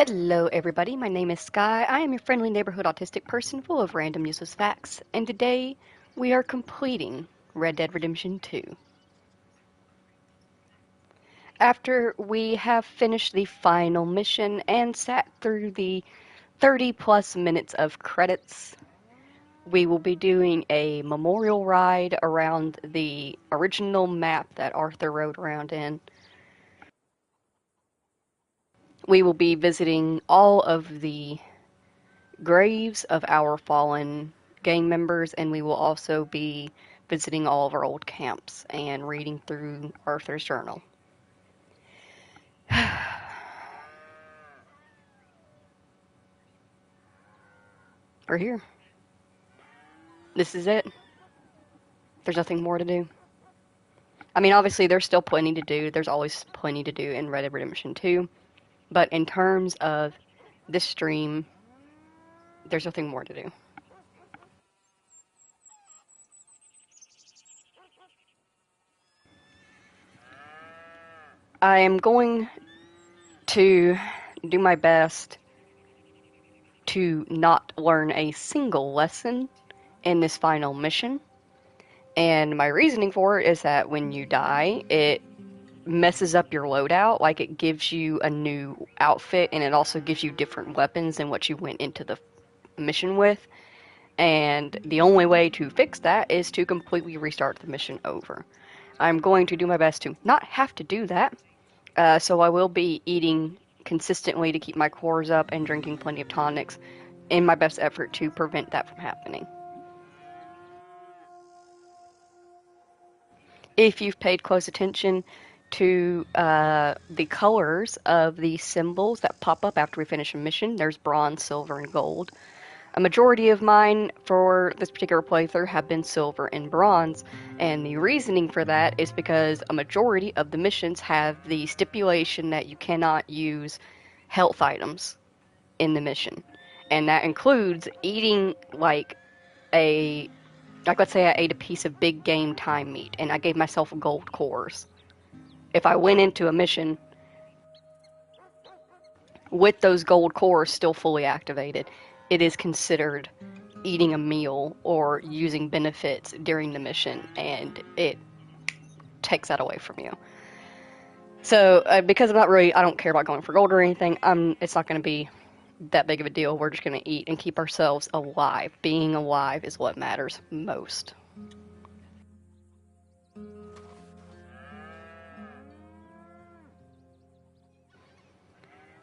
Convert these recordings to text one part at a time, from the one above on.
Hello, everybody. My name is Sky. I am your friendly neighborhood autistic person full of random useless facts, and today we are completing Red Dead Redemption 2. After we have finished the final mission and sat through the 30 plus minutes of credits, we will be doing a memorial ride around the original map that Arthur rode around in. We will be visiting all of the graves of our fallen gang members, and we will also be visiting all of our old camps and reading through Arthur's journal. We're here. This is it. There's nothing more to do. I mean, obviously, there's still plenty to do. There's always plenty to do in Red Dead Redemption 2. But in terms of this stream, there's nothing more to do. I am going to do my best to not learn a single lesson in this final mission. And my reasoning for it is that when you die, it messes up your loadout. Like, it gives you a new outfit, and it also gives you different weapons than what you went into the mission with. And the only way to fix that is to completely restart the mission over. I'm going to do my best to not have to do that. So I will be eating consistently to keep my cores up and drinking plenty of tonics in my best effort to prevent that from happening. If you've paid close attention to the colors of the symbols that pop up after we finish a mission, there's bronze, silver, and gold. A majority of mine for this particular playthrough have been silver and bronze, and the reasoning for that is because a majority of the missions have the stipulation that you cannot use health items in the mission. And that includes eating let's say I ate a piece of big game time meat and I gave myself gold cores. If I went into a mission with those gold cores still fully activated, it is considered eating a meal or using benefits during the mission, and it takes that away from you. So, because I don't care about going for gold or anything, it's not going to be that big of a deal. We're just going to eat and keep ourselves alive. Being alive is what matters most.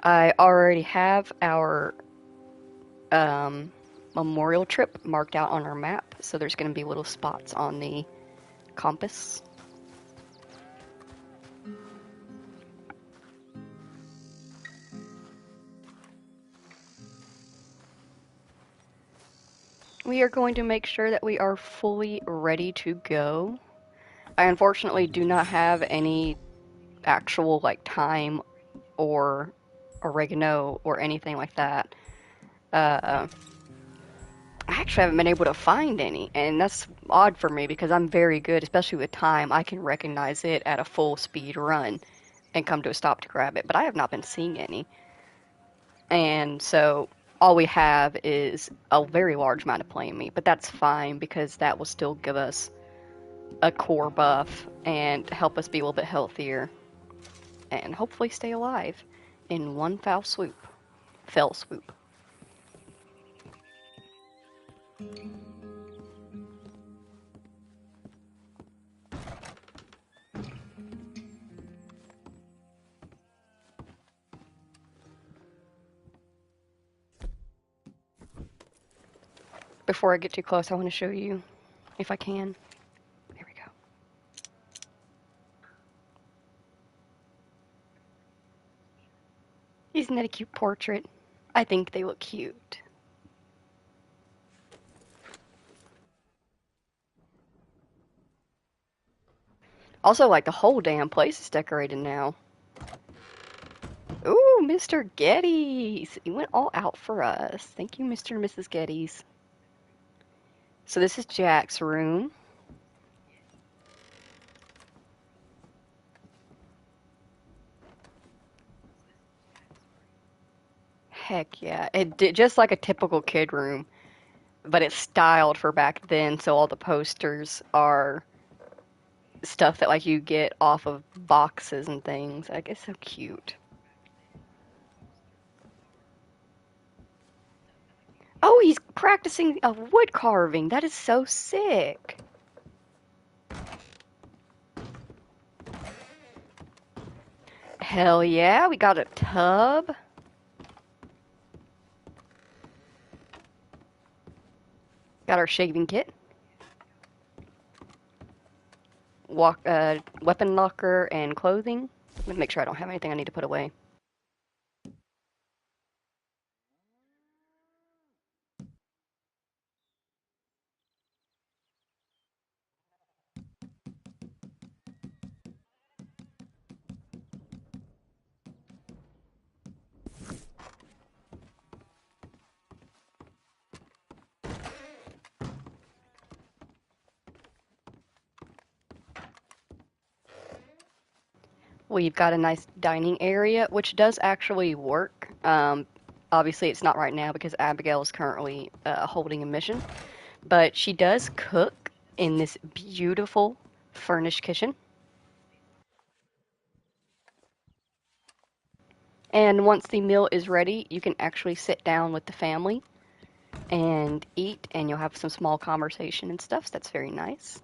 I already have our memorial trip marked out on our map, so there's going to be little spots on the compass. We are going to make sure that we are fully ready to go. I unfortunately do not have any actual thyme or oregano or anything like that. I actually haven't been able to find any, and that's odd for me because I'm very good, especially with thyme. I can recognize it at a full speed run and come to a stop to grab it, but I have not been seeing any. And so all we have is a very large amount of plain meat, but that's fine because that will still give us a core buff and help us be a little bit healthier and hopefully stay alive in one fell swoop. Before I get too close, I want to show you, if I can. There we go. Isn't that a cute portrait? I think they look cute. Also, the whole damn place is decorated now. Ooh, Mr. Geddes! You went all out for us. Thank you, Mr. and Mrs. Geddes. So this is Jack's room. Heck yeah. Just like a typical kid room, but it's styled for back then, so all the posters are stuff that like you get off of boxes and things. Like it's so cute. Oh, he's practicing a wood carving. That is so sick. Hell yeah, we got a tub. Got our shaving kit. Weapon locker and clothing. Let me make sure I don't have anything I need to put away. We've got a nice dining area, which does actually work. Obviously, it's not right now because Abigail is currently holding a mission, but she does cook in this beautiful furnished kitchen. And once the meal is ready, you can actually sit down with the family and eat, and you'll have some small conversation and stuff. So that's very nice.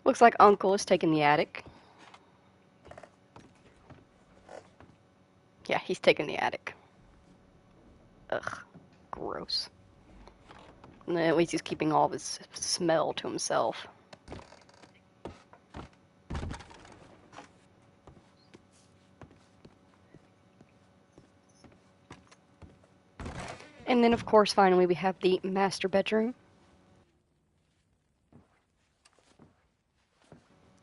Looks like Uncle is taking the attic. Yeah, he's taking the attic. Ugh, gross. And at least he's keeping all of his smell to himself. And then, of course, finally, we have the master bedroom.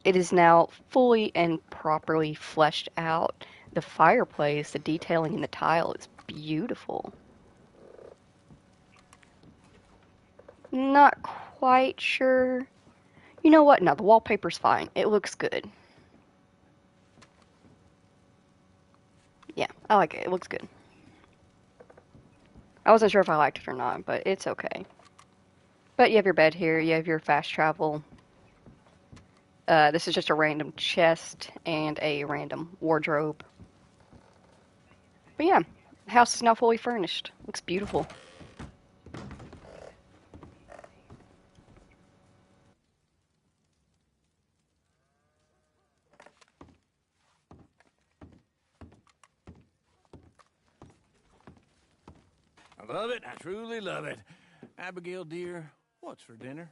It is now fully and properly fleshed out. The fireplace, the detailing in the tile is beautiful. Not quite sure. You know what? No, the wallpaper's fine. It looks good. Yeah, I like it. It looks good. I wasn't sure if I liked it or not, but it's okay. But you have your bed here. You have your fast travel. This is just a random chest and a random wardrobe. But yeah, the house is now fully furnished. Looks beautiful. I love it. I truly love it. Abigail, dear, what's for dinner?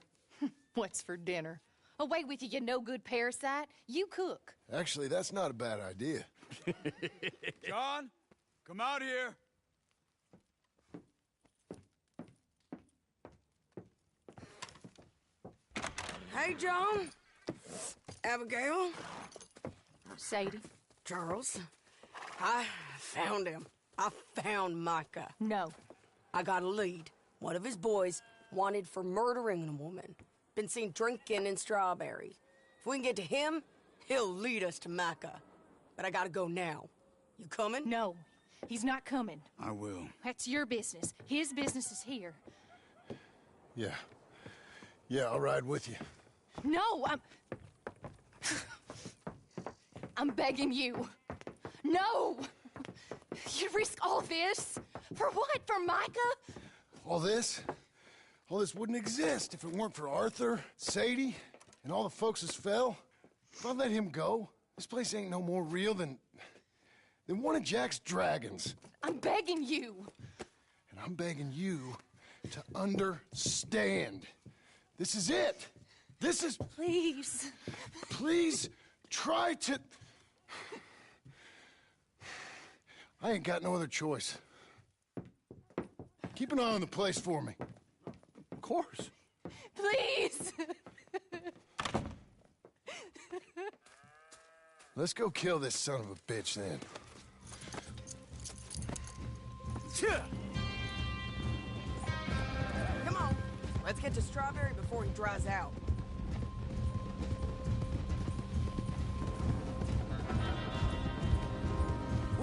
What's for dinner? Away with you, you no-good parasite. You cook. Actually, that's not a bad idea. John, come out here. Hey, John. Abigail. Sadie. Charles. I found him. I found Micah. No. I got a lead. One of his boys wanted for murdering a woman. Been seen drinking in Strawberry. If we can get to him, he'll lead us to Micah. But I gotta go now. You coming? No. He's not coming. I will. That's your business. His business is here. Yeah. Yeah, I'll ride with you. No, I'm begging you. No! You'd risk all this? For what? For Micah? All this wouldn't exist if it weren't for Arthur, Sadie, and all the folks as fell. If I let him go, this place ain't no more real than one of Jack's dragons. I'm begging you. And I'm begging you to understand. This is it. This is... Please. Please try to... I ain't got no other choice. Keep an eye on the place for me. Of course. Please. Let's go kill this son of a bitch then. Come on. Let's get to Strawberry before he dries out.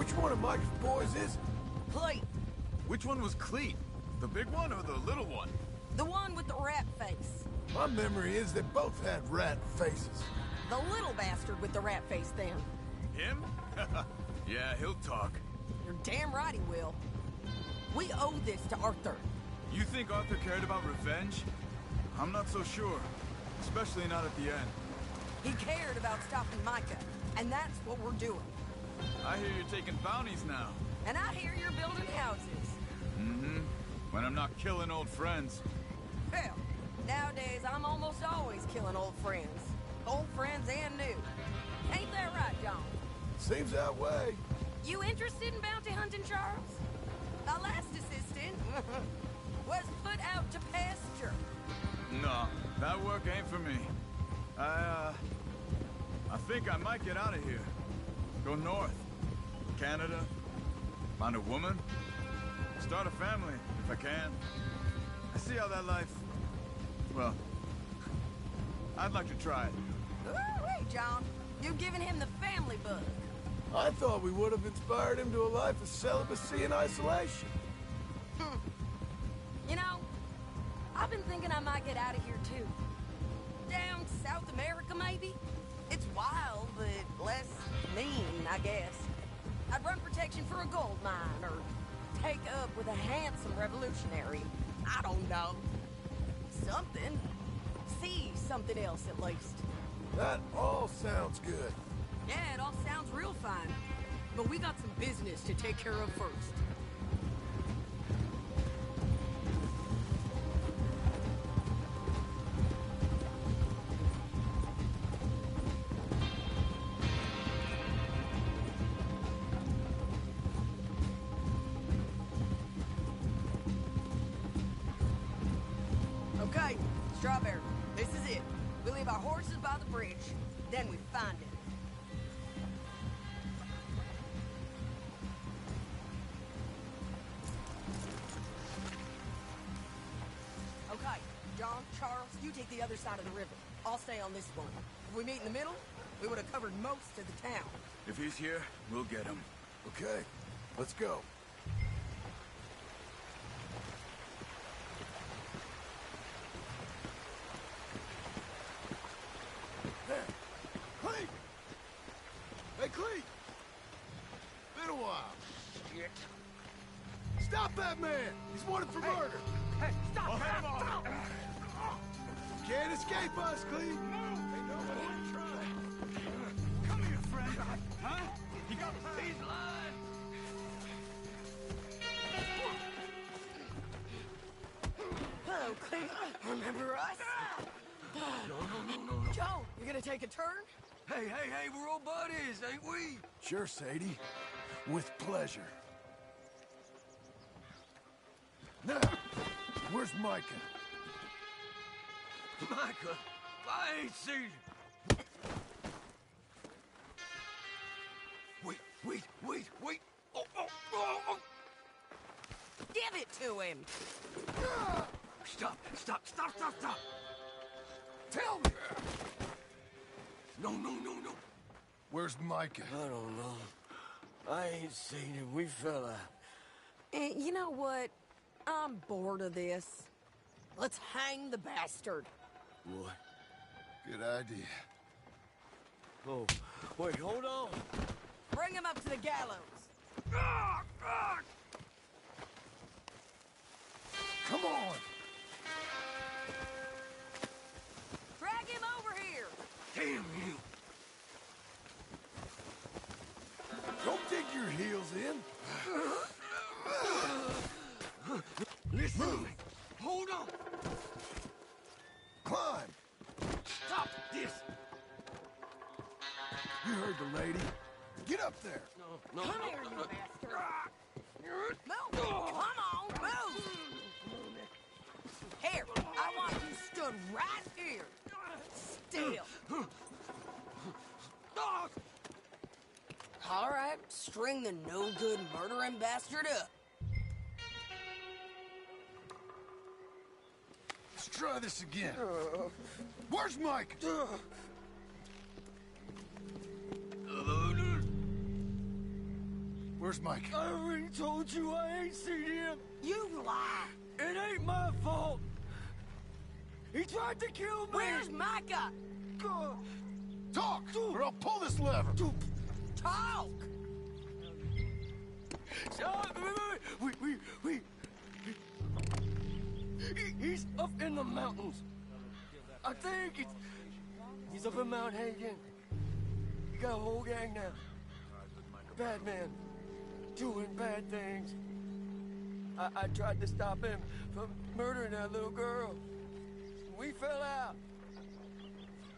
Which one of Mike's boys is it? Cleet, Which one was Cleet? The big one or the little one? the one with the rat face. My memory is they both had rat faces. The little bastard with the rat face then. Him? Yeah, he'll talk. You're damn right he will. We owe this to Arthur. You think Arthur cared about revenge? I'm not so sure. Especially not at the end. He cared about stopping Micah, and that's what we're doing. I hear you're taking bounties now. And I hear you're building houses. Mm-hmm. When I'm not killing old friends. Hell, nowadays I'm almost always killing old friends. Old friends and new. Ain't that right, John? Seems that way. You interested in bounty hunting, Charles? My last assistant was put out to pasture. No, that work ain't for me. I think I might get out of here. Go north. Canada. Find a woman. Start a family, if I can. I see how that life... Well, I'd like to try it. Ooh-wee, John. You've given him the family bug. I thought we would have inspired him to a life of celibacy and isolation. You know, I've been thinking I might get out of here, too. Down South America, maybe? It's wild, but less mean, I guess. I'd run protection for a gold mine, or take up with a handsome revolutionary. I don't know. Something. See something else, at least. That all sounds good. Yeah, it all sounds real fine. But we got some business to take care of first. Okay, Strawberry, this is it. We leave our horses by the bridge, then we find it. Okay, John, Charles, you take the other side of the river. I'll stay on this one. If we meet in the middle, we would have covered most of the town. If he's here, we'll get him. Okay, let's go. There. Cleet! Hey, Cleet! Been a while. Shit. Stop that man! He's wanted for murder! Hey, stop! Stop! Can't escape us, Cleet! Ain't nobody try. Come here, friend. Huh? You got these lines? Hello, Clink. Remember us? No. Joe, you gonna take a turn? Hey, we're old buddies, ain't we? Sure, Sadie. With pleasure. Now, where's Micah? Micah, I ain't seen him. Wait. Oh. Give it to him. Stop. Tell me. No. Where's Micah? I don't know. I ain't seen him. We fell out. You know what? I'm bored of this. Let's hang the bastard. What? Good idea. Oh, wait, hold on. Bring him up to the gallows. Come on! Drag him over here. Damn you. Don't dig your heels in. Listen to me. Hold on. Climb! Stop this. You heard the lady. Get up there. No. Come here, you bastard. Move. Come on, move. Here, I want you stood right here. Still. All right, string the no-good murdering bastard up. Let's try this again. Where's Mike? Where's Mike? I already told you I ain't seen him. You lie! It ain't my fault. He tried to kill me. Where's Micah? God. Talk, or I'll pull this lever. Talk! He's up in the mountains. I think he's up in Mount Hagen. He got a whole gang now. Bad man, doing bad things. I tried to stop him from murdering that little girl. We fell out.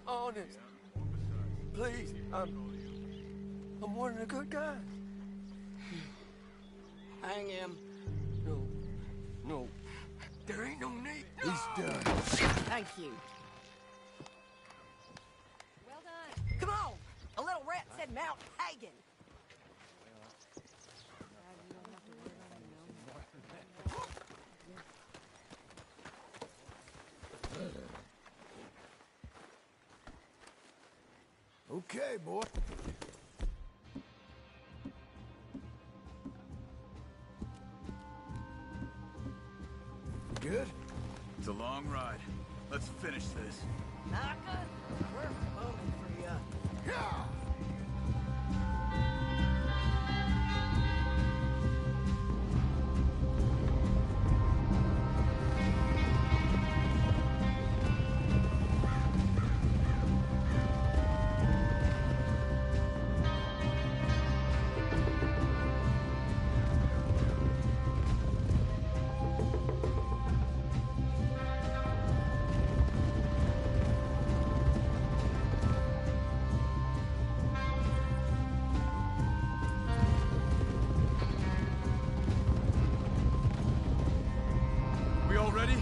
Honest. Please, I'm one of the good guys. Hang him. No. There ain't no need. He's done. Thank you. Well done. Come on! A little rat said Mount Hagen. Okay, boy. Good? It's a long ride. Let's finish this. Micah, we're coming for you. Yeah! We all ready?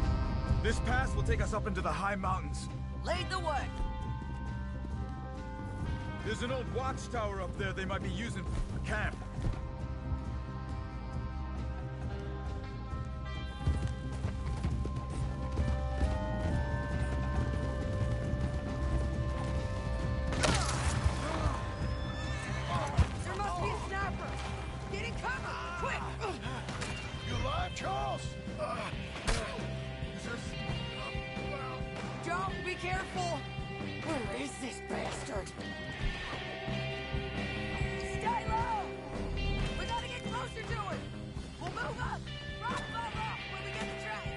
This pass will take us up into the high mountains. Lead the way. There's an old watchtower up there they might be using for camp. There must be a sniper. Get in cover, quick! You alive, Charles? John, be careful. Where is this bastard? Stay low. We gotta get closer to it. We'll move up. Rock by rock when we get the train.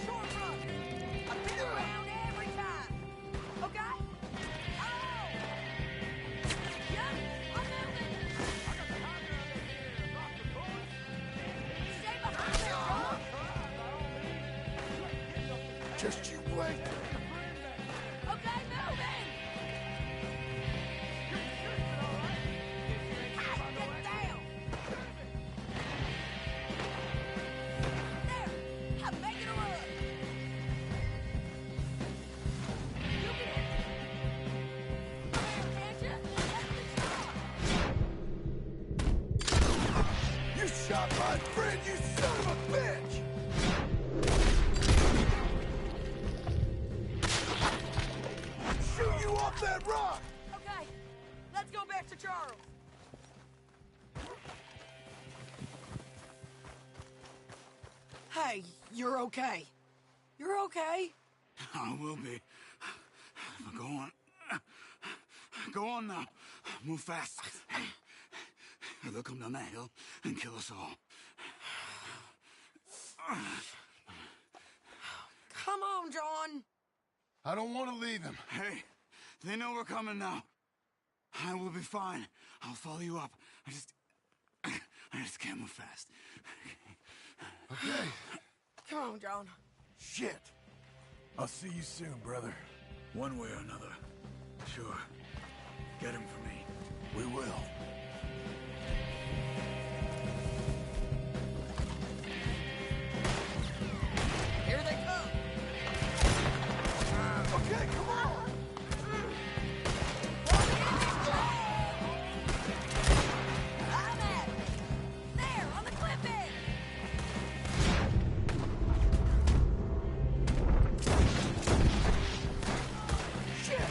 Short run. I've been around every time. Okay? Oh! Yep, I'm moving. Stay behind me, John. Just you wait. Okay, moving. Hey, get down. There. I'm making a run. You can hit it. Can't you? That's the job. You shot my friend, you son of a bitch! Shoot you off that rock! Okay, let's go back to Charles. Hey, you're okay. You're okay. I will be. Go on. Go on now. Move fast. They'll come down that hill and kill us all. Come on, John. I don't want to leave them. Hey, they know we're coming now. I will be fine. I'll follow you up. I just can't move fast. Okay. Come on, John. Shit. I'll see you soon, brother. One way or another. Sure. Get him for me. We will. Here they come. Okay, come on! I'm at it. There, on the cliff edge. Shit!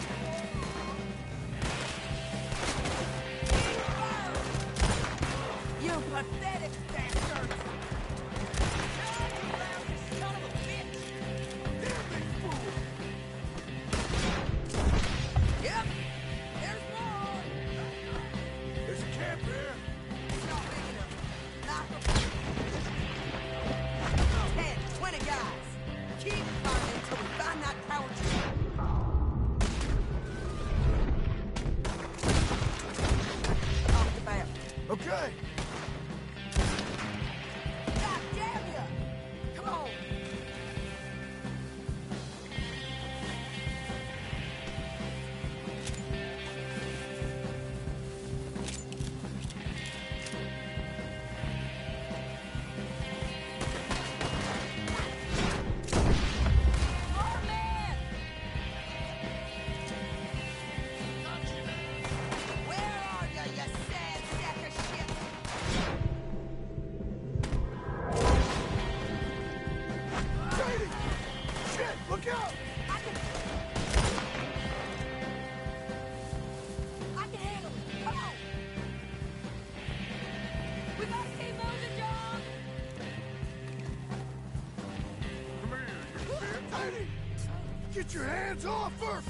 Get your hands off her!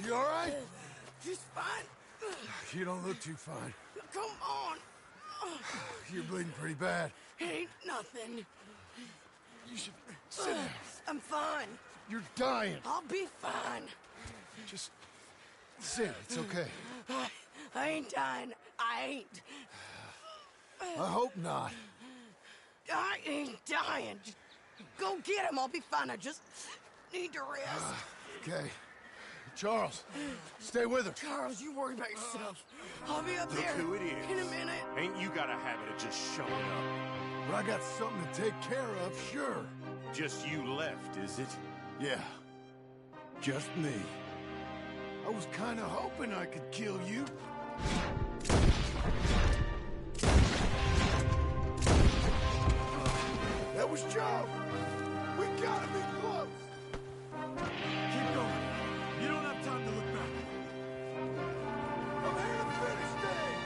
You all right? Just fine. You don't look too fine. Come on. You're bleeding pretty bad. Ain't nothing. You should sit down. I'm fine. You're dying. I'll be fine. Just sit. It's okay. I ain't dying. I ain't. I hope not. I ain't dying. Just go get him. I'll be fine. I just need to rest. Okay. Charles, stay with her. Charles, you worry about yourself. I'll be up Look there who it is. in a minute. Ain't you got a habit of just showing up? But I got something to take care of, sure. Just you left, is it? Yeah. Just me. I was kind of hoping I could kill you. That was Joe. We gotta be close. Keep going. You don't have time to look back. I'm here to finish things.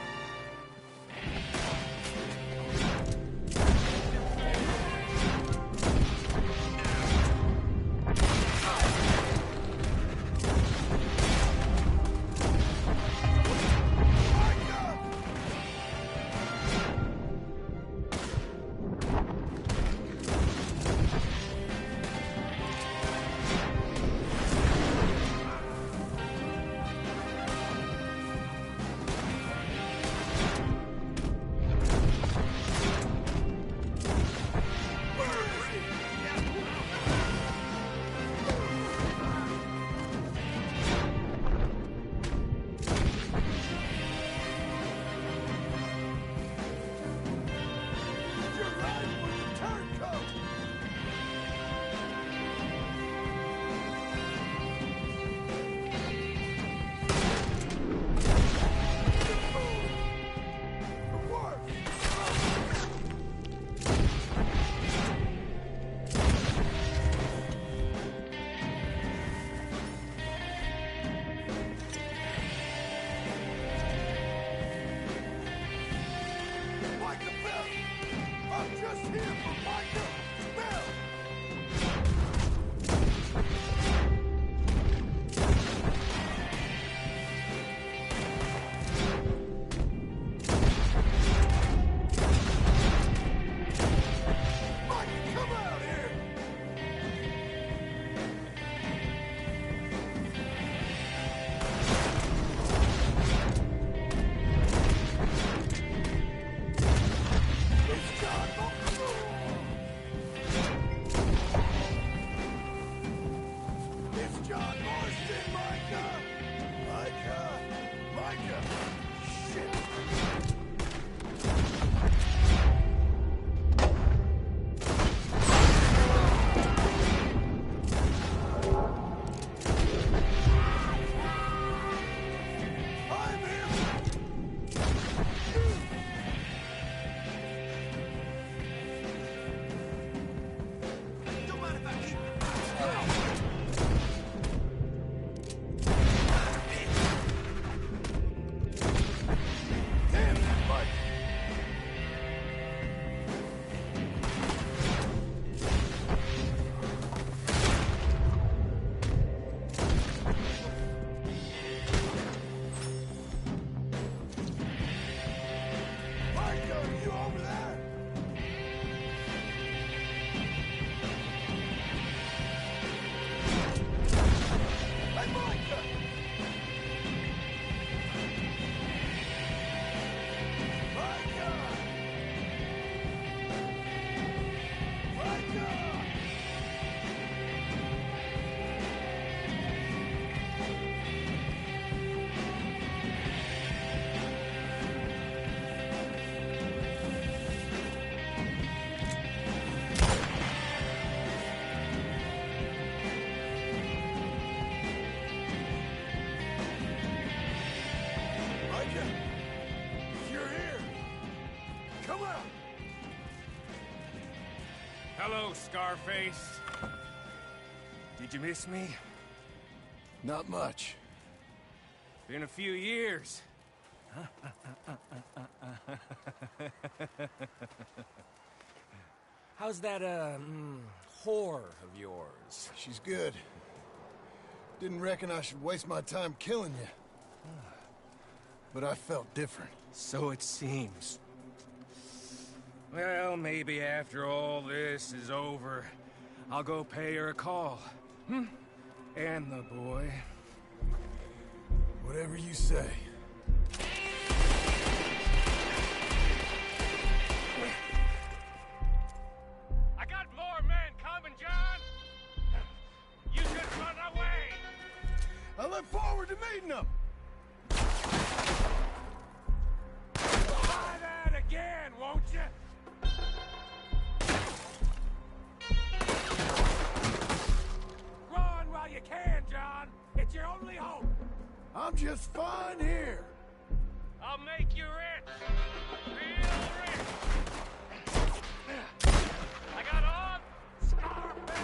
Hello, Scarface. Did you miss me? Not much. Been a few years. How's that, whore of yours? She's good. Didn't reckon I should waste my time killing you. But I felt different. So it seems. Well, maybe after all this is over, I'll go pay her a call. And the boy. Whatever you say. I got more men coming, John! You just run away! I look forward to meeting them! Try that again, won't you? Run while you can, John! It's your only hope! I'm just fine here. I'll make you rich! Real rich! I got on Scarface!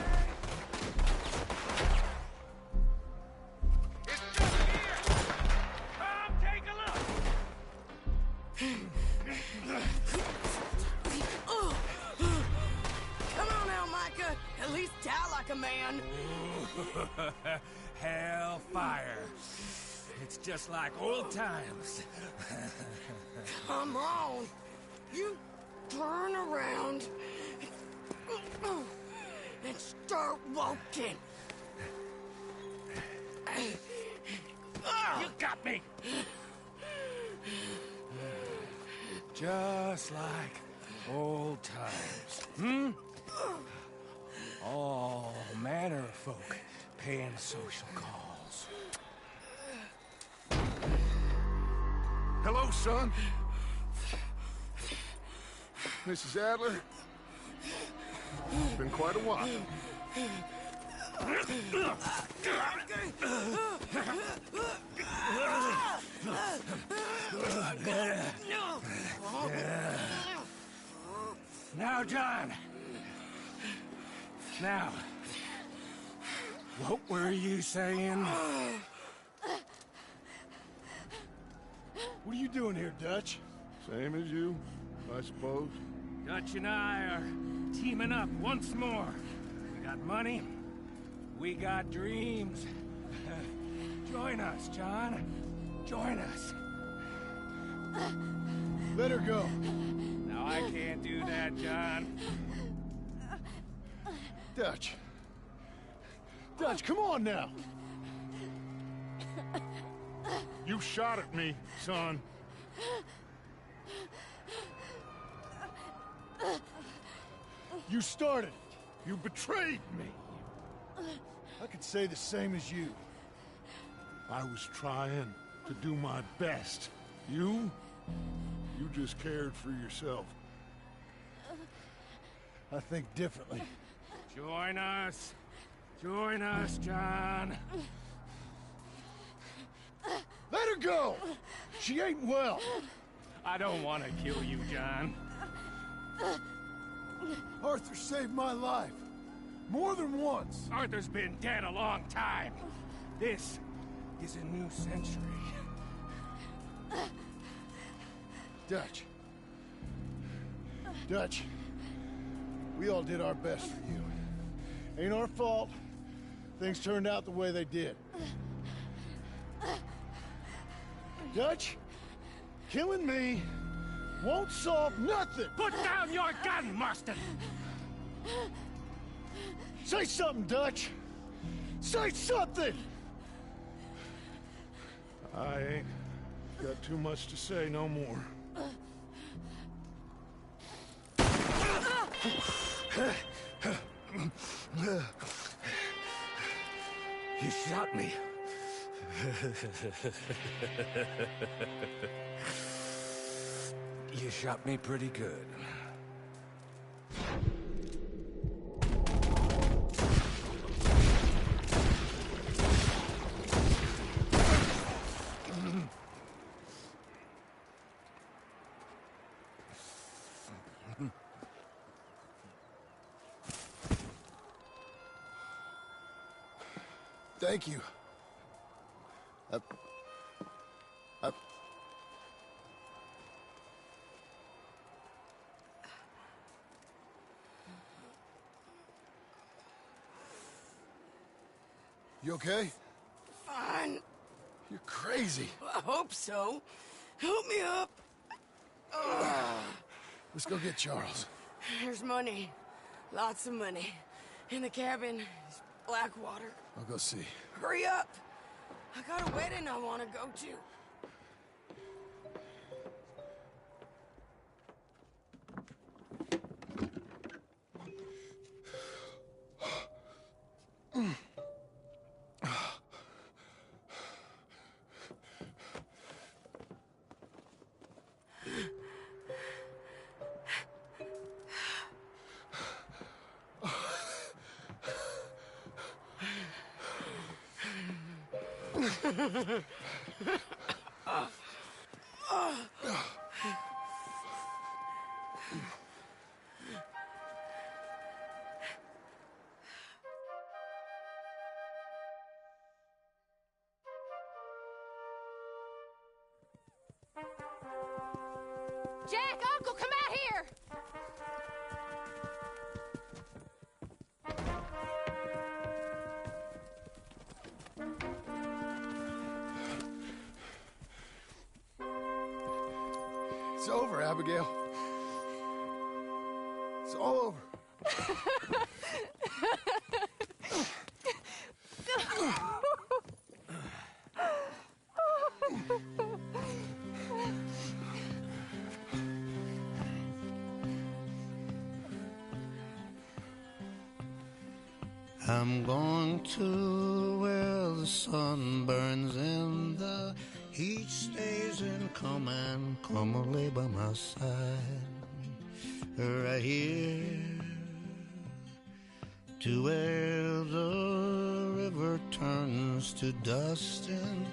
It's just here! Come take a look! Come on now, Micah. At least die like a man. Hellfire! It's just like old times. Come on. You turn around and start walking. You got me! Just like old times. All manner of folk paying social calls. Hello, son. Mrs. Adler. It's been quite a while. Now, John. Now, what were you saying? What are you doing here, Dutch? Same as you, I suppose. Dutch and I are teaming up once more. We got money. We got dreams. Join us, John. Join us. Let her go. No, I can't do that, John. Dutch. Dutch, come on now. You shot at me, son. You started it. You betrayed me. I could say the same as you. I was trying to do my best. You just cared for yourself. I think differently. Join us. Join us, John. Let her go! She ain't well. I don't want to kill you, John. Arthur saved my life. More than once. Arthur's been dead a long time. This is a new century. Dutch. Dutch. We all did our best for you. Ain't our fault. Things turned out the way they did. Dutch, killing me won't solve nothing. Put down your gun, Marston! Say something, Dutch. Say something! I ain't got too much to say no more. You shot me. You shot me pretty good. Thank you. You okay? Fine. You're crazy. I hope so. Help me up. Let's go get Charles. There's money. Lots of money. In the cabin is Blackwater. I'll go see. Hurry up. I got a wedding I want to go to. Jack, Uncle, come out here! It's over, Abigail. It's all over. I'm going to where the sun burns and the heat stays in come and come lay by my side. Right here to where the river turns to dust and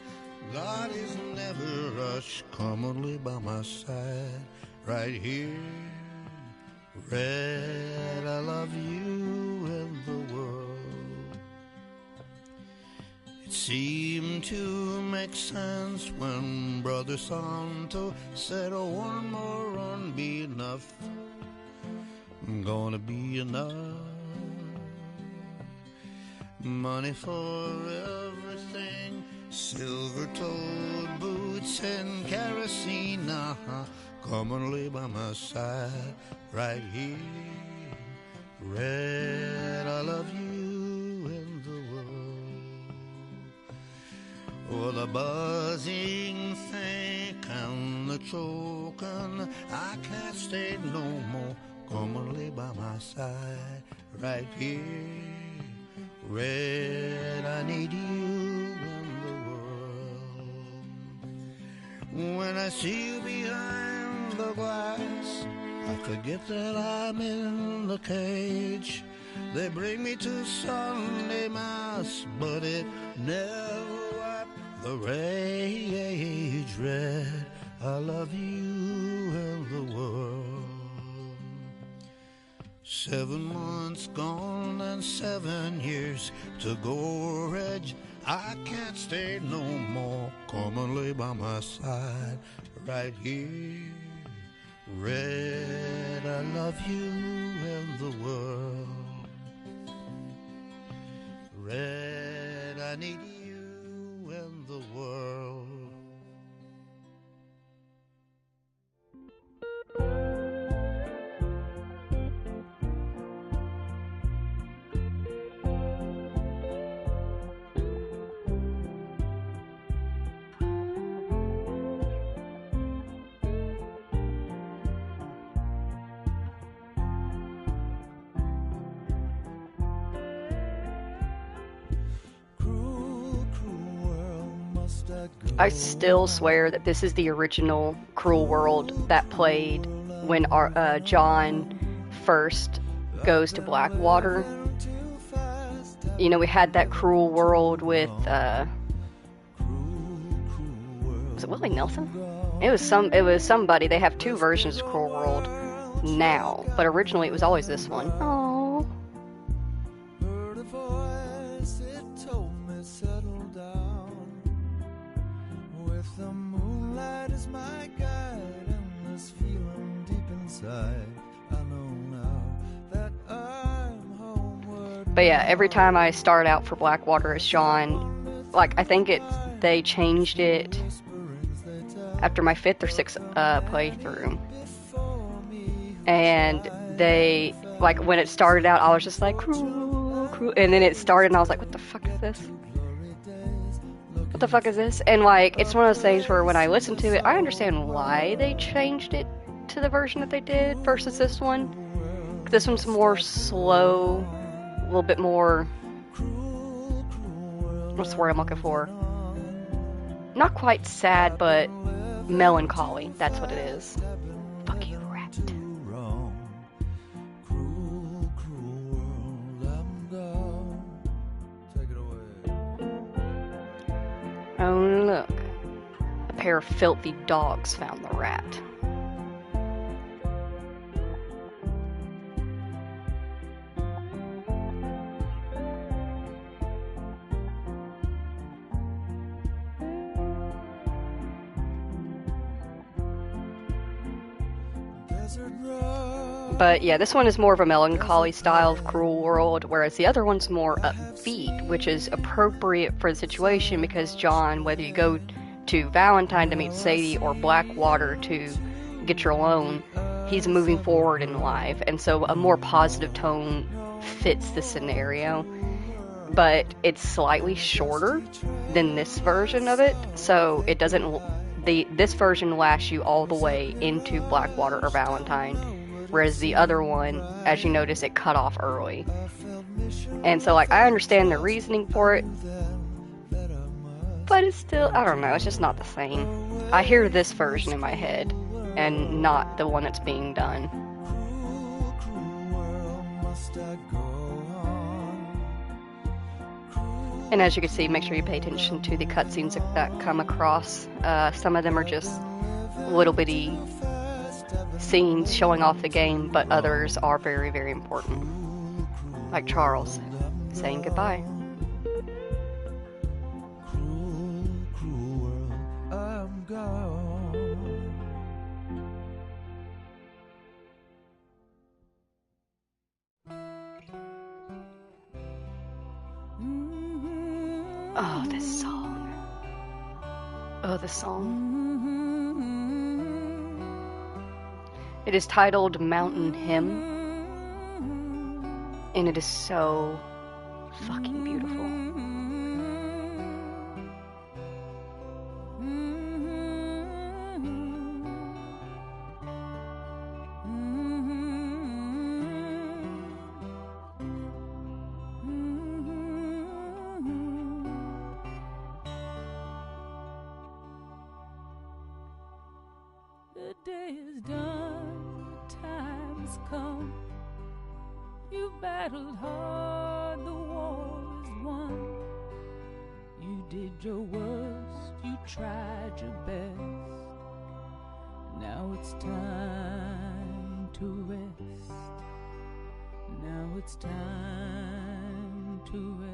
God is never rushed. Come lay by my side. Right here, Red, I love you and the world. It seemed to make sense when Brother Santo said, oh, one more run be enough. Gonna be enough. Money for everything, silver-toed boots and kerosene. Come and lay by my side right here. Red, I love you and the world. Oh, the buzzing think and the choking, I can't stay no more. Come and lay by my side right here. Red, I need you in the world. When I see you behind the glass, I forget that I'm in the cage. They bring me to Sunday Mass, but it never wiped the rage. Red, I love you and the world. 7 months gone and 7 years to go, Reg. I can't stay no more. Come and lay by my side right here. Red, I love you and the world. Red, I need you and the world. I still swear that this is the original Cruel World that played when John first goes to Blackwater. You know, we had that Cruel World with, was it Willie Nelson? It was somebody. They have 2 versions of Cruel World now, but originally it was always this one. Aww. Heard a voice, it told me so. But yeah, every time I start out for Blackwater as Sean, like I think they changed it after my 5th or 6th playthrough, and they like when it started out, I was just like cruel, cruel, and then it started, and I was like, what the fuck is this? What the fuck is this? And like it's one of those things where when I listen to it, I understand why they changed it to the version that they did versus this one. This one's more slow, a little bit more. What's the word I'm looking for? Not quite sad, but melancholy. That's what it is. Fuck you, rat. Oh, look. A pair of filthy dogs found the rat. But yeah, this one is more of a melancholy style of Cruel World, whereas the other one's more upbeat, which is appropriate for the situation because John, whether you go to Valentine to meet Sadie or Blackwater to get your loan, he's moving forward in life, and so a more positive tone fits the scenario. But it's slightly shorter than this version of it, so it doesn't. This version lasts you all the way into Blackwater or Valentine, whereas the other one, as you notice, it cut off early. And so, like, I understand the reasoning for it, but it's still, I don't know, it's just not the same. I hear this version in my head, and not the one that's being done. And as you can see, make sure you pay attention to the cutscenes that come across. Some of them are just little bitty scenes showing off the game, but others are very, very important. Like Charles saying goodbye. Oh, this song. Oh, the song. It is titled Mountain Hymn, and it is so fucking beautiful. Battled hard, the war is won. You did your worst, you tried your best. Now it's time to rest. Now it's time to rest.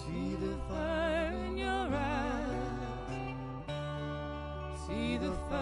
See the fire in your eyes. See the fire.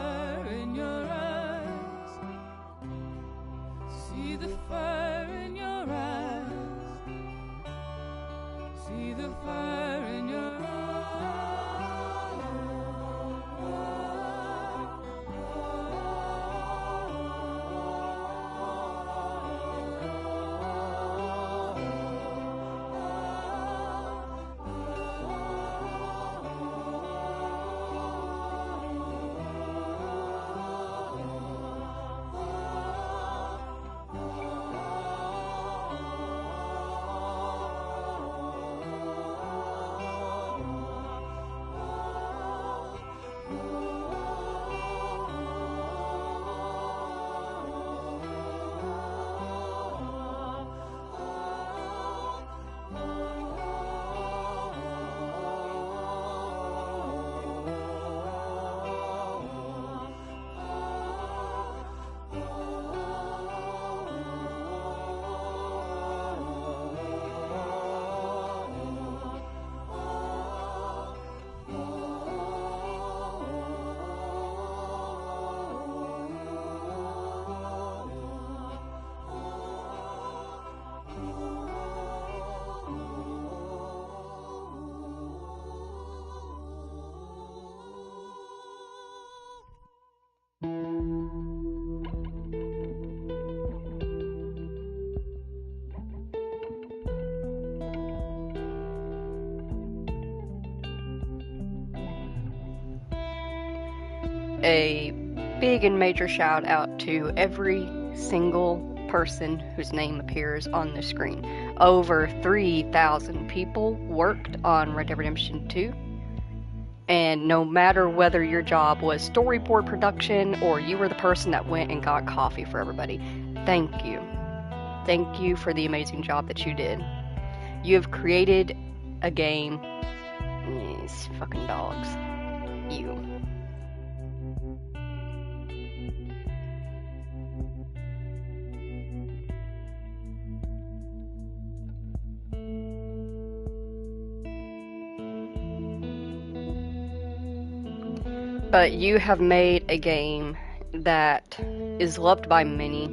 a big and major shout out to every single person whose name appears on the screen. Over 3,000 people worked on Red Dead Redemption 2. And no matter whether your job was storyboard production or you were the person that went and got coffee for everybody, thank you. Thank you for the amazing job that you did. You have created a game. These fucking dogs. You. But you have made a game that is loved by many,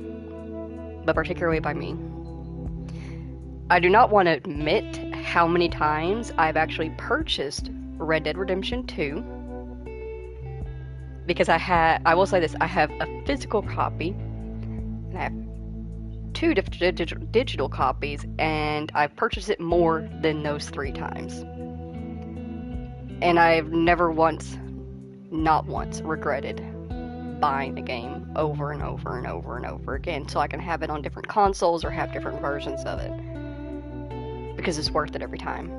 but particularly by me. I do not want to admit how many times I've actually purchased Red Dead Redemption 2, because I will say this, I have a physical copy, and I have 2 digital copies, and I've purchased it more than those 3 times. And I've never once, not once, regretted buying the game over and over and over and over again so I can have it on different consoles or have different versions of it. Because it's worth it every time.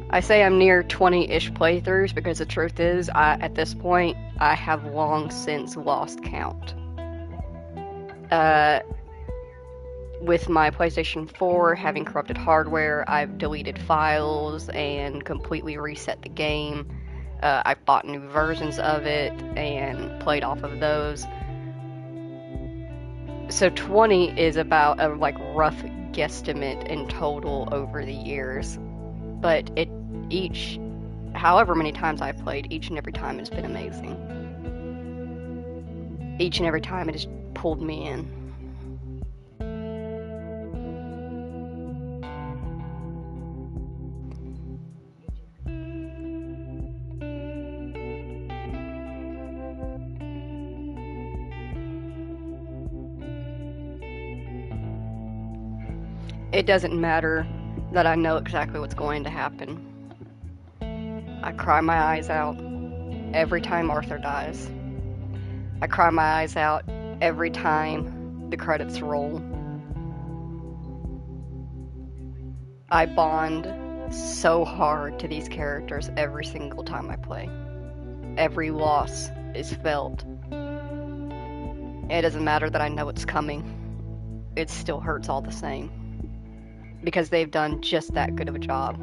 I say I'm near 20-ish playthroughs because the truth is, at this point, I have long since lost count. With my PlayStation 4 having corrupted hardware, I've deleted files and completely reset the game. I've bought new versions of it and played off of those. So 20 is about a rough guesstimate in total over the years. But however many times I've played, each and every time it's been amazing. Each and every time it has pulled me in. It doesn't matter that I know exactly what's going to happen. I cry my eyes out every time Arthur dies. I cry my eyes out every time the credits roll. I bond so hard to these characters every single time I play. Every loss is felt. It doesn't matter that I know it's coming. It still hurts all the same. Because they've done just that good of a job.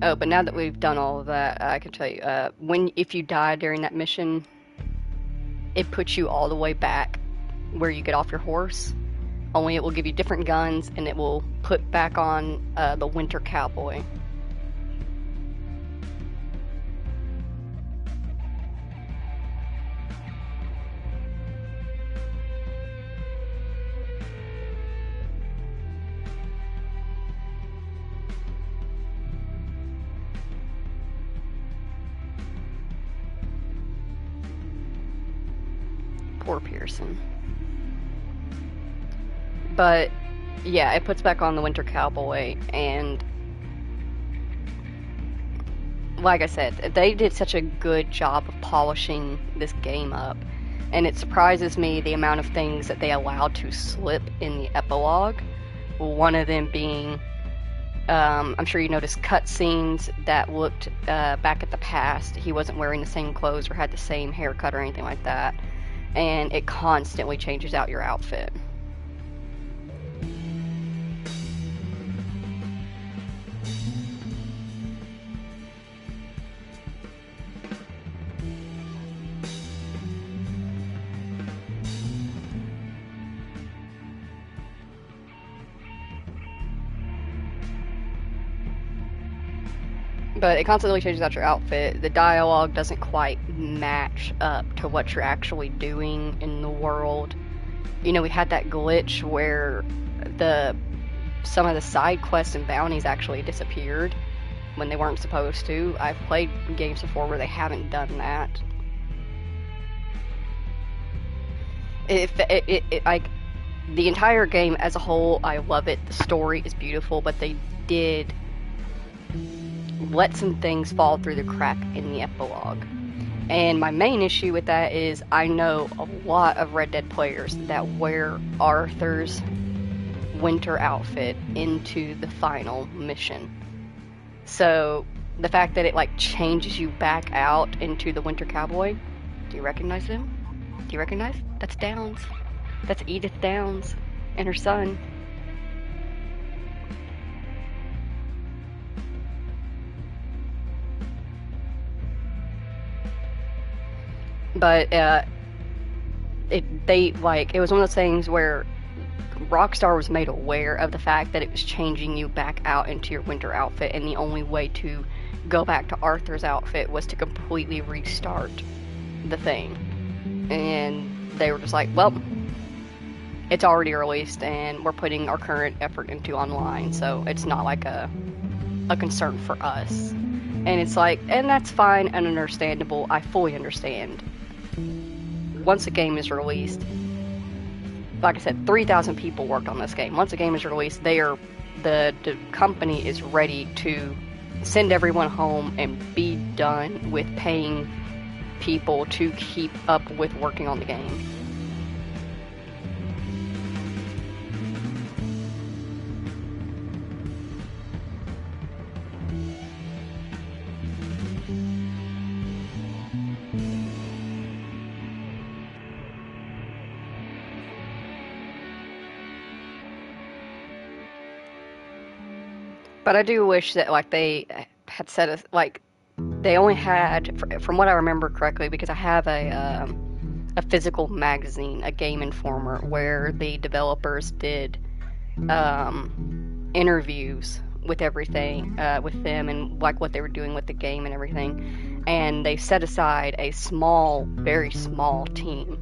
Oh, but now that we've done all of that, I can tell you, if you die during that mission, it puts you all the way back where you get off your horse. Only it will give you different guns, and it will put back on the Winter Cowboy. Poor Pearson. But yeah, it puts back on the Winter Cowboy, and like I said, they did such a good job of polishing this game up, and it surprises me the amount of things that they allowed to slip in the epilogue. One of them being, I'm sure you noticed cutscenes that looked back at the past. He wasn't wearing the same clothes or had the same haircut or anything like that. And it constantly changes out your outfit. But it constantly changes out your outfit. The dialogue doesn't quite match up to what you're actually doing in the world. You know, we had that glitch where some of the side quests and bounties actually disappeared when they weren't supposed to. I've played games before where they haven't done that. The entire game as a whole, I love it. The story is beautiful, but they did let some things fall through the crack in the epilogue. And my main issue with that is I know a lot of Red Dead players that wear Arthur's winter outfit into the final mission. So the fact that it like changes you back out into the winter cowboy, do you recognize him? Do you recognize? That's Downs. That's Edith Downs and her son. But it was one of those things where Rockstar was made aware of the fact that it was changing you back out into your winter outfit, and the only way to go back to Arthur's outfit was to completely restart the thing. And they were just like, well, it's already released and we're putting our current effort into online, so it's not like a concern for us. And it's like, and that's fine and understandable. I fully understand. Once a game is released, like I said, 3,000 people worked on this game. Once a game is released, the company is ready to send everyone home and be done with paying people to keep up with working on the game. But I do wish that like they had said they only had, from what I remember correctly, because I have a physical magazine, a Game Informer, where the developers did interviews with everything, with them and like what they were doing with the game and everything, and they set aside a small, very small team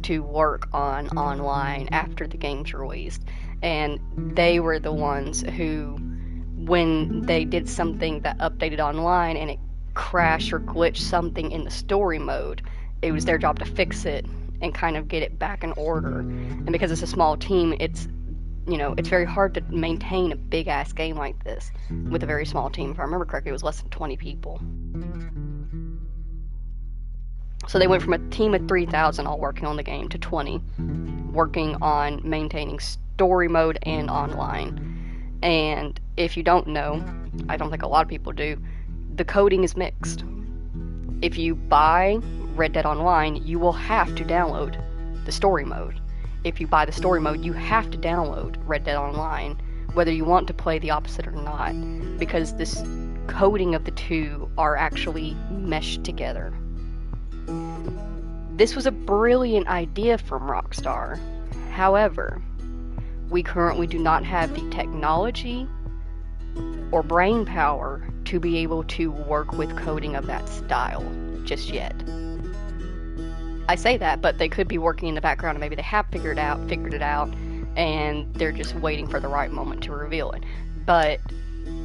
to work on online after the game's released, and they were the ones who, when they did something that updated online and it crashed or glitched something in the story mode, it was their job to fix it and kind of get it back in order. And because it's a small team, it's very hard to maintain a big ass game like this with a very small team. If I remember correctly, it was less than 20 people. So they went from a team of 3,000 all working on the game to 20 working on maintaining story mode and online. And if you don't know, I don't think a lot of people do, the coding is mixed. If you buy Red Dead Online, you will have to download the story mode. If you buy the story mode, you have to download Red Dead Online, whether you want to play the opposite or not, because this coding of the two are actually meshed together. This was a brilliant idea from Rockstar. However, we currently do not have the technology or brain power to be able to work with coding of that style just yet. I say that, but they could be working in the background and maybe they have figured it out, and they're just waiting for the right moment to reveal it. But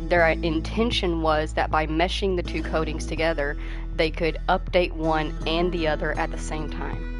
their intention was that by meshing the two codings together, they could update one and the other at the same time.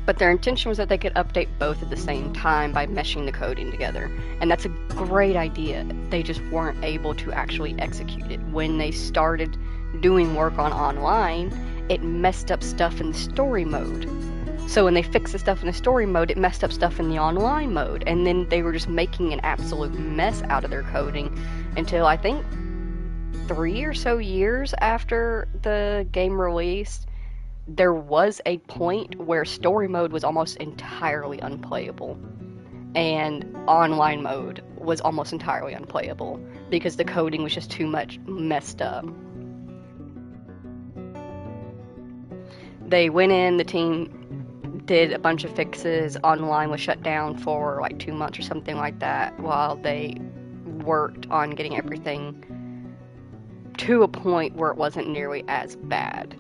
But their intention was that they could update both at the same time by meshing the coding together. And that's a great idea. They just weren't able to actually execute it. When they started doing work on online, it messed up stuff in the story mode. So when they fixed the stuff in the story mode, it messed up stuff in the online mode. And then they were just making an absolute mess out of their coding until I think 3 or so years after the game released, there was a point where story mode was almost entirely unplayable, and online mode was almost entirely unplayable because the coding was just too much messed up. They went in, the team did a bunch of fixes, online was shut down for like 2 months or something like that while they worked on getting everything to a point where it wasn't nearly as bad.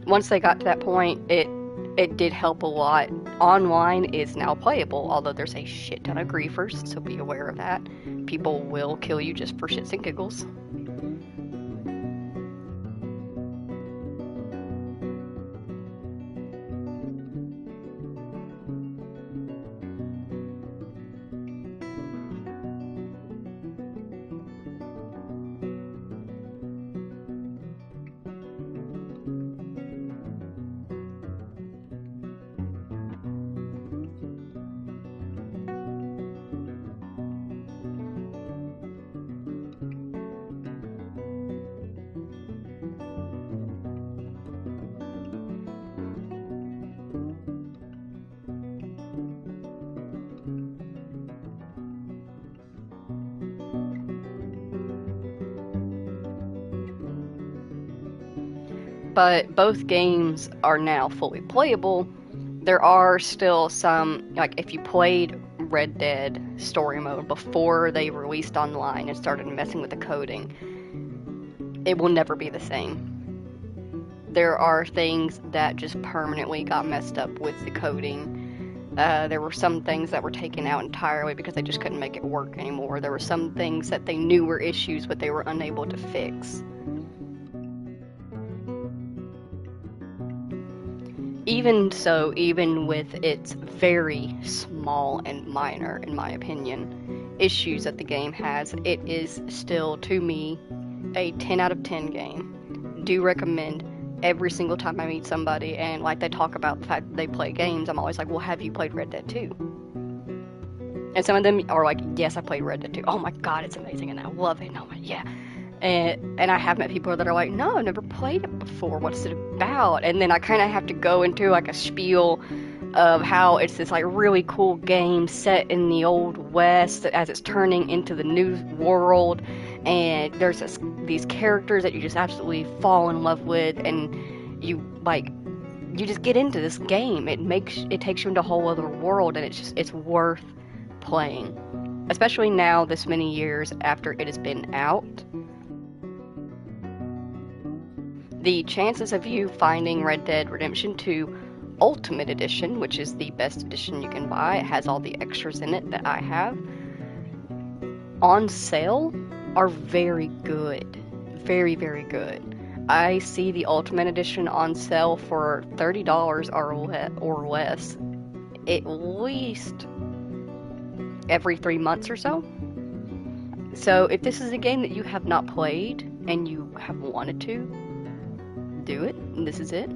Once they got to that point, it did help a lot. Online is now playable, although there's a shit ton of griefers, so be aware of that. People will kill you just for shits and giggles. But both games are now fully playable. There are still some, like if you played Red Dead story mode before they released online and started messing with the coding, it will never be the same. There are things that just permanently got messed up with the coding. There were some things that were taken out entirely because they just couldn't make it work anymore. There were some things that they knew were issues but they were unable to fix. Even so, even with its very small and minor, in my opinion, issues that the game has, it is still, to me, a 10 out of 10 game. Do recommend every single time I meet somebody, and like they talk about the fact that they play games, I'm always like, well, have you played Red Dead 2? And some of them are like, yes, I played Red Dead 2. Oh my god, it's amazing, and I love it. And I'm like, yeah. And I have met people that are like, no, I've never played it before. What's it about? And then I kind of have to go into like a spiel of how it's this like really cool game set in the Old West as it's turning into the New World. And there's these characters that you just absolutely fall in love with, and you just get into this game. It takes you into a whole other world, and it's worth playing, especially now this many years after it has been out. The chances of you finding Red Dead Redemption 2 Ultimate Edition, which is the best edition you can buy, it has all the extras in it that I have, on sale are very good. Very, very good. I see the Ultimate Edition on sale for $30 or less at least every 3 months or so. So if this is a game that you have not played and you have wanted to, do it, and this is it.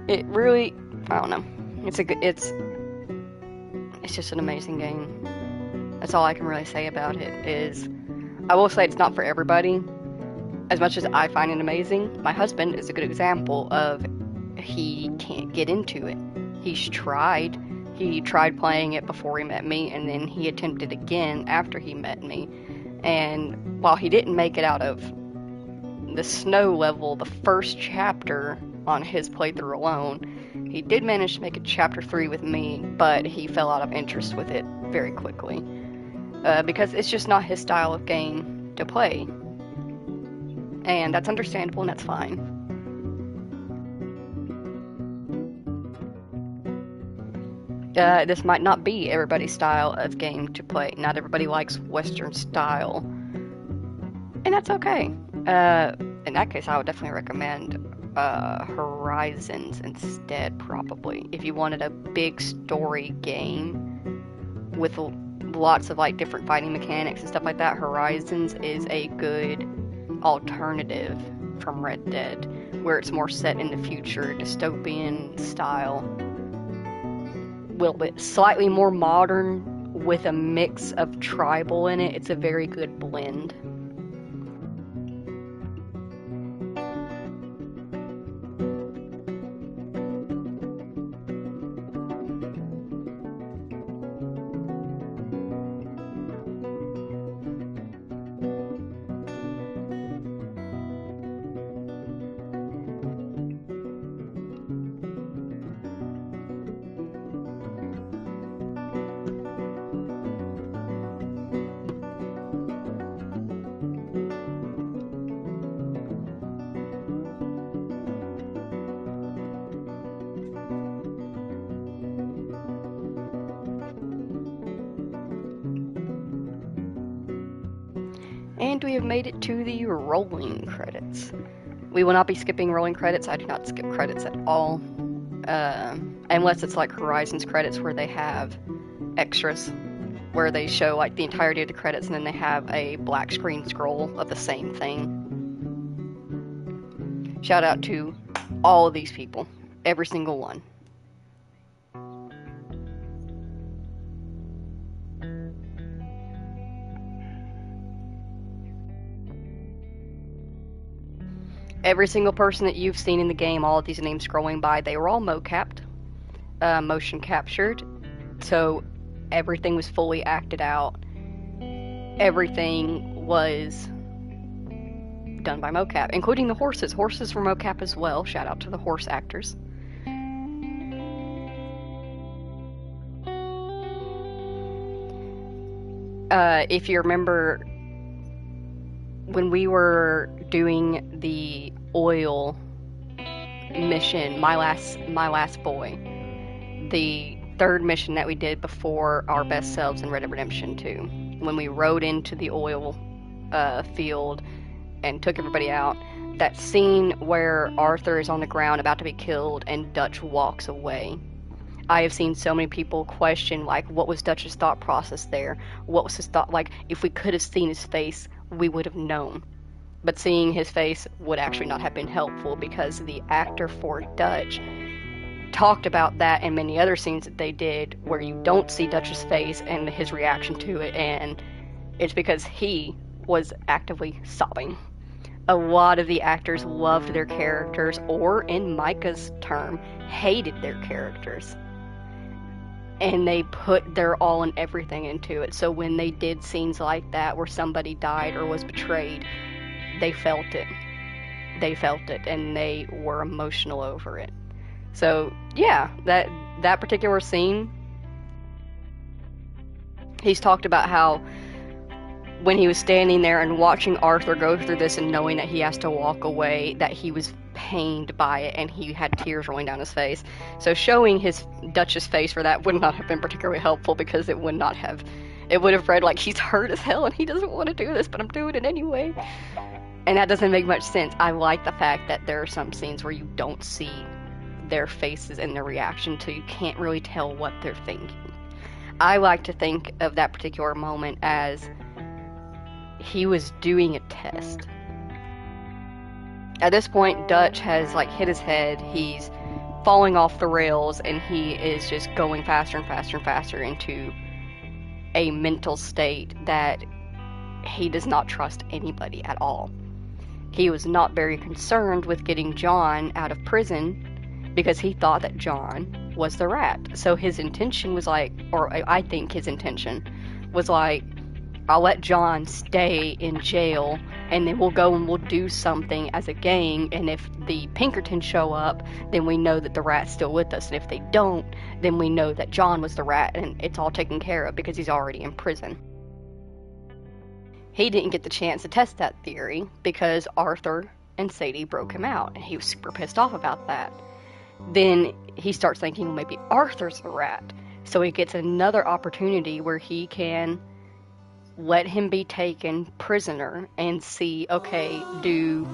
It really, I don't know. It's just an amazing game. That's all I can really say about it. Is I will say it's not for everybody. As much as I find it amazing, my husband is a good example of he can't get into it. He's tried. He tried playing it before he met me, and then he attempted again after he met me. And while he didn't make it out of the snow level, the first chapter on his playthrough alone, he did manage to make it chapter 3 with me, but he fell out of interest with it very quickly. Because it's just not his style of game to play. And that's understandable, and that's fine. This might not be everybody's style of game to play. Not everybody likes Western style. And that's okay. In that case, I would definitely recommend Horizons instead, probably. If you wanted a big story game with lots of like different fighting mechanics and stuff like that, Horizons is a good alternative from Red Dead, where it's more set in the future, dystopian style. A little bit slightly more modern with a mix of tribal in it. It's a very good blend. And we have made it to the rolling credits. We will not be skipping rolling credits. I do not skip credits at all. Unless it's like Horizon's credits where they have extras, where they show like the entirety of the credits and then they have a black screen scroll of the same thing. Shout out to all of these people. Every single one. Every single person that you've seen in the game, all of these names scrolling by, they were all mocapped, motion captured, so everything was fully acted out. Everything was done by mocap, including the horses. Horses were mocap as well. Shout out to the horse actors. If you remember, when we were doing the oil mission, my last boy, the third mission that we did before our best selves in Red Dead Redemption 2, when we rode into the oil field and took everybody out, that scene where Arthur is on the ground about to be killed and Dutch walks away. I have seen so many people question, like, what was Dutch's thought process there? What was his thought? Like, if we could have seen his face, we would have known. But seeing his face would actually not have been helpful, because the actor for Dutch talked about that and many other scenes that they did where you don't see Dutch's face and his reaction to it, and it's because he was actively sobbing. A lot of the actors loved their characters, or in Micah's term, hated their characters. And they put their all and everything into it. So when they did scenes like that where somebody died or was betrayed, they felt it. They felt it, and they were emotional over it. So yeah, that particular scene, he's talked about how when he was standing there and watching Arthur go through this and knowing that he has to walk away, that he was pained by it and he had tears rolling down his face. So showing his Dutch's face for that would not have been particularly helpful, because it would have read like he's hurt as hell and he doesn't want to do this, but I'm doing it anyway. And that doesn't make much sense. I like the fact that there are some scenes where you don't see their faces and their reaction, so you can't really tell what they're thinking. I like to think of that particular moment as he was doing a test. At this point, Dutch has like hit his head, he's falling off the rails, and he is just going faster and faster and faster into a mental state that he does not trust anybody at all. He was not very concerned with getting John out of prison because he thought that John was the rat. So his intention was like, or I think his intention was like, I'll let John stay in jail, and then we'll go and we'll do something as a gang, and if the Pinkertons show up, then we know that the rat's still with us, and if they don't, then we know that John was the rat, and it's all taken care of because he's already in prison. He didn't get the chance to test that theory because Arthur and Sadie broke him out, and he was super pissed off about that. Then he starts thinking, well, maybe Arthur's the rat, so he gets another opportunity where he can let him be taken prisoner and see, okay, do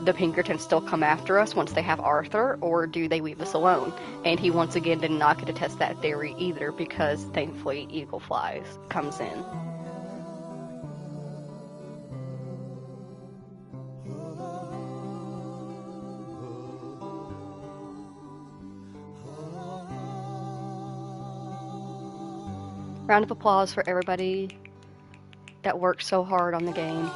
the Pinkertons still come after us once they have Arthur, or do they leave us alone? And he once again did not get to test that theory either, because thankfully Eagle Flies comes in. Round of applause for everybody that worked so hard on the game.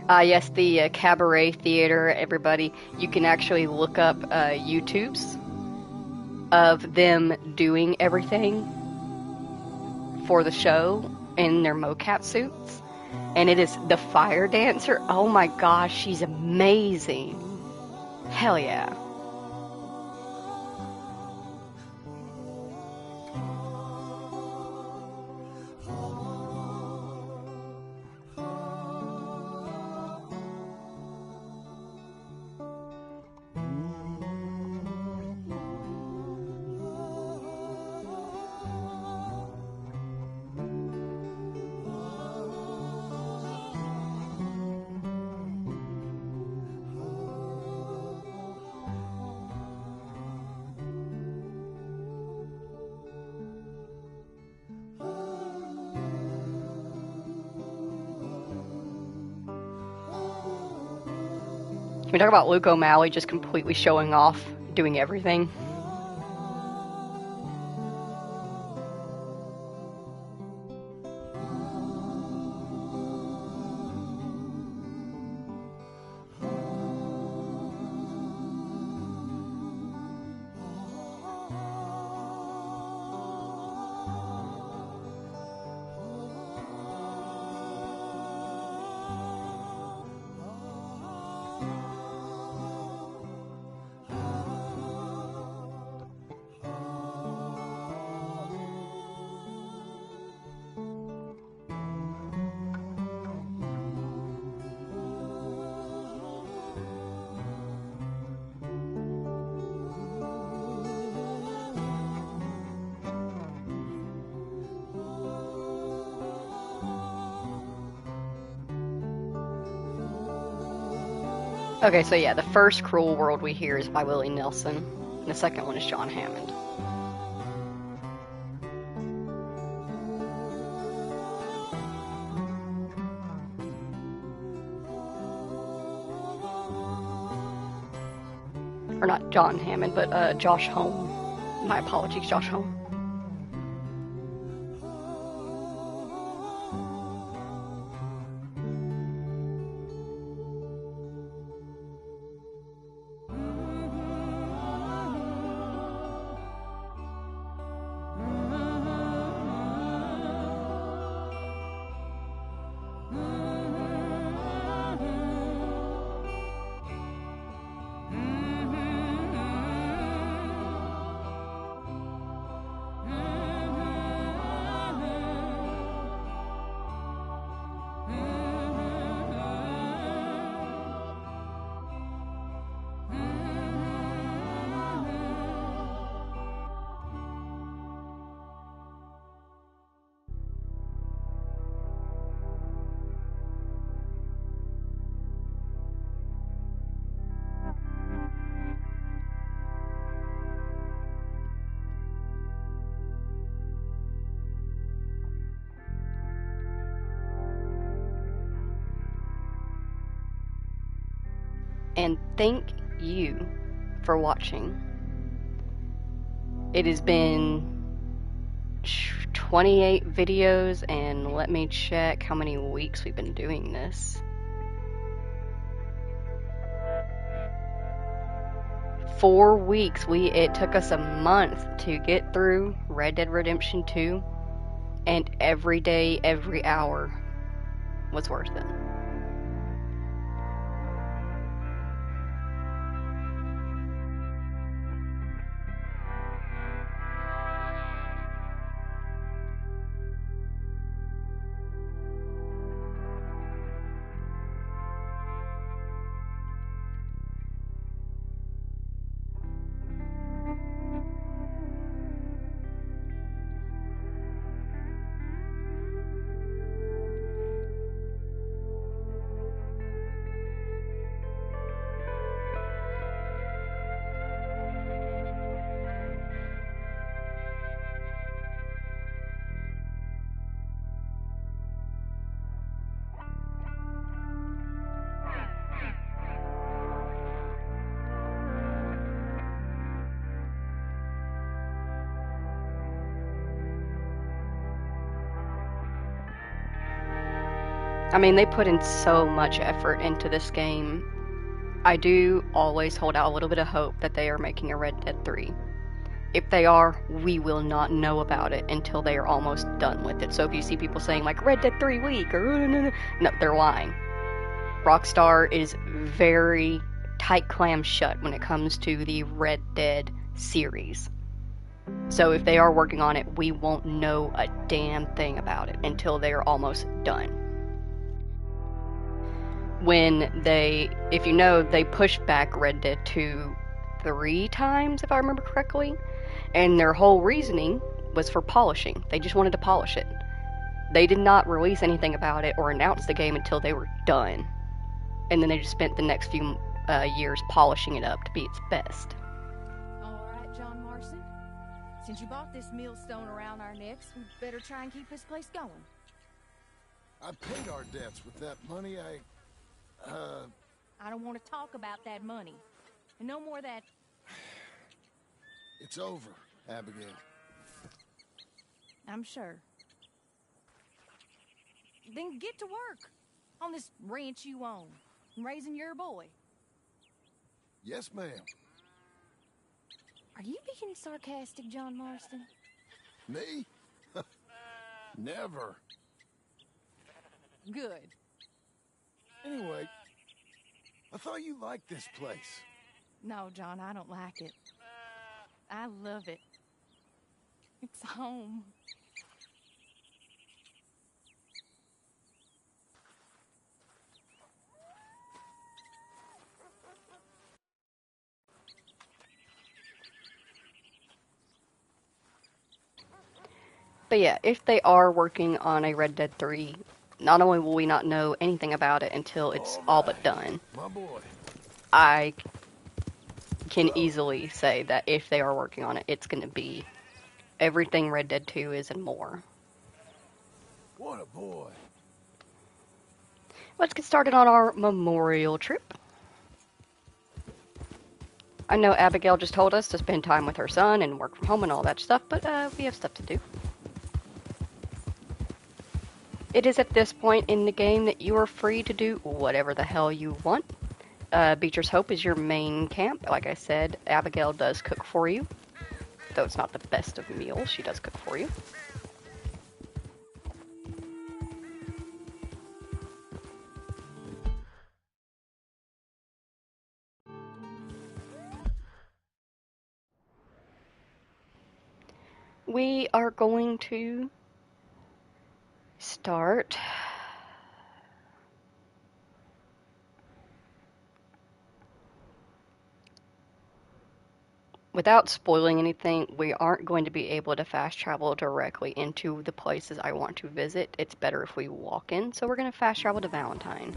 Yes, the Cabaret Theater, everybody. You can actually look up YouTubes of them doing everything for the show in their mocap suits. And it is the fire dancer. Oh my gosh, she's amazing. Hell yeah. Can we talk about Luke O'Malley just completely showing off, doing everything? Okay, so yeah, the first Cruel World we hear is by Willie Nelson, and the second one is John Hammond. Or not John Hammond, but Josh Homme. My apologies, Josh Homme. And thank you for watching. It has been 28 videos, and let me check how many weeks we've been doing this. 4 weeks. It took us a month to get through Red Dead Redemption 2, and every day, every hour was worth it. I mean, they put in so much effort into this game. I do always hold out a little bit of hope that they are making a Red Dead 3. If they are, we will not know about it until they are almost done with it. So if you see people saying like Red Dead 3 week or no, they're lying. Rockstar is very tight clam shut when it comes to the Red Dead series. So if they are working on it, we won't know a damn thing about it until they are almost done. If you know, they pushed back Red Dead 2 3 times, if I remember correctly. And their whole reasoning was for polishing. They just wanted to polish it. They did not release anything about it or announce the game until they were done. And then they just spent the next few years polishing it up to be its best. All right, John Marston. Since you bought this millstone around our necks, we'd better try and keep this place going. I paid our debts with that money. I don't want to talk about that money. And no more of that. It's over, Abigail. I'm sure. Then get to work on this ranch you own, raising your boy. Yes, ma'am. Are you being sarcastic, John Marston? Me? Never. Good. Anyway, I thought you liked this place. No, John, I don't like it. I love it. It's home. But yeah, if they are working on a Red Dead 3, not only will we not know anything about it until it's all but done, My boy. I can easily say that if they are working on it, it's going to be everything Red Dead 2 is and more. What a boy. Let's get started on our memorial trip. I know Abigail just told us to spend time with her son and work from home and all that stuff, but we have stuff to do. It is at this point in the game that you are free to do whatever the hell you want. Beecher's Hope is your main camp. Like I said, Abigail does cook for you. Though it's not the best of meals, she does cook for you. We are going to start without spoiling anything. We aren't going to be able to fast travel directly into the places I want to visit. It's better if we walk in, so we're going to fast travel to Valentine.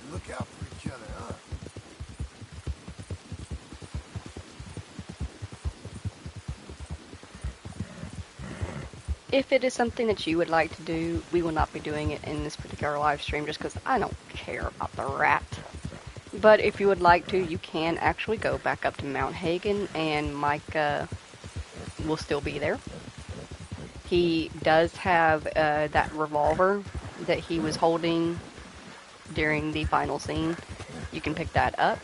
Look out for each other, huh? If it is something that you would like to do, we will not be doing it in this particular live stream just because I don't care about the rat. But if you would like to, you can actually go back up to Mount Hagen and Micah will still be there. He does have that revolver that he was holding during the final scene. You can pick that up.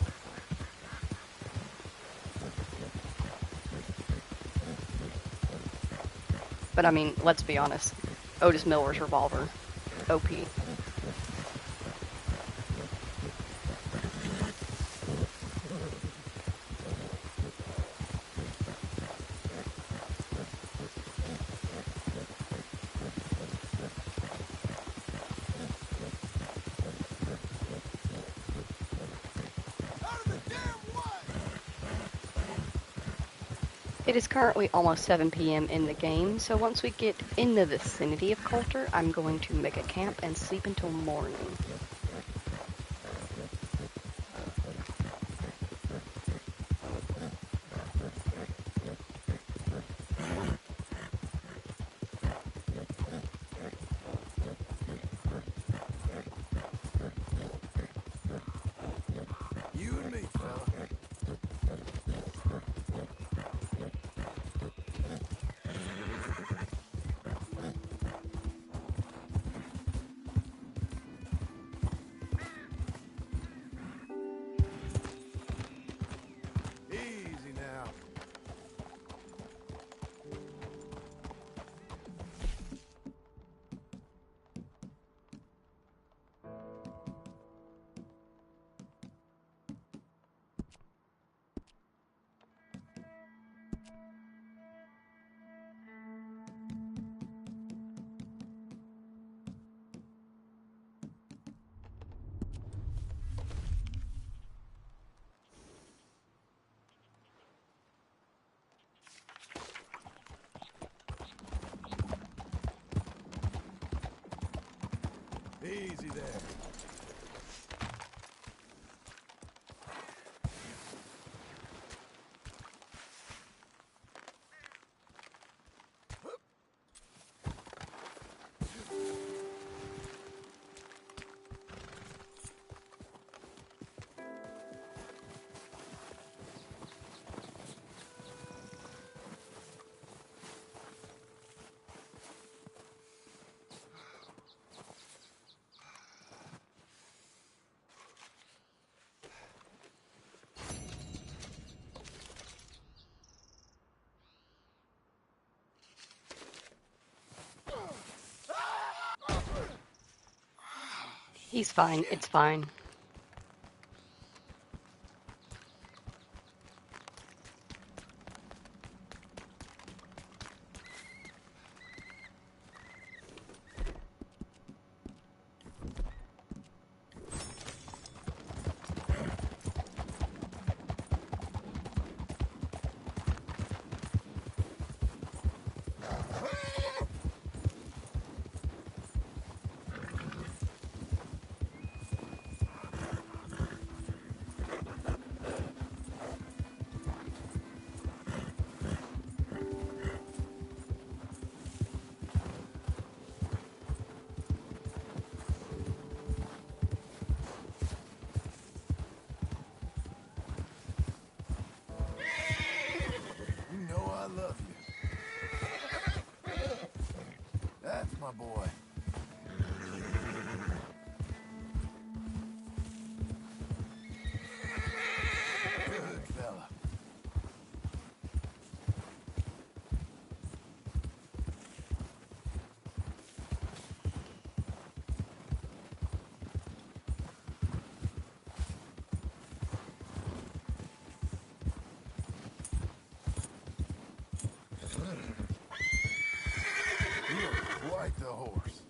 But I mean, let's be honest. Otis Miller's revolver. OP. It is currently almost 7 p.m. in the game, so once we get in the vicinity of Coulter, I'm going to make a camp and sleep until morning. You and me, fella. Easy now. Easy there. He's fine. It's fine. You know I love you. That's my boy. Good fella. You're quite the horse.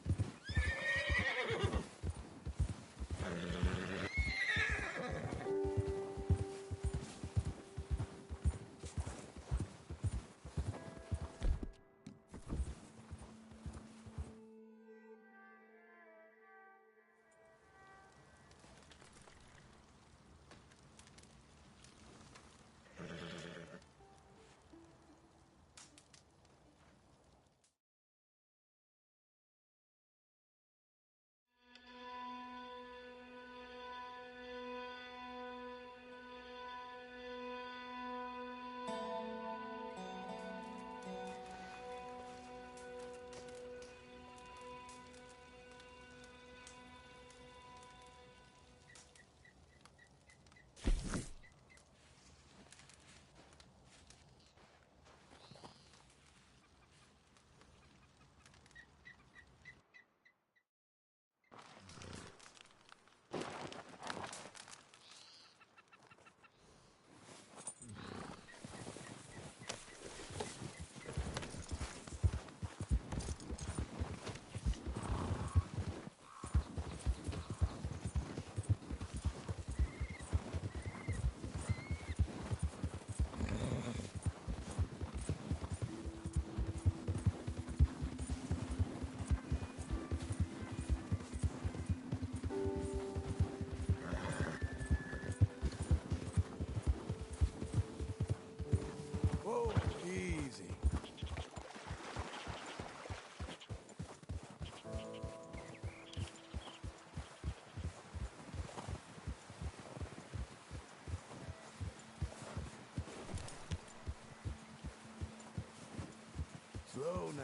Slow now.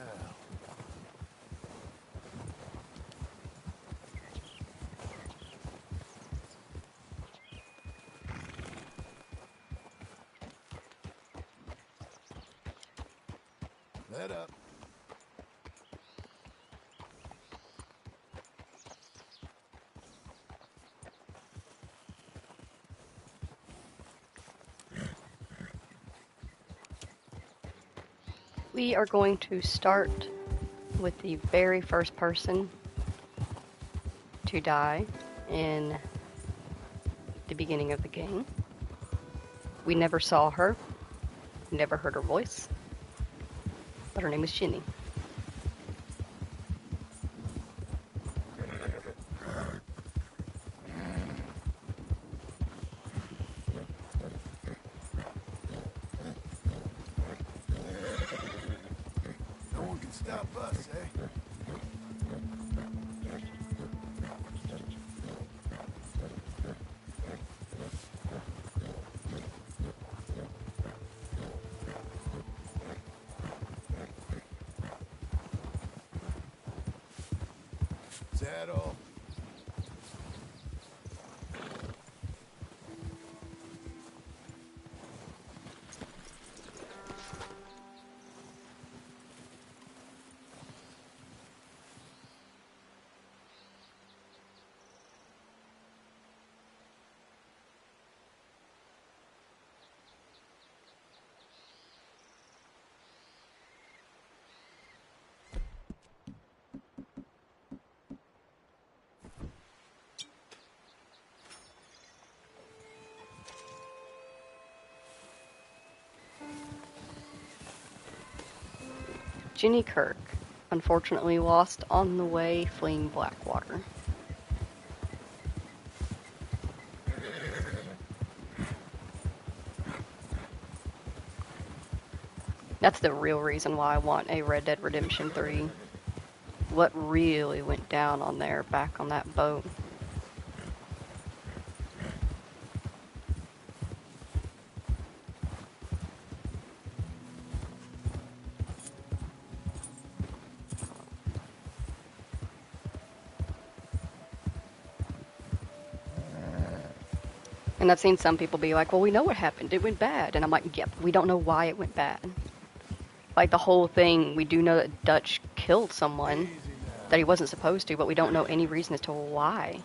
Let up. We are going to start with the very first person to die in the beginning of the game. We never saw her, never heard her voice, but her name is Ginny. No one can stop us, eh? Is that all? Ginny Kirk, unfortunately lost on the way fleeing Blackwater. That's the real reason why I want a Red Dead Redemption 3. What really went down on there back on that boat? And I've seen some people be like, well, we know what happened. It went bad. And I'm like, yep, we don't know why it went bad. Like the whole thing, we do know that Dutch killed someone that he wasn't supposed to, but we don't know any reason as to why.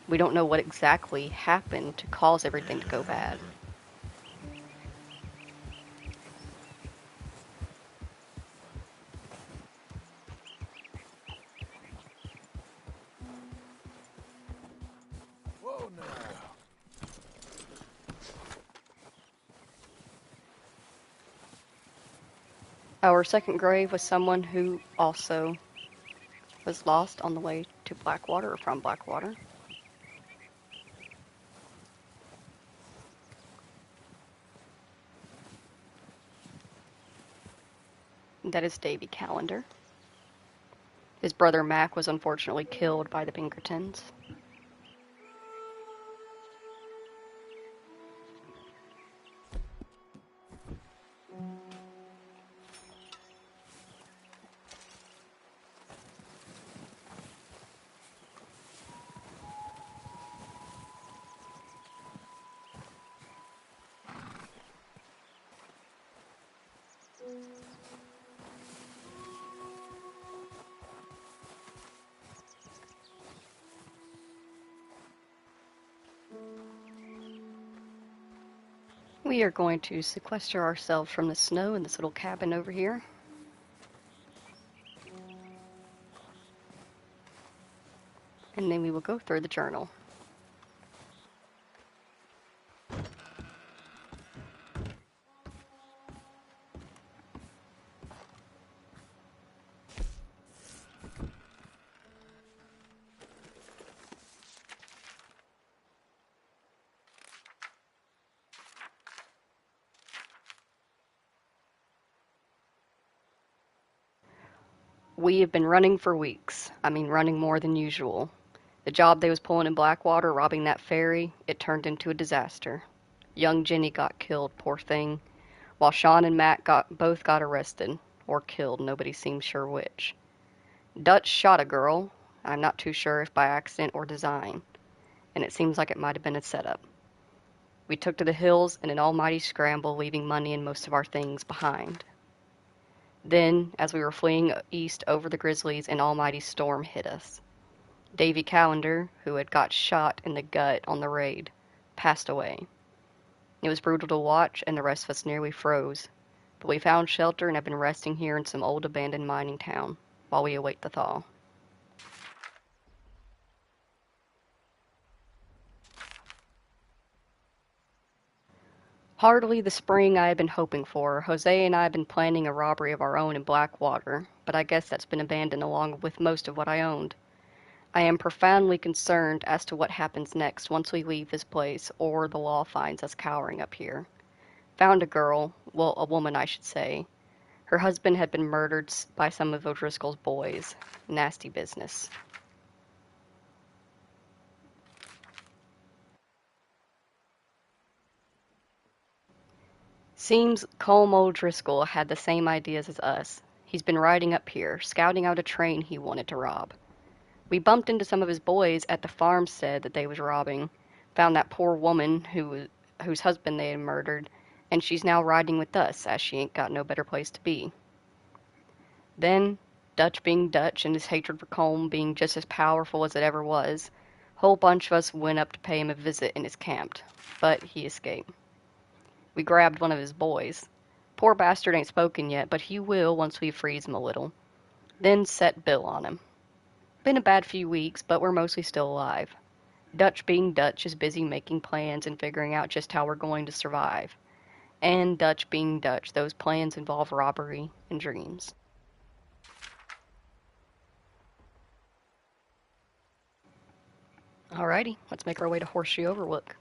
We don't know what exactly happened to cause everything to go bad. Whoa now. Our second grave was someone who also was lost on the way to Blackwater or from Blackwater. That is Davy Callender. His brother Mac was unfortunately killed by the Pinkertons. We are going to sequester ourselves from the snow in this little cabin over here. And then we will go through the journal. We have been running for weeks. I mean, running more than usual. The job they was pulling in Blackwater, robbing that ferry, it turned into a disaster. Young Jenny got killed, poor thing, while Sean and Matt both got arrested. or killed, nobody seems sure which. Dutch shot a girl, I'm not too sure if by accident or design, and it seems like it might have been a setup. We took to the hills in an almighty scramble, leaving money and most of our things behind. Then, as we were fleeing east over the Grizzlies, an almighty storm hit us. Davy Callender, who had got shot in the gut on the raid, passed away. It was brutal to watch, and the rest of us nearly froze, but we found shelter and have been resting here in some old abandoned mining town while we await the thaw. Hardly the spring I had been hoping for. Jose and I had been planning a robbery of our own in Blackwater, but I guess that's been abandoned along with most of what I owned. I am profoundly concerned as to what happens next once we leave this place or the law finds us cowering up here. Found a girl, well, a woman I should say. Her husband had been murdered by some of O'Driscoll's boys. Nasty business. Seems Colm O'Driscoll had the same ideas as us. He's been riding up here, scouting out a train he wanted to rob. We bumped into some of his boys at the farmstead that they was robbing, found that poor woman whose husband they had murdered, and she's now riding with us, as she ain't got no better place to be. Then, Dutch being Dutch and his hatred for Colm being just as powerful as it ever was, a whole bunch of us went up to pay him a visit in his camp, but he escaped. We grabbed one of his boys. Poor bastard ain't spoken yet, but he will once we freeze him a little. Then set Bill on him. Been a bad few weeks, but we're mostly still alive. Dutch being Dutch is busy making plans and figuring out just how we're going to survive. And Dutch being Dutch, those plans involve robbery and dreams. Alrighty, let's make our way to Horseshoe Overlook.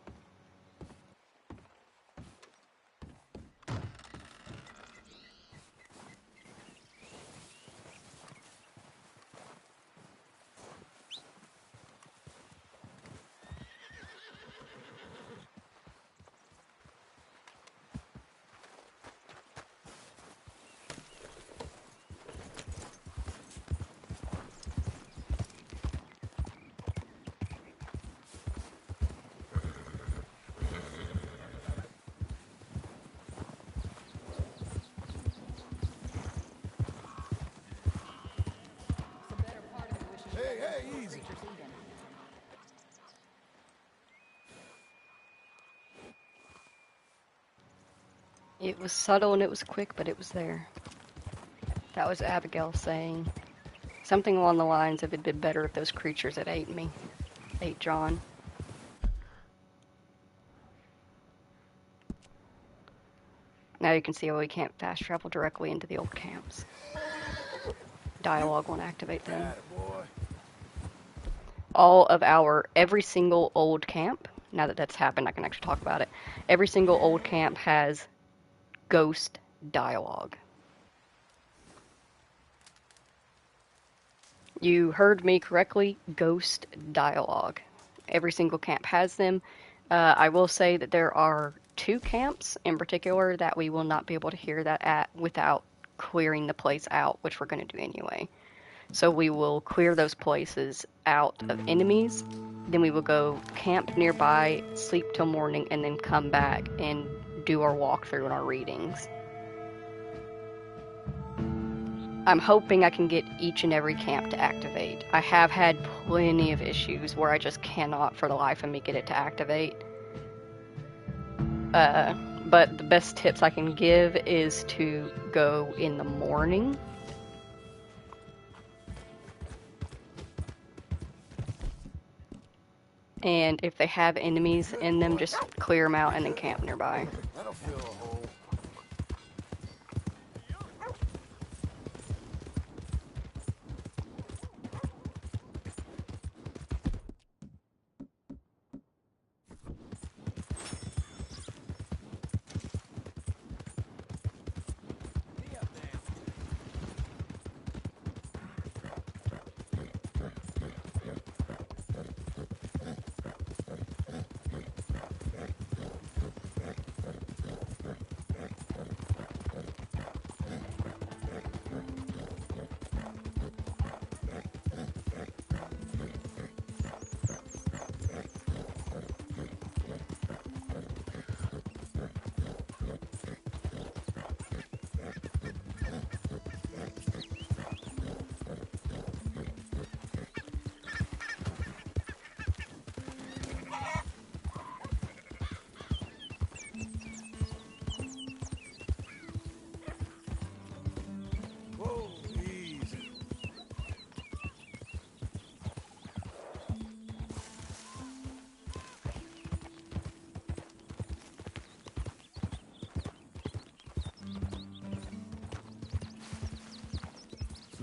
Hey, easy. It was subtle and it was quick, but it was there. That was Abigail saying something along the lines of it'd been better if those creatures had ate me. Ate John. Now you can see why we can't fast travel directly into the old camps. Dialogue won't activate them. All of every single old camp, now that that's happened, I can actually talk about it. Every single old camp has ghost dialogue. You heard me correctly, ghost dialogue. Every single camp has them. I will say that there are 2 camps in particular that we will not be able to hear that at without clearing the place out, which we're going to do anyway. So we will clear those places out of enemies, then we will go camp nearby, sleep till morning, and then come back and do our walkthrough and our readings. I'm hoping I can get each and every camp to activate. I have had plenty of issues where I just cannot for the life of me get it to activate. But the best tips I can give is to go in the morning. And if they have enemies in them, just clear them out and then camp nearby. That'll fill a hole.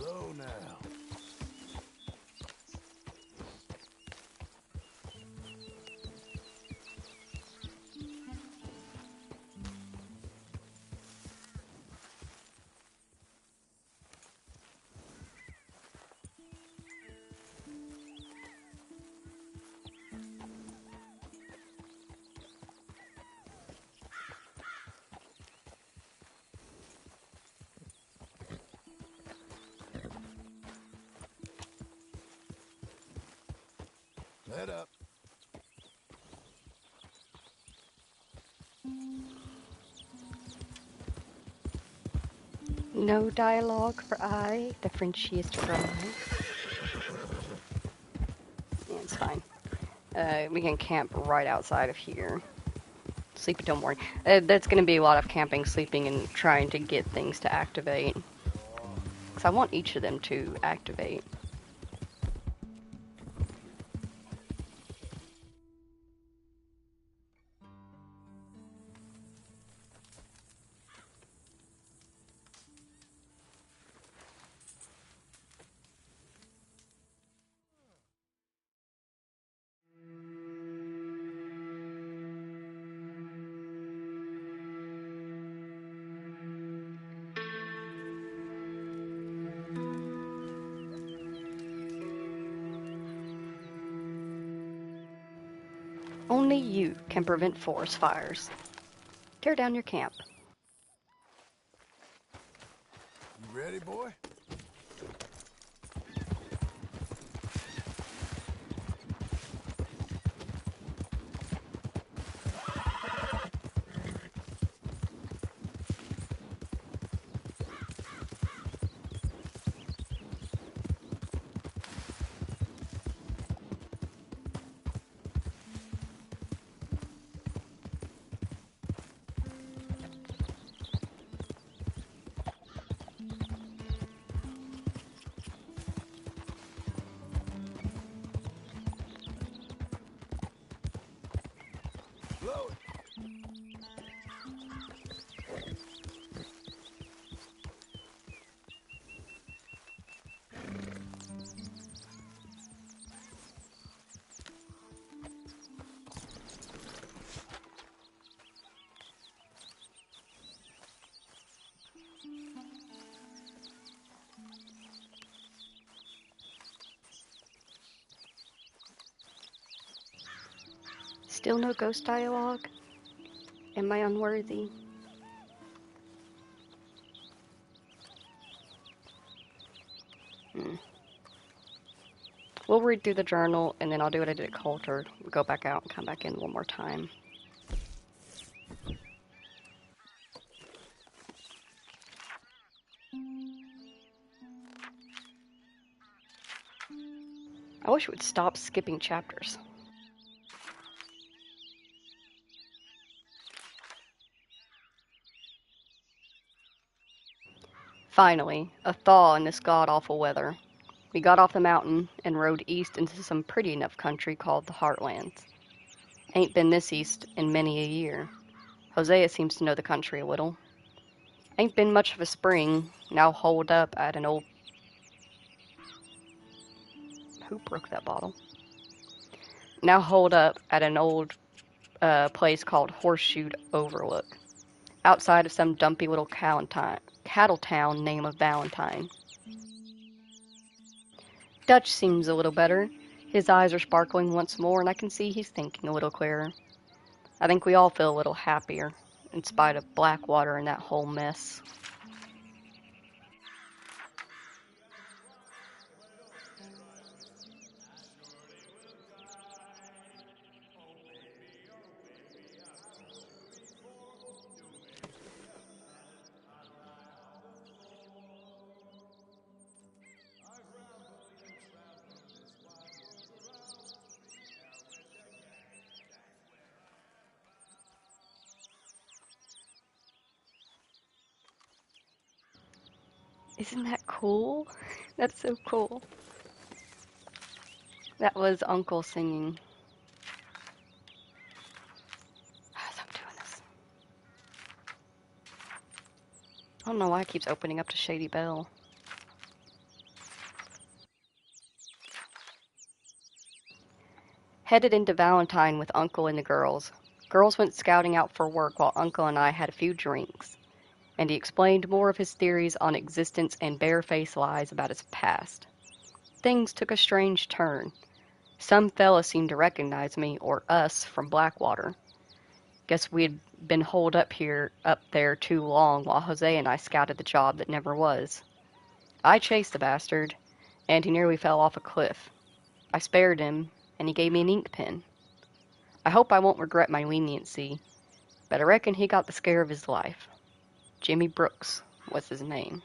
Slow now. Let up. No dialogue for I, the Frenchiest fry. Yeah, it's fine. We can camp right outside of here. Sleep until morning. There's going to be a lot of camping, sleeping, and trying to get things to activate. Because I want each of them to activate. Only you can prevent forest fires. Tear down your camp. You ready, boy? Blow it. Still no ghost dialogue? Am I unworthy? We'll read through the journal, and then I'll do what I did at Coulter. Go back out and come back in one more time. I wish it would stop skipping chapters. Finally, a thaw in this god-awful weather. We got off the mountain and rode east into some pretty enough country called the Heartlands. Ain't been this east in many a year. Hosea seems to know the country a little. Ain't been much of a spring, now holed up at an old... Who broke that bottle? Now holed up at an old place called Horseshoe Overlook, outside of some dumpy little cattle town name of Valentine. Dutch seems a little better. His eyes are sparkling once more, and I can see he's thinking a little clearer. I think we all feel a little happier, in spite of Blackwater and that whole mess. Isn't that cool? That's so cool. That was Uncle singing. As I'm doing this. I don't know why it keeps opening up to Shady Belle. Headed into Valentine with Uncle and the girls. Girls went scouting out for work while Uncle and I had a few drinks, and he explained more of his theories on existence and barefaced lies about his past. Things took a strange turn. Some fella seemed to recognize me, or us, from Blackwater. Guess we'd been holed up there too long while Jose and I scouted the job that never was. I chased the bastard, and he nearly fell off a cliff. I spared him, and he gave me an ink pen. I hope I won't regret my leniency, but I reckon he got the scare of his life. Jimmy Brooks was his name.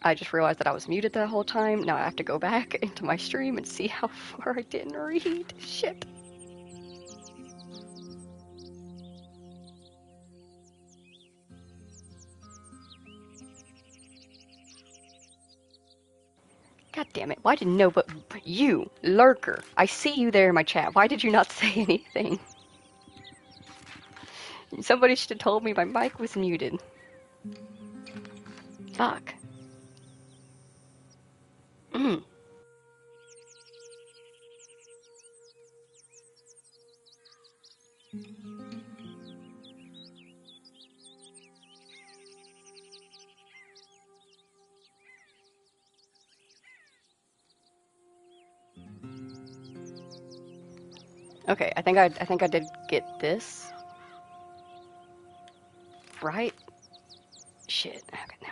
I just realized that I was muted that whole time. Now I have to go back into my stream and see how far I didn't read. Shit. God damn it. Why didn't nobody... You, lurker. I see you there in my chat. Why did you not say anything? Somebody should have told me my mic was muted. Fuck. Okay, I think I did get this. Right? Shit. Okay, now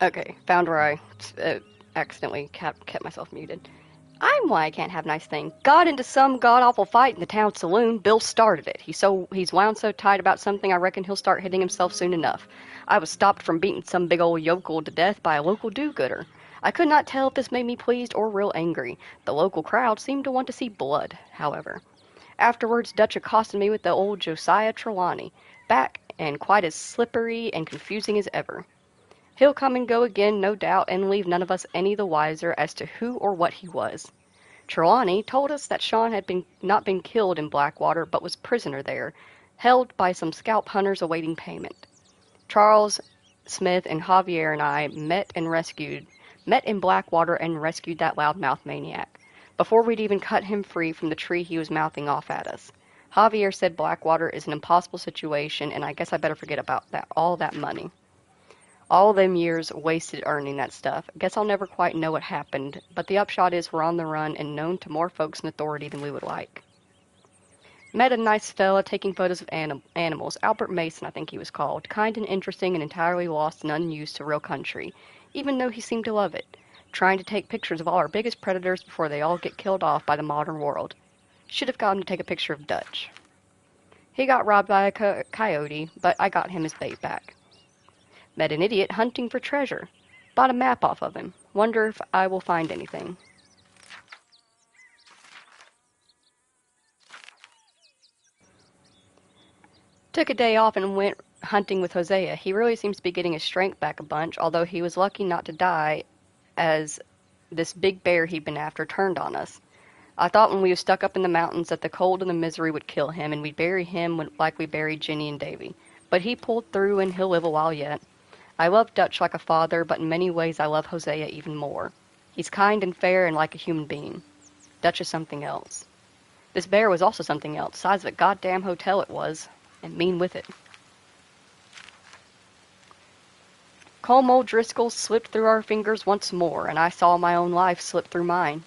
Okay, found where I accidentally kept myself muted. I'm why I can't have nice things. Got into some god-awful fight in the town saloon. Bill started it. He's wound so tight about something I reckon he'll start hitting himself soon enough. I was stopped from beating some big old yokel to death by a local do-gooder. I could not tell if this made me pleased or real angry. The local crowd seemed to want to see blood, however. Afterwards, Dutch accosted me with the old Josiah Trelawney, back and quite as slippery and confusing as ever. He'll come and go again, no doubt, and leave none of us any the wiser as to who or what he was. Trelawney told us that Sean had not been killed in Blackwater, but was prisoner there, held by some scalp hunters awaiting payment. Charles, Smith, and Javier and I met in Blackwater and rescued that loudmouth maniac, before we'd even cut him free from the tree he was mouthing off at us. Javier said Blackwater is an impossible situation, and I guess I better forget about all that money. All them years wasted earning that stuff. Guess I'll never quite know what happened, but the upshot is we're on the run and known to more folks in authority than we would like. Met a nice fella taking photos of animals. Albert Mason, I think he was called. Kind and interesting and entirely lost and unused to real country, even though he seemed to love it. Trying to take pictures of all our biggest predators before they all get killed off by the modern world. Should have got him to take a picture of Dutch. He got robbed by a coyote, but I got him his bait back. Met an idiot hunting for treasure. Bought a map off of him. Wonder if I will find anything. Took a day off and went hunting with Hosea. He really seems to be getting his strength back a bunch, although he was lucky not to die as this big bear he'd been after turned on us. I thought when we were stuck up in the mountains that the cold and the misery would kill him and we'd bury him like we buried Jenny and Davy. But he pulled through and he'll live a while yet. I love Dutch like a father, but in many ways I love Hosea even more. He's kind and fair and like a human being. Dutch is something else. This bear was also something else. Size of a goddamn hotel it was, and mean with it. Colm O'Driscoll slipped through our fingers once more, and I saw my own life slip through mine.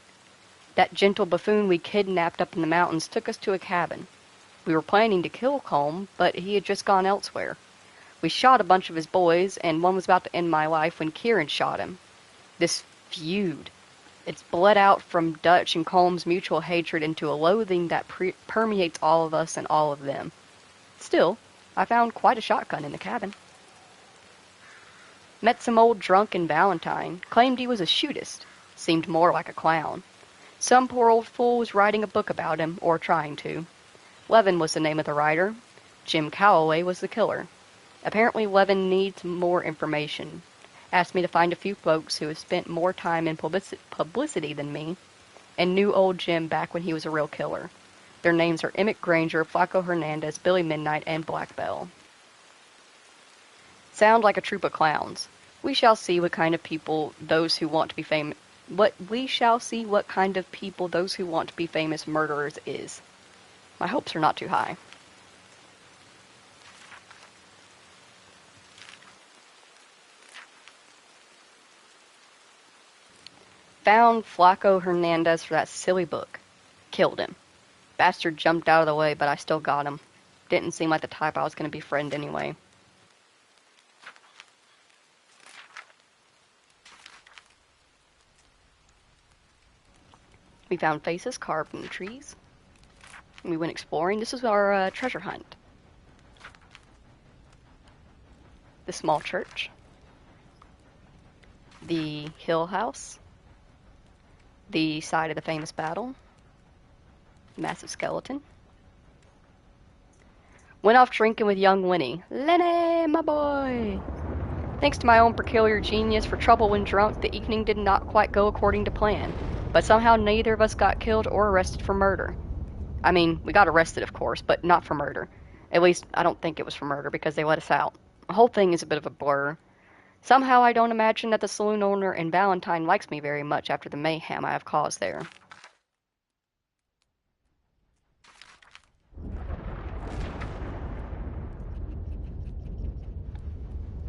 That gentle buffoon we kidnapped up in the mountains took us to a cabin. We were planning to kill Colm, but he had just gone elsewhere. We shot a bunch of his boys, and one was about to end my life when Kieran shot him. This feud. It's bled out from Dutch and Colm's mutual hatred into a loathing that permeates all of us and all of them. Still, I found quite a shotgun in the cabin. Met some old drunk in Valentine. Claimed he was a shootist. Seemed more like a clown. Some poor old fool was writing a book about him, or trying to. Levin was the name of the writer. Jim Calloway was the killer. Apparently Levin needs more information. Asked me to find a few folks who have spent more time in publicity than me, and knew old Jim back when he was a real killer. Their names are Emmett Granger, Flaco Hernandez, Billy Midnight, and Black Bell. Sound like a troop of clowns. We shall see what kind of people those who want to be famous murderers is. My hopes are not too high. Found Flaco Hernandez for that silly book. Killed him. Bastard jumped out of the way, but I still got him. Didn't seem like the type I was going to befriend anyway. We found faces carved in the trees. We went exploring. This was our treasure hunt. The small church. The hill house. The site of the famous battle. Massive skeleton. Went off drinking with young Lenny. Lenny, my boy! Thanks to my own peculiar genius for trouble when drunk, the evening did not quite go according to plan. But somehow neither of us got killed or arrested for murder. I mean, we got arrested, of course, but not for murder. At least, I don't think it was for murder because they let us out. The whole thing is a bit of a blur. Somehow I don't imagine that the saloon owner in Valentine likes me very much after the mayhem I have caused there.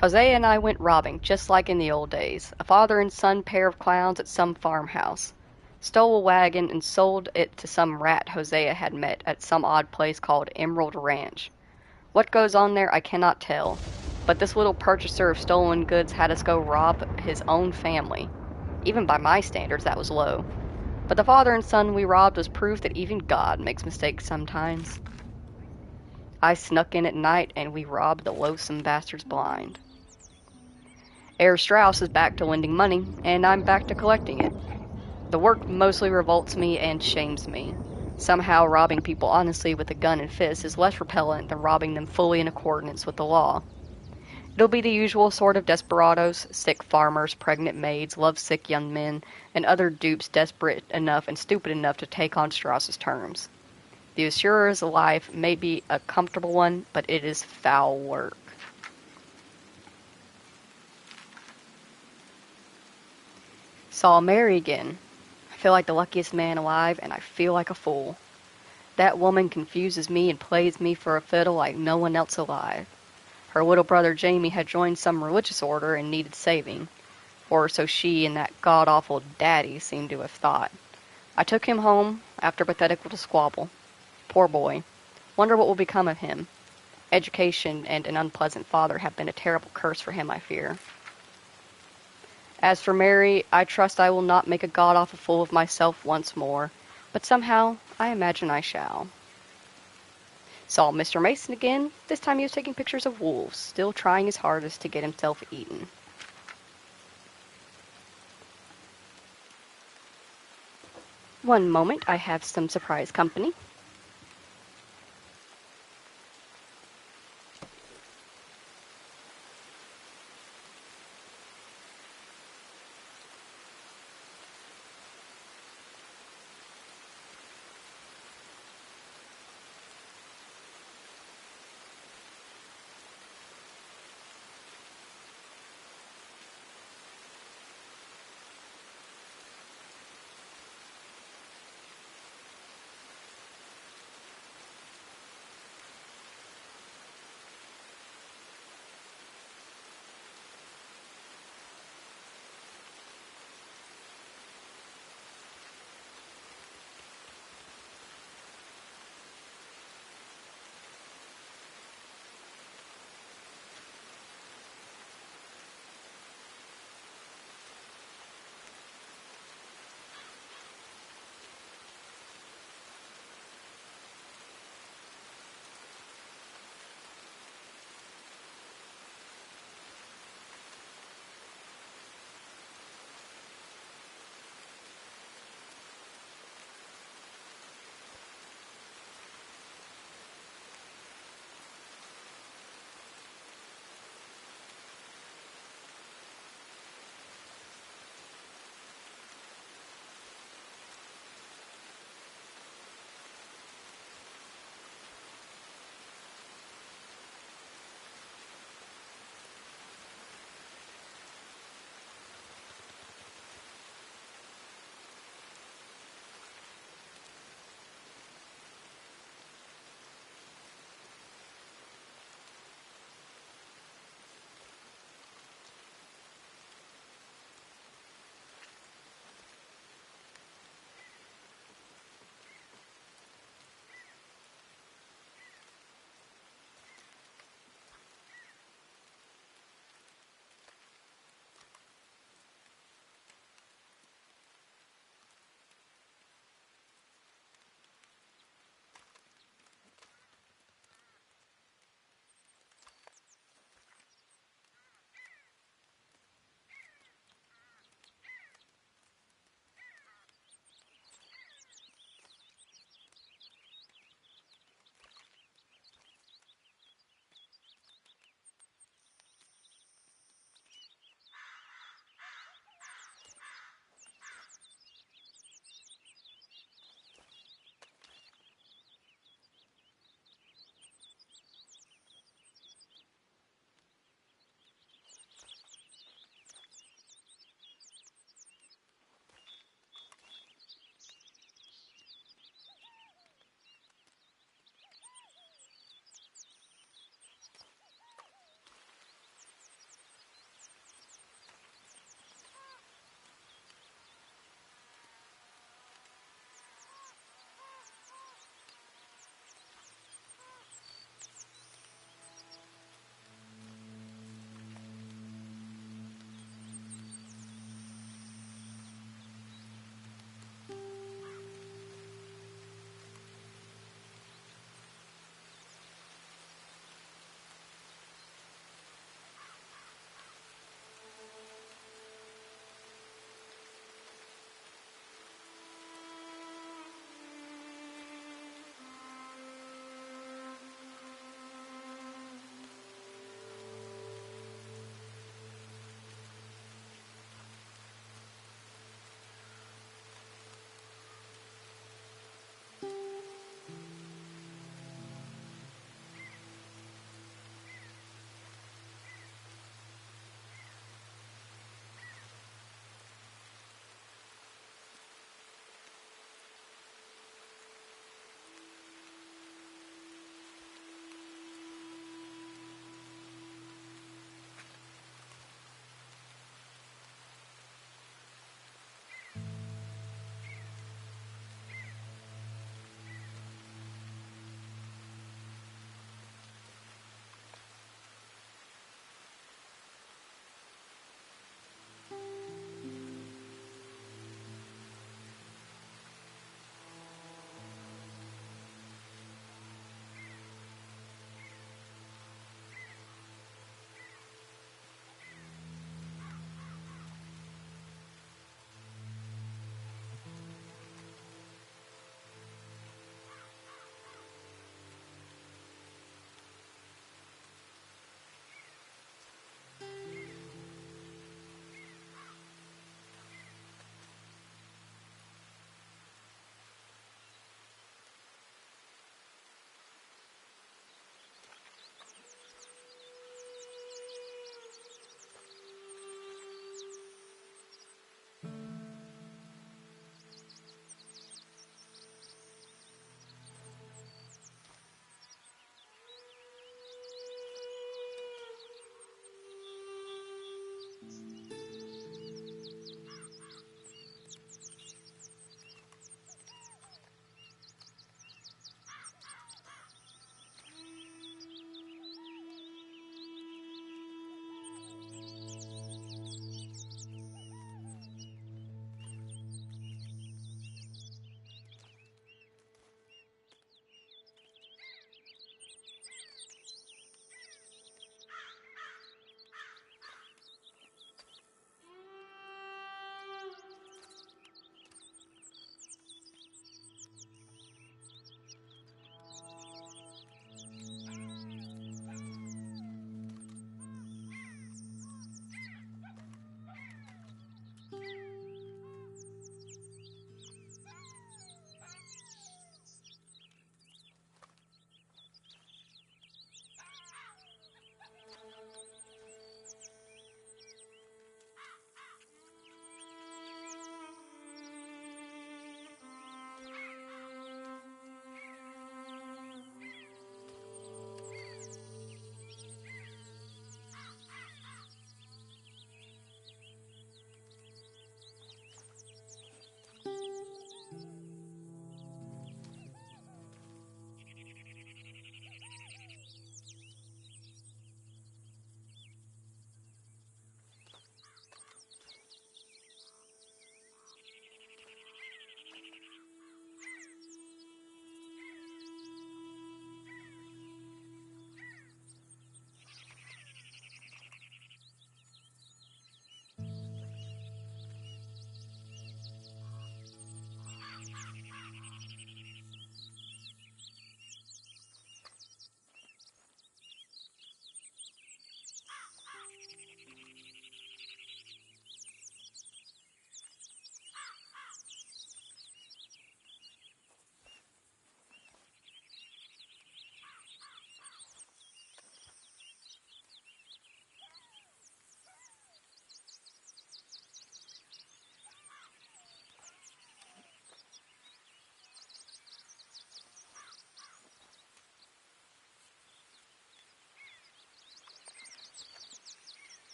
Hosea and I went robbing, just like in the old days. A father and son pair of clowns at some farmhouse. Stole a wagon and sold it to some rat Hosea had met at some odd place called Emerald Ranch. What goes on there I cannot tell. But this little purchaser of stolen goods had us go rob his own family. Even by my standards, that was low. But the father and son we robbed was proof that even God makes mistakes sometimes. I snuck in at night and we robbed the loathsome bastards blind. Herr Strauss is back to lending money, and I'm back to collecting it. The work mostly revolts me and shames me. Somehow robbing people honestly with a gun and fist is less repellent than robbing them fully in accordance with the law. It'll be the usual sort of desperados, sick farmers, pregnant maids, lovesick young men, and other dupes desperate enough and stupid enough to take on Strauss's terms. The assurer's life may be a comfortable one, but it is foul work. Saw Mary again. I feel like the luckiest man alive, and I feel like a fool. That woman confuses me and plays me for a fiddle like no one else alive. Her little brother Jamie had joined some religious order and needed saving, or so she and that god-awful daddy seemed to have thought. I took him home after a pathetic little squabble. Poor boy. Wonder what will become of him. Education and an unpleasant father have been a terrible curse for him, I fear. As for Mary, I trust I will not make a god-awful fool of myself once more, but somehow I imagine I shall. Saw Mr. Mason again. This time he was taking pictures of wolves, still trying his hardest to get himself eaten. One moment, I have some surprise company.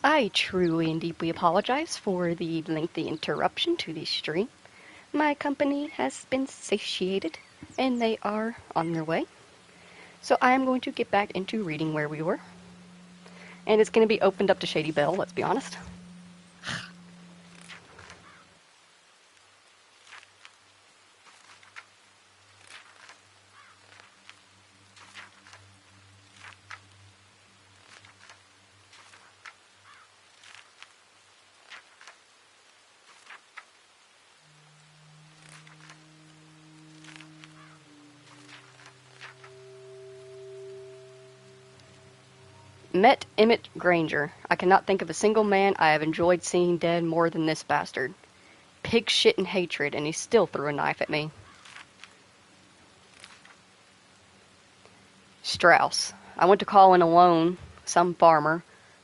I truly and deeply apologize for the lengthy interruption to the stream. My company has been satiated, and they are on their way. So I am going to get back into reading where we were. And it's going to be opened up to Shady Belle, let's be honest. Met Emmett Granger. I cannot think of a single man I have enjoyed seeing dead more than this bastard. Pig shit and hatred, and he still threw a knife at me. Strauss. I went to call in alone, some farmer,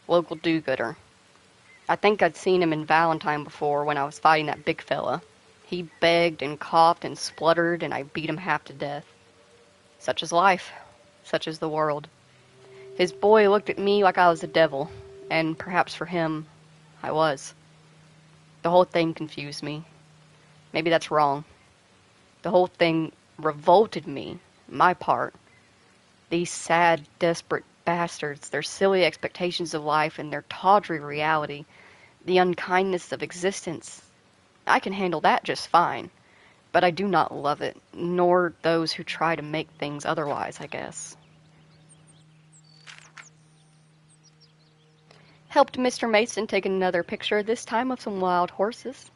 local do-gooder. I think I'd seen him in Valentine before when I was fighting that big fella. He begged and coughed and spluttered, and I beat him half to death. Such is life. Such is the world. His boy looked at me like I was the devil, and perhaps for him, I was. The whole thing confused me. Maybe that's wrong. The whole thing revolted me, my part. These sad, desperate bastards, their silly expectations of life and their tawdry reality, the unkindness of existence. I can handle that just fine, but I do not love it, nor those who try to make things otherwise, I guess. Helped Mr. Mason take another picture, this time of some wild horses,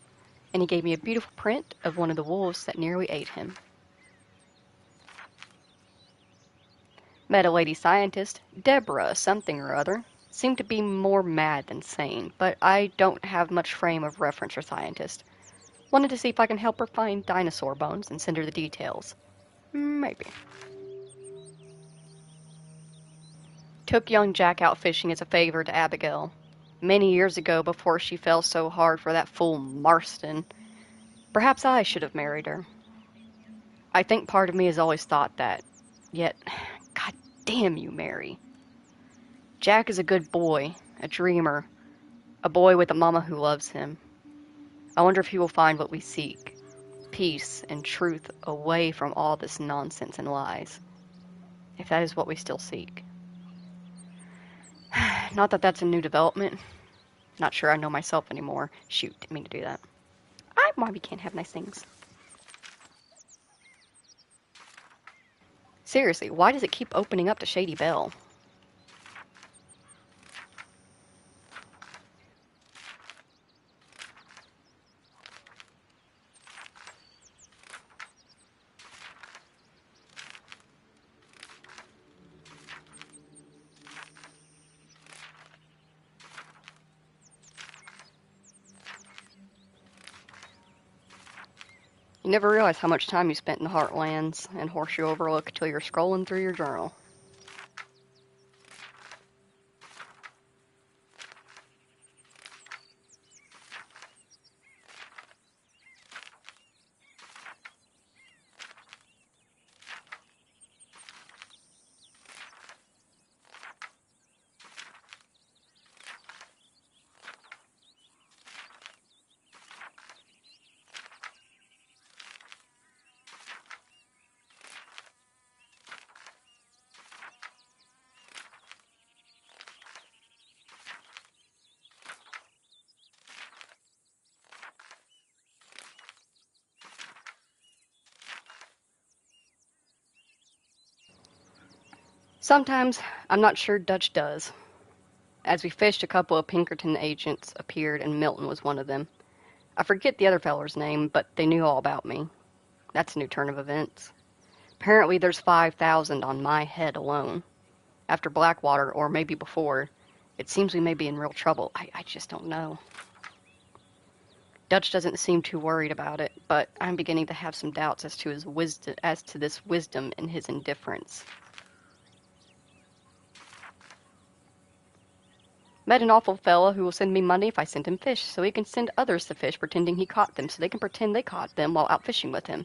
and he gave me a beautiful print of one of the wolves that nearly ate him. Met a lady scientist, Deborah something or other. Seemed to be more mad than sane, but I don't have much frame of reference for scientist. Wanted to see if I can help her find dinosaur bones and send her the details. Maybe. Took young Jack out fishing as a favor to Abigail. Many years ago, before she fell so hard for that fool Marston. Perhaps I should have married her. I think part of me has always thought that. Yet, God damn you, Mary. Jack is a good boy, a dreamer, a boy with a mama who loves him. I wonder if he will find what we seek. Peace and truth away from all this nonsense and lies. If that is what we still seek. Not that that's a new development. Not sure I know myself anymore. Shoot, didn't mean to do that. I'm why we can't have nice things. Seriously, why does it keep opening up to Shady Belle? You never realize how much time you spent in the Heartlands and Horseshoe Overlook until you're scrolling through your journal. Sometimes, I'm not sure Dutch does. As we fished, a couple of Pinkerton agents appeared, and Milton was one of them. I forget the other feller's name, but they knew all about me. That's a new turn of events. Apparently there's 5,000 on my head alone. After Blackwater, or maybe before, it seems we may be in real trouble. I just don't know. Dutch doesn't seem too worried about it, but I'm beginning to have some doubts as to his wisdom, as to this wisdom in his indifference. Met an awful fellow who will send me money if I send him fish, so he can send others to fish pretending he caught them, so they can pretend they caught them while out fishing with him.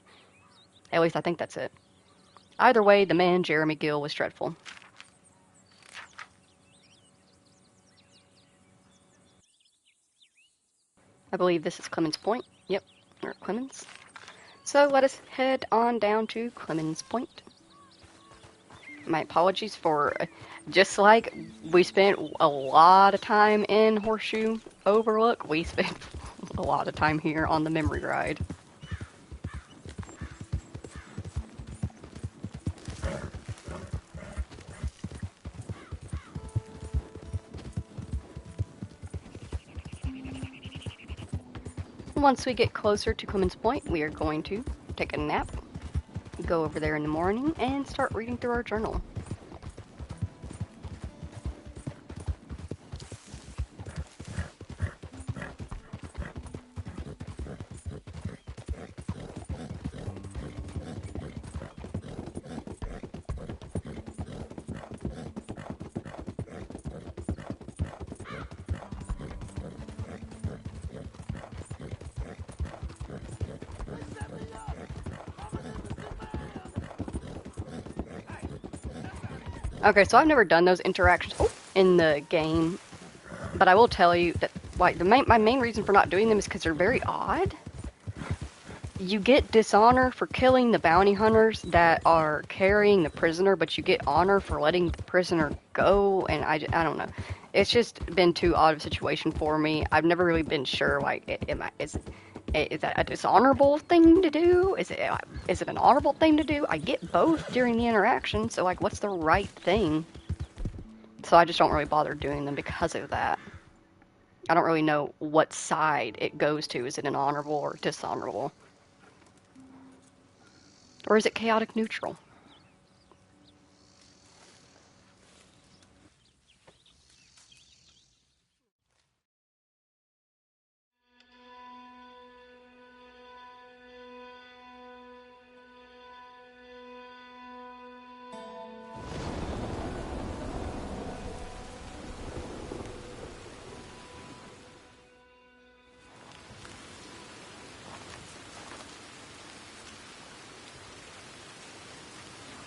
At least I think that's it. Either way, the man, Jeremy Gill, was dreadful. I believe this is Clemens Point. Yep, or Clemens. So let us head on down to Clemens Point. My apologies for, just like we spent a lot of time in Horseshoe Overlook, we spent a lot of time here on the memory ride. Once we get closer to Clemens Point, we are going to take a nap, go over there in the morning, and start reading through our journal. Okay, so I've never done those interactions in the game, but I will tell you that like my main reason for not doing them is because they're very odd. You get dishonor for killing the bounty hunters that are carrying the prisoner, but you get honor for letting the prisoner go, and I don't know. It's just been too odd of a situation for me. I've never really been sure, like, is that a dishonorable thing to do? Is it an honorable thing to do? I get both during the interaction, so like, what's the right thing? So I just don't really bother doing them because of that. I don't really know what side it goes to. Is it an honorable or dishonorable? Or is it chaotic neutral?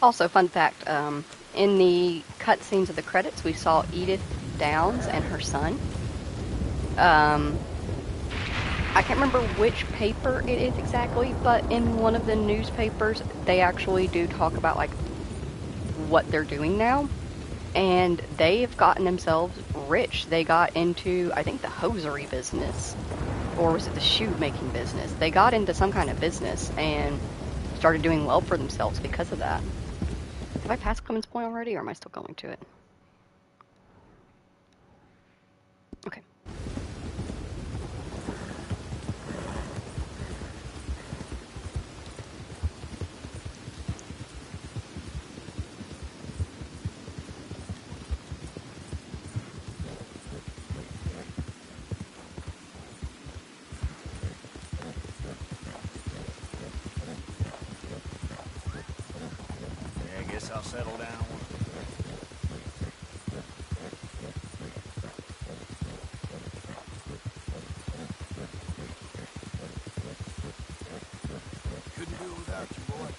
Also, fun fact, in the cutscenes of the credits, we saw Edith Downs and her son. I can't remember which paper it is exactly, but in one of the newspapers, they actually do talk about, like, what they're doing now. And they've gotten themselves rich. They got into, I think, the hosiery business. Or was it the shoe-making business? They got into some kind of business and started doing well for themselves because of that. Have I passed Clemens Point already, or am I still going to it? Okay. I'll settle down. Couldn't do it without you, boy.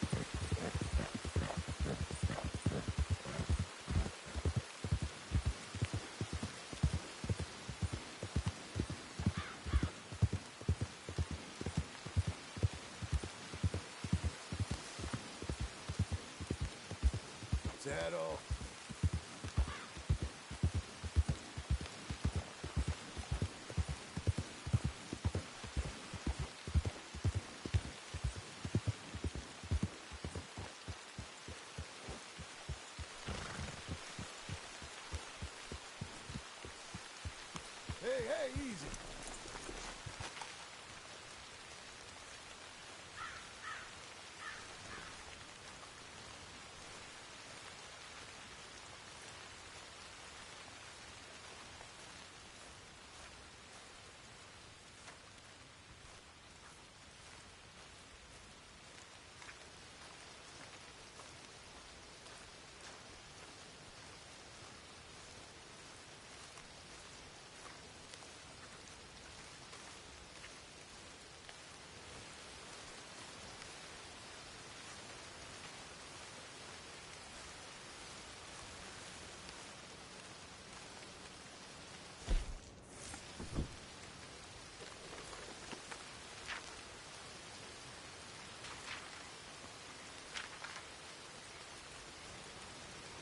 Settle. Hey, easy.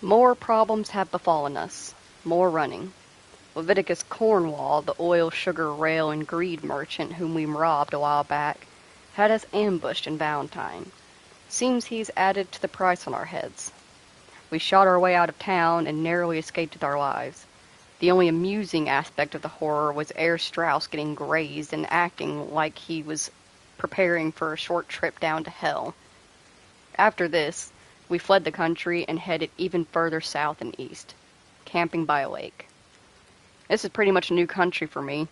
More problems have befallen us. More running. Leviticus Cornwall, the oil, sugar, rail, and greed merchant whom we robbed a while back, had us ambushed in Valentine. Seems he's added to the price on our heads. We shot our way out of town and narrowly escaped with our lives. The only amusing aspect of the horror was Herr Strauss getting grazed and acting like he was preparing for a short trip down to hell. After this, we fled the country and headed even further south and east, camping by a lake. This is pretty much a new country for me.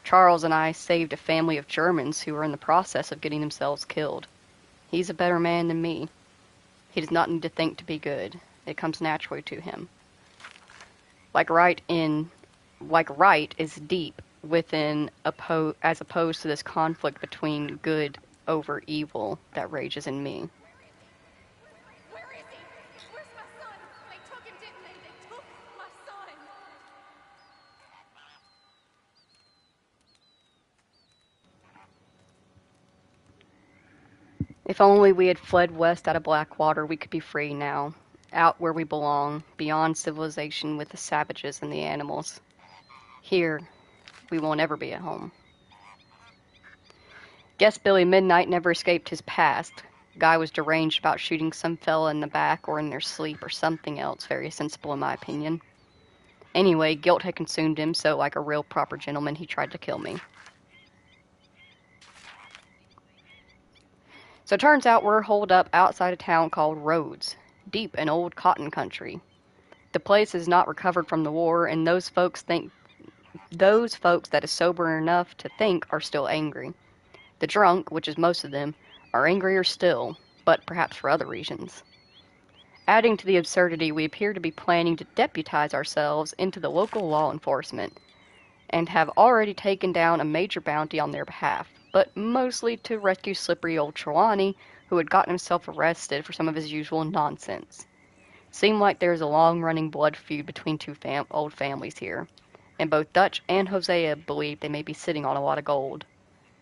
Charles and I saved a family of Germans who were in the process of getting themselves killed. He's a better man than me. He does not need to think to be good. It comes naturally to him. Like right is deep within as opposed to this conflict between good over evil that rages in me. Where is he? Where's my son? They took him, didn't they? They took my son. If only we had fled west out of Blackwater, we could be free now, out where we belong, beyond civilization with the savages and the animals. Here, we won't ever be at home. Guess Billy Midnight never escaped his past. Guy was deranged about shooting some fella in the back or in their sleep or something else very sensible in my opinion. Anyway, guilt had consumed him, so like a real proper gentleman, he tried to kill me. So it turns out we're holed up outside a town called Rhodes, deep in old cotton country. The place is not recovered from the war, and those folks that is sober enough to think are still angry. The drunk, which is most of them, are angrier still, but perhaps for other reasons. Adding to the absurdity, we appear to be planning to deputize ourselves into the local law enforcement, and have already taken down a major bounty on their behalf, but mostly to rescue slippery old Trelawney, who had gotten himself arrested for some of his usual nonsense. Seemed like there is a long-running blood feud between two old families here, and both Dutch and Hosea believe they may be sitting on a lot of gold.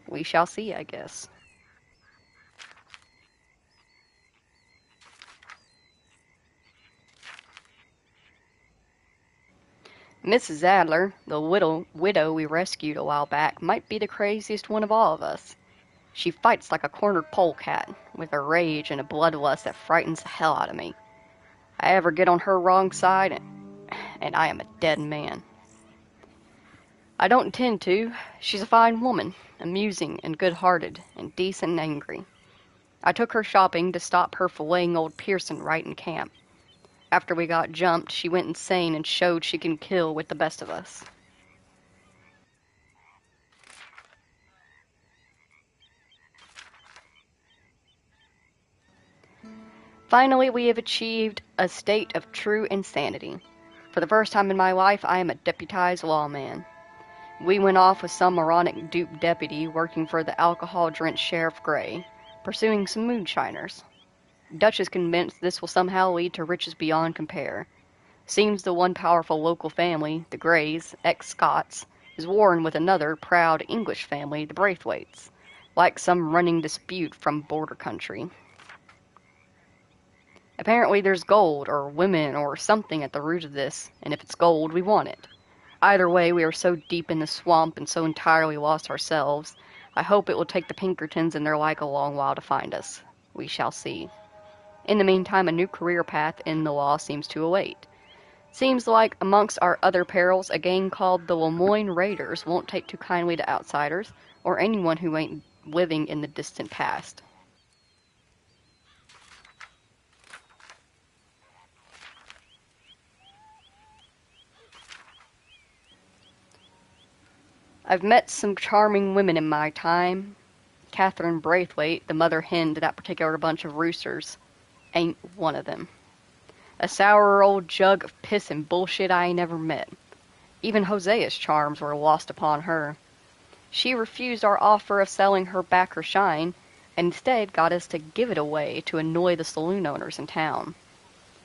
We shall see, I guess. Mrs. Adler, the widow we rescued a while back, might be the craziest one of all of us. She fights like a cornered polecat, with a rage and a bloodlust that frightens the hell out of me. I ever get on her wrong side, and I am a dead man. I don't intend to. She's a fine woman, amusing and good-hearted, and decent and angry. I took her shopping to stop her filleting old Pearson right in camp. After we got jumped, she went insane and showed she can kill with the best of us. Finally, we have achieved a state of true insanity. For the first time in my life, I am a deputized lawman. We went off with some moronic dupe deputy working for the alcohol-drenched Sheriff Gray, pursuing some moonshiners. Dutch is convinced this will somehow lead to riches beyond compare. Seems the one powerful local family, the Grays, ex-Scots, is warring with another proud English family, the Braithwaites, like some running dispute from border country. Apparently there's gold, or women, or something at the root of this, and if it's gold, we want it. Either way, we are so deep in the swamp and so entirely lost ourselves, I hope it will take the Pinkertons and their like a long while to find us. We shall see. In the meantime, a new career path in the law seems to await. Seems like, amongst our other perils, a gang called the Lemoyne Raiders won't take too kindly to outsiders, or anyone who ain't living in the distant past. I've met some charming women in my time. Catherine Braithwaite, the mother hen to that particular bunch of roosters, ain't one of them. A sour old jug of piss and bullshit I ain't never met. Even Hosea's charms were lost upon her. She refused our offer of selling her back her shine, and instead got us to give it away to annoy the saloon owners in town.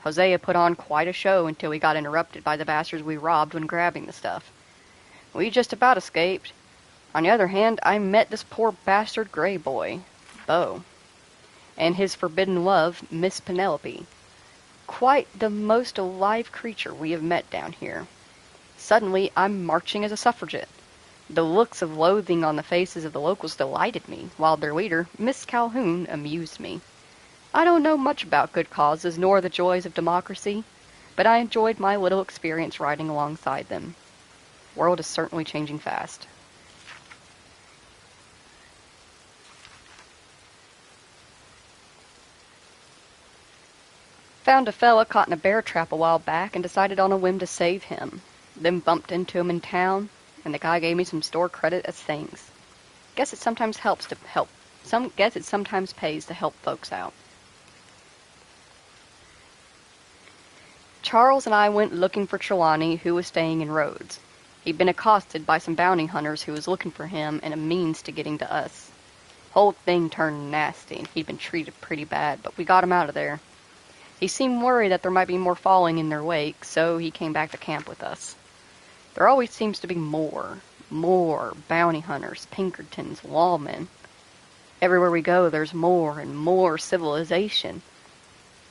Hosea put on quite a show until we got interrupted by the bastards we robbed when grabbing the stuff. We just about escaped. On the other hand, I met this poor bastard Gray boy, Beau, and his forbidden love, Miss Penelope. quite the most alive creature we have met down here. Suddenly, I'm marching as a suffragette. The looks of loathing on the faces of the locals delighted me, while their leader, Miss Calhoun, amused me. I don't know much about good causes nor the joys of democracy, but I enjoyed my little experience riding alongside them. The world is certainly changing fast. Found a fella caught in a bear trap a while back and decided on a whim to save him. Then bumped into him in town, and the guy gave me some store credit as thanks. Guess it sometimes pays to help folks out. Charles and I went looking for Trelawney, who was staying in Rhodes. He'd been accosted by some bounty hunters who was looking for him and a means to getting to us. Whole thing turned nasty, and he'd been treated pretty bad, but we got him out of there. He seemed worried that there might be more following in their wake, so he came back to camp with us. There always seems to be more bounty hunters, Pinkertons, lawmen. Everywhere we go, there's more and more civilization.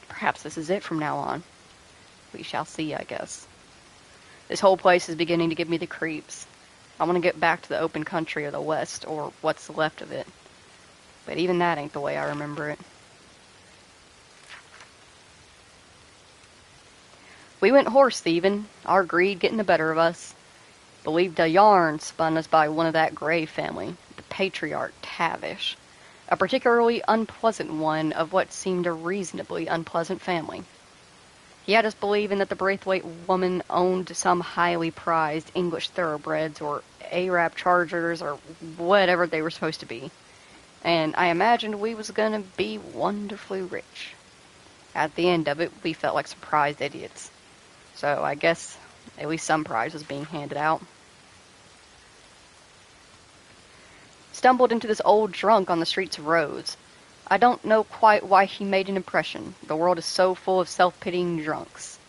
Perhaps this is it from now on. We shall see, I guess. This whole place is beginning to give me the creeps. I want to get back to the open country of the West, or what's left of it. But even that ain't the way I remember it. We went horse thieving, our greed getting the better of us. Believed a yarn spun us by one of that Gray family, the patriarch Tavish, a particularly unpleasant one of what seemed a reasonably unpleasant family. He had us believing that the Braithwaite woman owned some highly prized English thoroughbreds or Arab chargers or whatever they were supposed to be, and I imagined we was gonna be wonderfully rich. At the end of it, we felt like surprised idiots. So I guess at least some prize was being handed out. Stumbled into this old drunk on the streets of Rhodes. I don't know quite why he made an impression. The world is so full of self-pitying drunks.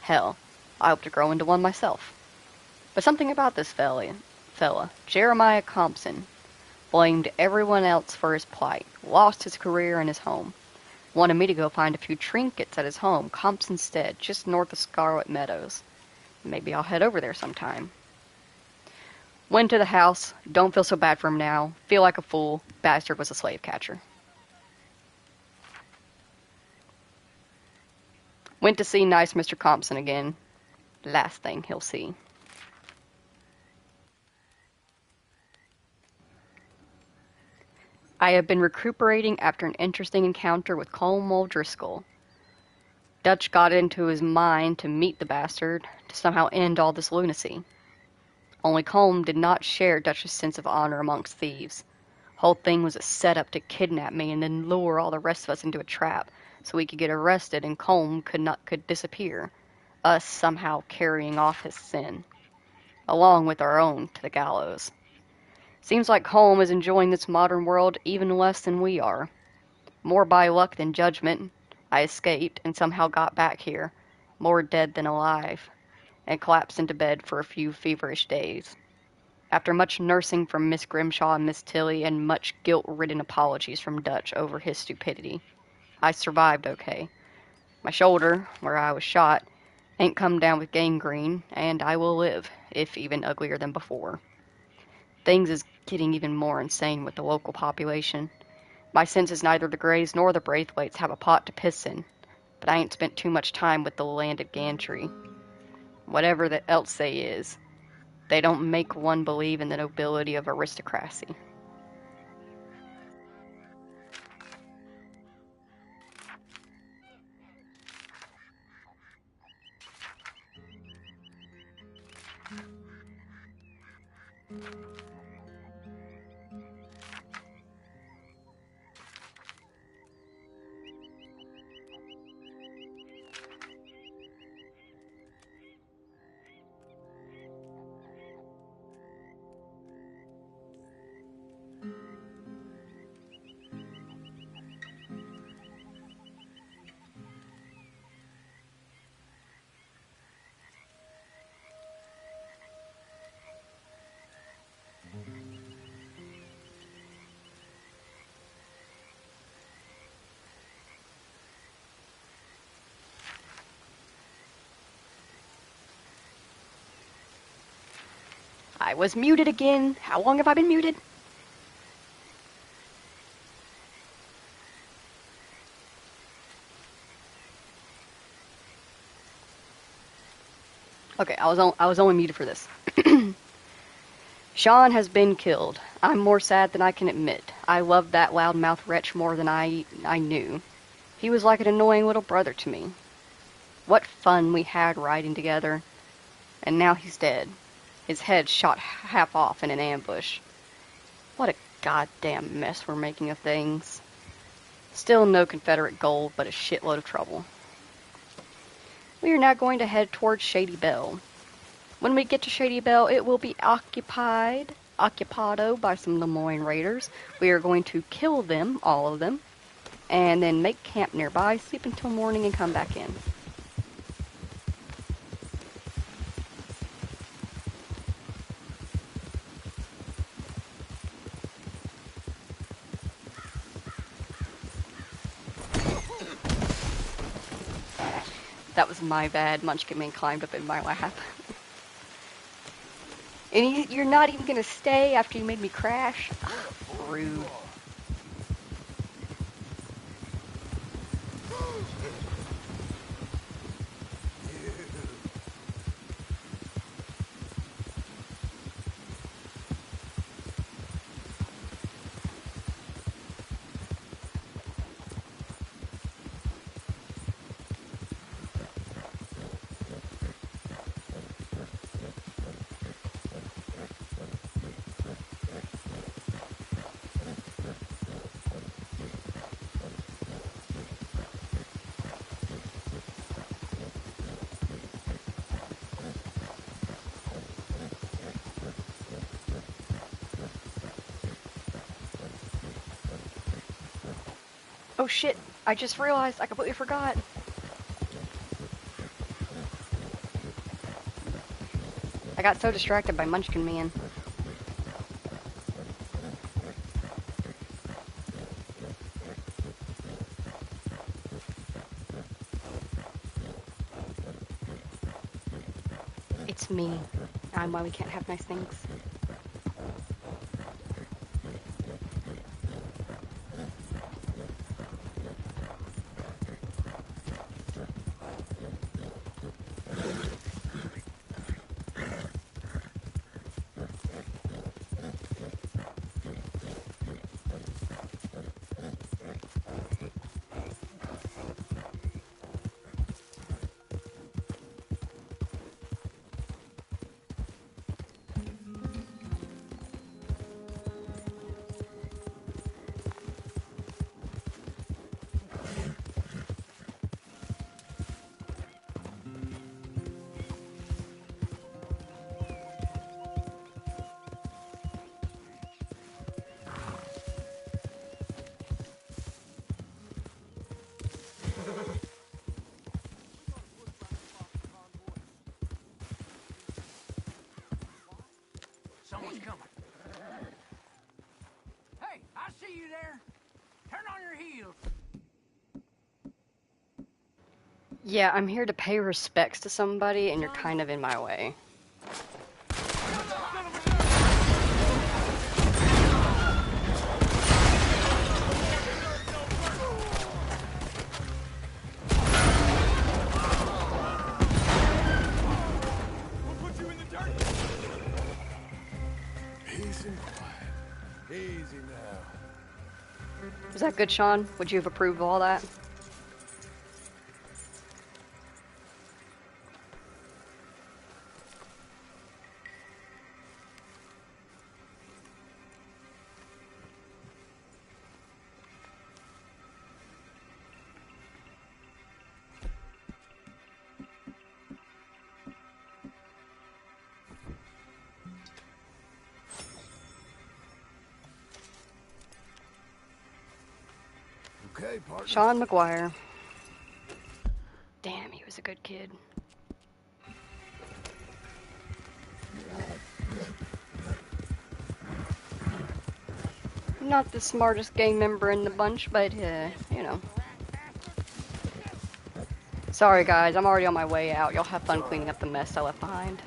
Hell, I hope to grow into one myself. But something about this fella, Jeremiah Compson, blamed everyone else for his plight, lost his career and his home. Wanted me to go find a few trinkets at his home, Compson Stead, just north of Scarlet Meadows. Maybe I'll head over there sometime. Went to the house. Don't feel so bad for him now. Feel like a fool. Bastard was a slave catcher. Went to see nice Mr. Compson again. Last thing he'll see. I have been recuperating after an interesting encounter with Colm O'Driscoll. Dutch got it into his mind to meet the bastard, to somehow end all this lunacy. Only Colm did not share Dutch's sense of honor amongst thieves. Whole thing was a setup to kidnap me and then lure all the rest of us into a trap, so we could get arrested and Colm could disappear, us somehow carrying off his sin, along with our own, to the gallows. Seems like Colm is enjoying this modern world even less than we are. More by luck than judgment, I escaped and somehow got back here, more dead than alive, and collapsed into bed for a few feverish days. After much nursing from Miss Grimshaw and Miss Tilly and much guilt-ridden apologies from Dutch over his stupidity, I survived okay. My shoulder, where I was shot, ain't come down with gangrene, and I will live, if even uglier than before. Things is getting even more insane with the local population. My senses neither the Grays nor the Braithwaites have a pot to piss in, but I ain't spent too much time with the landed gantry. Whatever else they is, they don't make one believe in the nobility of aristocracy. I was muted again. How long have I been muted? Okay, I was only muted for this. Sean has been killed. I'm more sad than I can admit. I loved that loudmouth wretch more than I knew. He was like an annoying little brother to me. What fun we had riding together. And now he's dead. His head shot half off in an ambush. What a goddamn mess we're making of things. Still no Confederate gold, but a shitload of trouble. We are now going to head towards Shady Belle. When we get to Shady Belle, it will be occupado by some Lemoyne Raiders. We are going to kill them, all of them, and then make camp nearby, sleep until morning, and come back in. That was my bad. Munchkin Man climbed up in my lap. And you're not even gonna stay after you made me crash? Ugh, rude. Oh shit, I just realized I completely forgot. I got so distracted by Munchkin Man. It's me. I'm why we can't have nice things. Someone's coming. Hey, I see you there. Turn on your heels. Yeah, I'm here to pay respects to somebody, and you're kind of in my way. Easy now. Was that good, Sean? Would you have approved of all that? Okay, partner. Sean McGuire. Damn, he was a good kid. Not the smartest gang member in the bunch, but, you know. Sorry, guys, I'm already on my way out. Y'all have fun cleaning up the mess I left behind.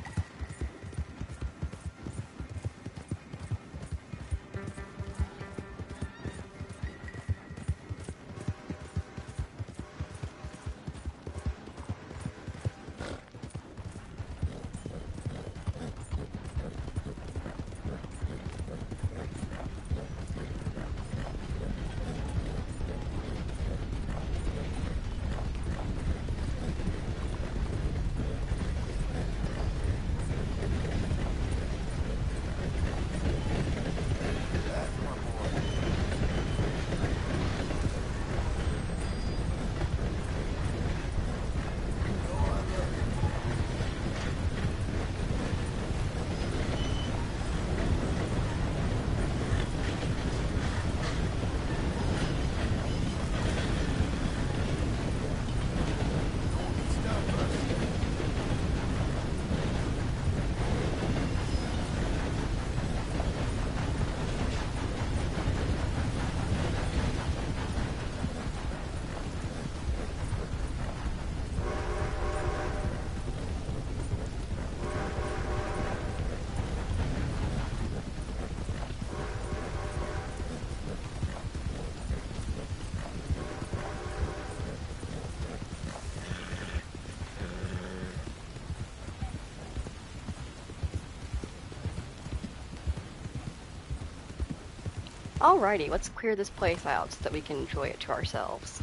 Alrighty, let's clear this place out so that we can enjoy it to ourselves.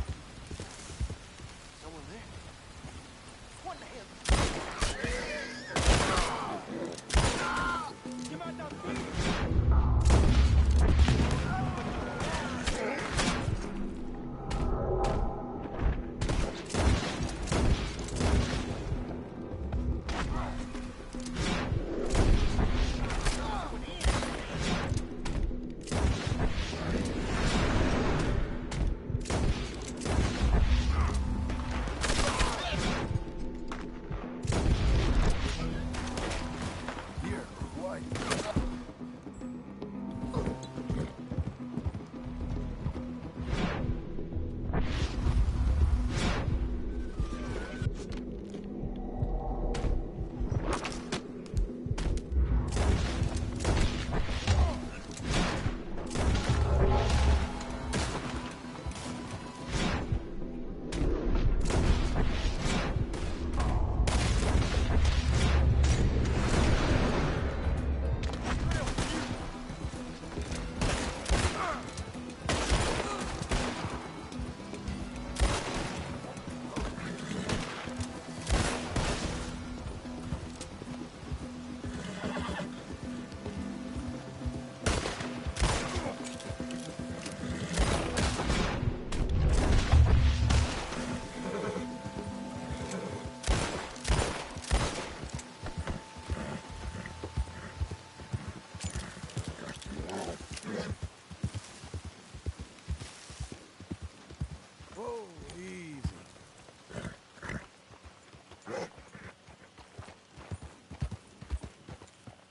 Someone there. What the hell?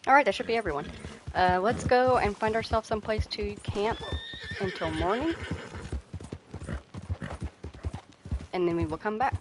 Alright, that should be everyone. Let's go and find ourselves someplace to camp until morning. And then we will come back.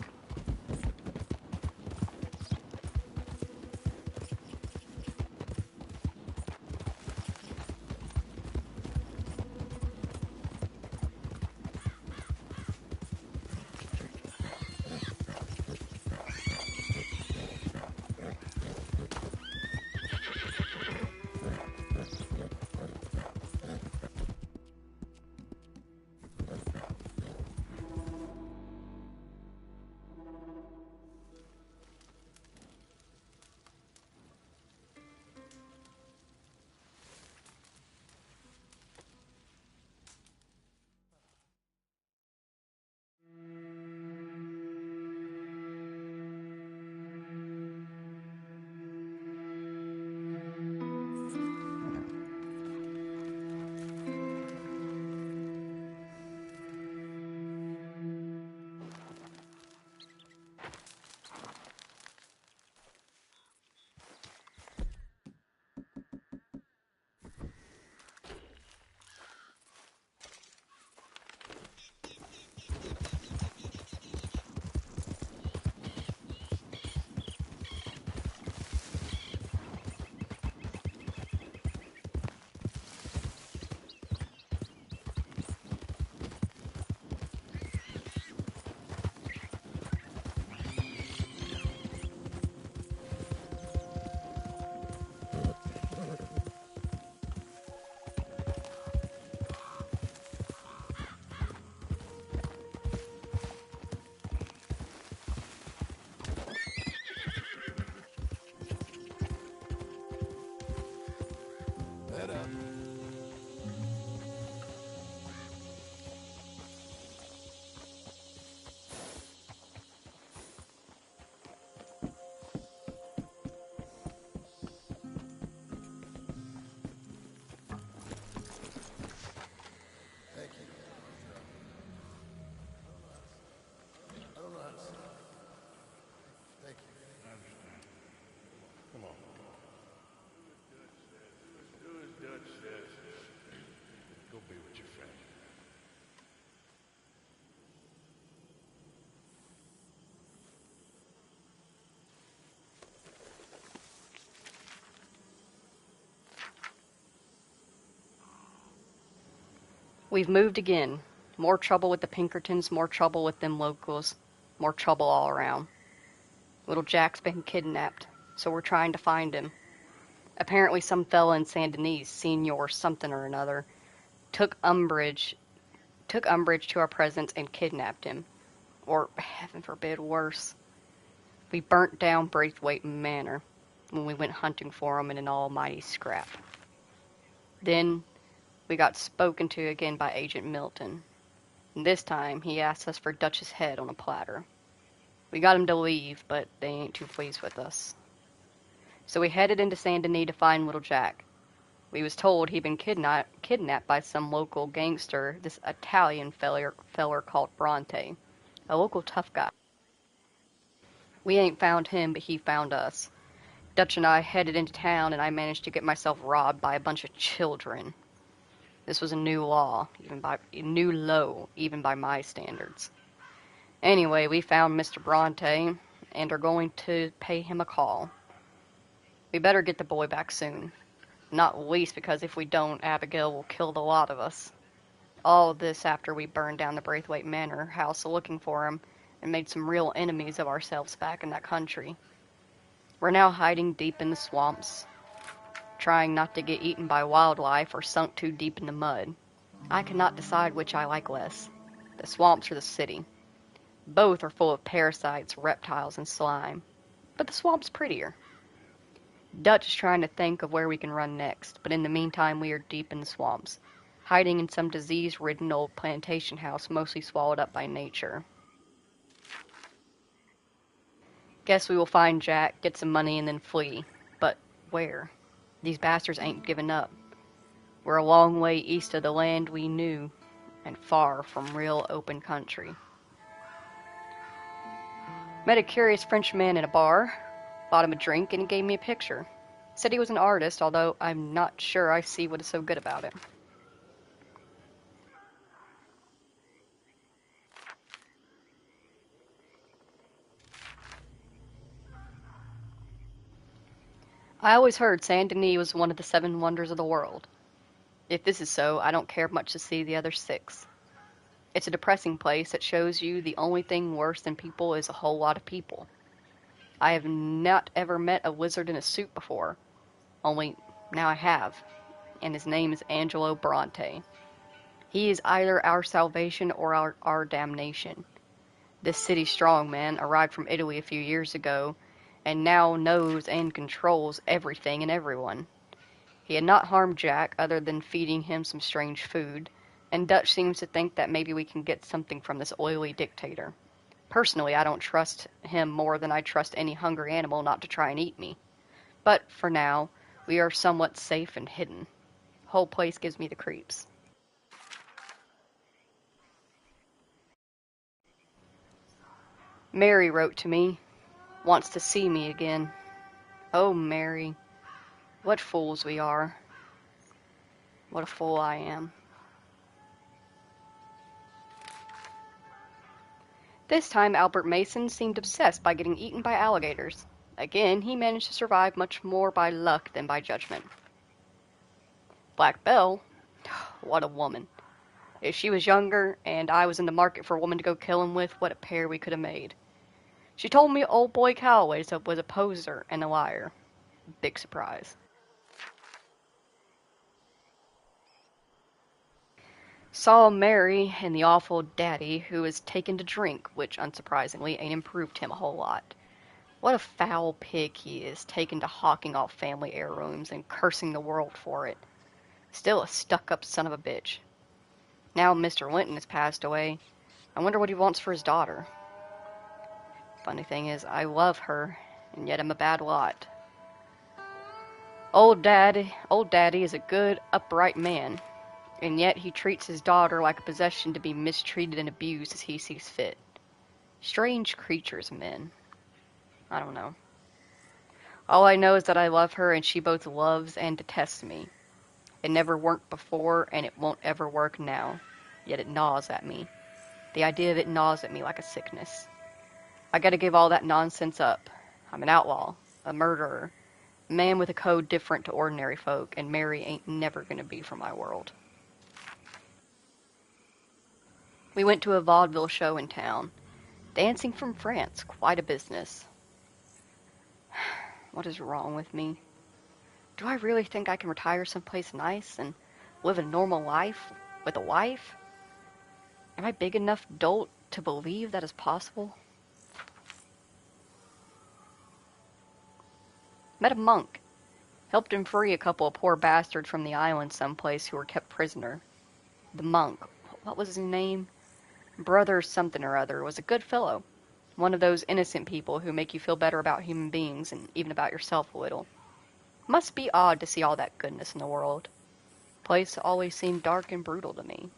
We've moved again. More trouble with the Pinkertons, more trouble with them locals, more trouble all around. Little Jack's been kidnapped, so we're trying to find him. Apparently some fella in Saint Denis, Senior something or another, took umbrage to our presence and kidnapped him. Or, heaven forbid, worse. We burnt down Braithwaite Manor when we went hunting for him in an almighty scrap. Then we got spoken to again by Agent Milton. And this time he asked us for Dutch's head on a platter. We got him to leave, but they ain't too pleased with us. So we headed into Saint Denis to find little Jack. We was told he'd been kidnapped by some local gangster, this Italian feller called Bronte, a local tough guy. We ain't found him, but he found us. Dutch and I headed into town, and I managed to get myself robbed by a bunch of children. This was a new low, even by my standards. Anyway, we found Mr. Bronte, and are going to pay him a call. We better get the boy back soon. Not least because if we don't, Abigail will kill the lot of us. All of this after we burned down the Braithwaite Manor house looking for him, and made some real enemies of ourselves back in that country. We're now hiding deep in the swamps, trying not to get eaten by wildlife or sunk too deep in the mud. I cannot decide which I like less, the swamps or the city. Both are full of parasites, reptiles, and slime, but the swamp's prettier. Dutch is trying to think of where we can run next, but in the meantime we are deep in the swamps, hiding in some disease-ridden old plantation house mostly swallowed up by nature. Guess we will find Jack, get some money, and then flee. But where? These bastards ain't giving up. We're a long way east of the land we knew, and far from real open country. Met a curious French man in a bar, bought him a drink, and he gave me a picture. Said he was an artist, although I'm not sure I see what is so good about it. I always heard Saint Denis was one of the 7 wonders of the world. If this is so, I don't care much to see the other 6. It's a depressing place that shows you the only thing worse than people is a whole lot of people. I have not ever met a wizard in a suit before, only now I have, and his name is Angelo Bronte. He is either our salvation or our damnation. This city strongman arrived from Italy a few years ago, and now knows and controls everything and everyone. He had not harmed Jack other than feeding him some strange food, and Dutch seems to think that maybe we can get something from this oily dictator. Personally, I don't trust him more than I trust any hungry animal not to try and eat me. But for now, we are somewhat safe and hidden. Whole place gives me the creeps. Mary wrote to me. Wants to see me again. Oh, Mary, what fools we are. What a fool I am. This time Albert Mason seemed obsessed by getting eaten by alligators. Again, he managed to survive much more by luck than by judgment. Black Belle, what a woman. If she was younger, and I was in the market for a woman to go kill him with, what a pair we could have made. She told me old boy Calloway was a poser and a liar. Big surprise. Saw Mary and the awful daddy who was taken to drink, which unsurprisingly ain't improved him a whole lot. What a foul pig he is, taken to hawking off family heirlooms and cursing the world for it. Still a stuck-up son of a bitch. Now Mr. Linton has passed away, I wonder what he wants for his daughter. Funny thing is, I love her, and yet I'm a bad lot. Old Daddy is a good, upright man, and yet he treats his daughter like a possession to be mistreated and abused as he sees fit. Strange creatures, men. I don't know. All I know is that I love her, and she both loves and detests me. It never worked before, and it won't ever work now, yet it gnaws at me. The idea of it gnaws at me like a sickness. I gotta give all that nonsense up. I'm an outlaw, a murderer, a man with a code different to ordinary folk, and Mary ain't never gonna be from my world. We went to a vaudeville show in town. Dancing from France, quite a business. What is wrong with me? Do I really think I can retire someplace nice and live a normal life With a wife? Am I big enough dolt to believe that is possible? Met a monk. Helped him free a couple of poor bastards from the island someplace who were kept prisoner. The monk, what was his name? Brother something or other, was a good fellow. One of those innocent people who make you feel better about human beings and even about yourself a little. Must be odd to see all that goodness in the world. Place always seemed dark and brutal to me.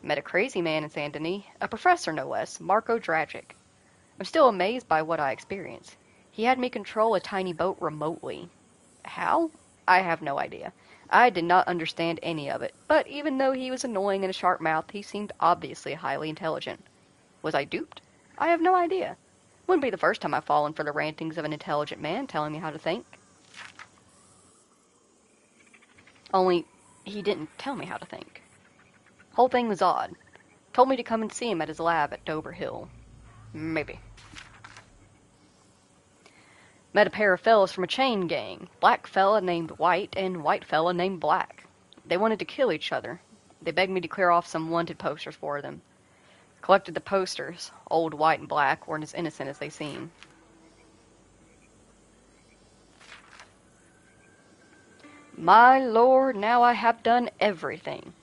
Met a crazy man in Saint Denis, a professor no less, Marco Dragic. I'm still amazed by what I experienced. He had me control a tiny boat remotely. How? I have no idea. I did not understand any of it, but even though he was annoying and a sharp mouth, he seemed obviously highly intelligent. Was I duped? I have no idea. Wouldn't be the first time I've fallen for the rantings of an intelligent man telling me how to think. Only, he didn't tell me how to think. Whole thing was odd. Told me to come and see him at his lab at Dover Hill. Maybe. Met a pair of fellas from a chain gang. Black fella named White and white fella named Black. They wanted to kill each other. They begged me to clear off some wanted posters for them. Collected the posters. Old White and Black weren't as innocent as they seemed. My lord, now I have done everything.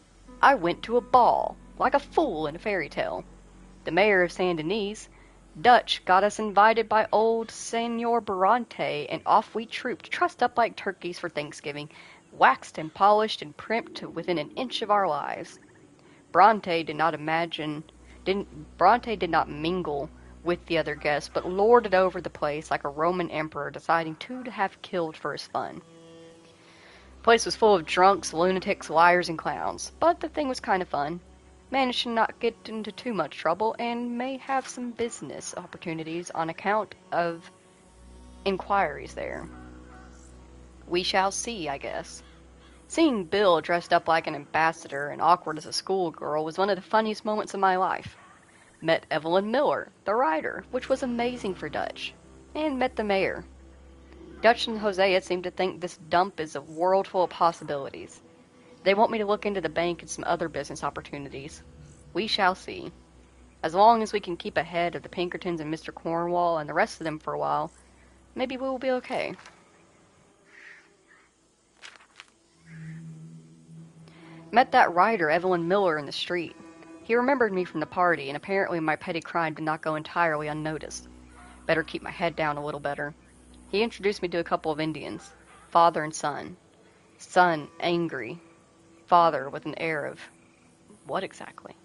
I went to a ball, like a fool in a fairy tale. The mayor of Saint Denis, Dutch, got us invited by old Senor Bronte, and off we trooped, trussed up like turkeys for Thanksgiving, waxed and polished and primped to within an inch of our lives. Bronte did not mingle with the other guests, but lorded over the place like a Roman emperor deciding who to have killed for his fun. The place was full of drunks, lunatics, liars, and clowns, but the thing was kind of fun. Managed to not get into too much trouble, and may have some business opportunities on account of inquiries there. We shall see, I guess. Seeing Bill dressed up like an ambassador and awkward as a schoolgirl was one of the funniest moments of my life. Met Evelyn Miller, the writer, which was amazing for Dutch, and met the mayor. Dutch and Hosea seem to think this dump is a world full of possibilities. They want me to look into the bank and some other business opportunities. We shall see. As long as we can keep ahead of the Pinkertons and Mr. Cornwall and the rest of them for a while, maybe we will be okay. Met that writer, Evelyn Miller, in the street. He remembered me from the party, and apparently my petty crime did not go entirely unnoticed. Better keep my head down a little better. He introduced me to a couple of Indians, father and son. Son angry, father with an air of what exactly?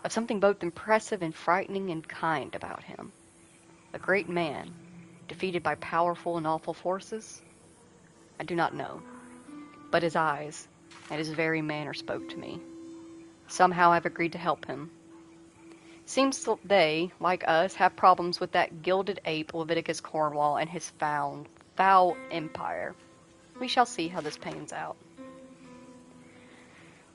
Of something both impressive and frightening and kind about him. A great man, defeated by powerful and awful forces? I do not know. But his eyes and his very manner spoke to me. Somehow I've agreed to help him. Seems they, like us, have problems with that gilded ape Leviticus Cornwall and his foul empire. We shall see how this pans out.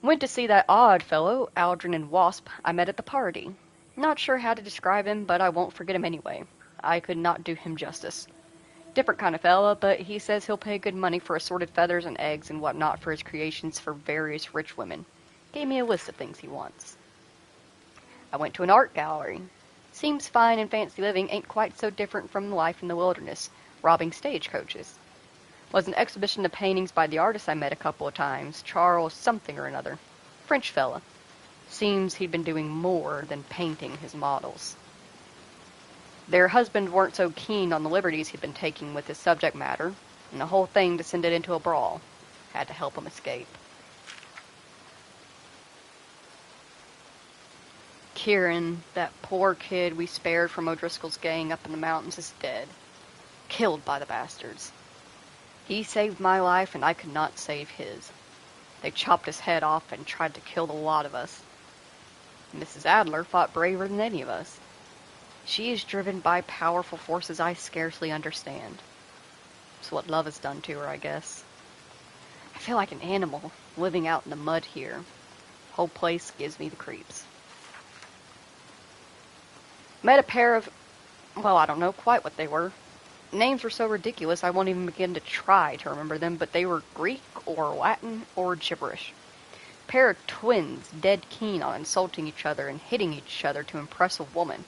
Went to see that odd fellow, Aldrin Wasp, I met at the party. Not sure how to describe him, but I won't forget him anyway. I could not do him justice. Different kind of fella, but he says he'll pay good money for assorted feathers and eggs and whatnot for his creations for various rich women. Gave me a list of things he wants. I went to an art gallery. Seems fine and fancy living ain't quite so different from life in the wilderness, robbing stagecoaches. Was an exhibition of paintings by the artist I met a couple of times, Charles something or another. French fella. Seems he'd been doing more than painting his models. Their husband weren't so keen on the liberties he'd been taking with his subject matter, and the whole thing descended into a brawl. Had to help him escape. Kieran, that poor kid we spared from O'Driscoll's gang up in the mountains, is dead. Killed by the bastards. He saved my life, and I could not save his. They chopped his head off and tried to kill the lot of us. Mrs. Adler fought braver than any of us. She is driven by powerful forces I scarcely understand. It's what love has done to her, I guess. I feel like an animal, living out in the mud here. Whole place gives me the creeps. Met a pair of, well, I don't know quite what they were. Names were so ridiculous I won't even begin to try to remember them, but they were Greek or Latin or gibberish. pair of twins dead keen on insulting each other and hitting each other to impress a woman.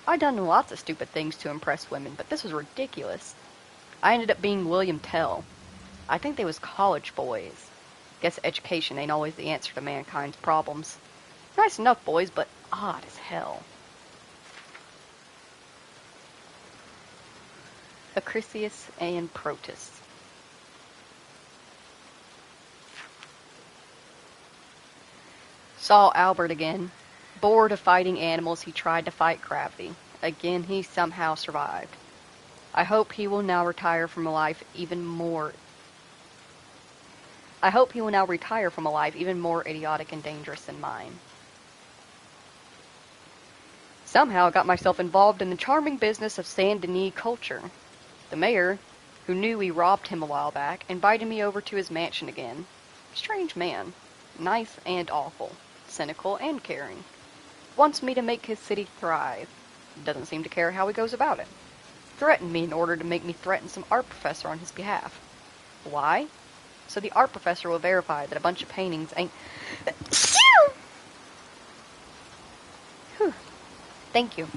I'd done lots of stupid things to impress women, but this was ridiculous. I ended up being William Tell. I think they was college boys. Guess education ain't always the answer to mankind's problems. Nice enough boys, but odd as hell. Acrisius and Protus. Saw Albert again. Bored of fighting animals, he tried to fight gravity. Again, he somehow survived. I hope he will now retire from a life even more idiotic and dangerous than mine. Somehow I got myself involved in the charming business of Saint Denis culture. The mayor, who knew we robbed him a while back, invited me over to his mansion again. Strange man. Nice and awful. Cynical and caring. Wants me to make his city thrive. Doesn't seem to care how he goes about it. Threatened me in order to make me threaten some art professor on his behalf. Why? So the art professor will verify that a bunch of paintings ain't... Whew. Thank you.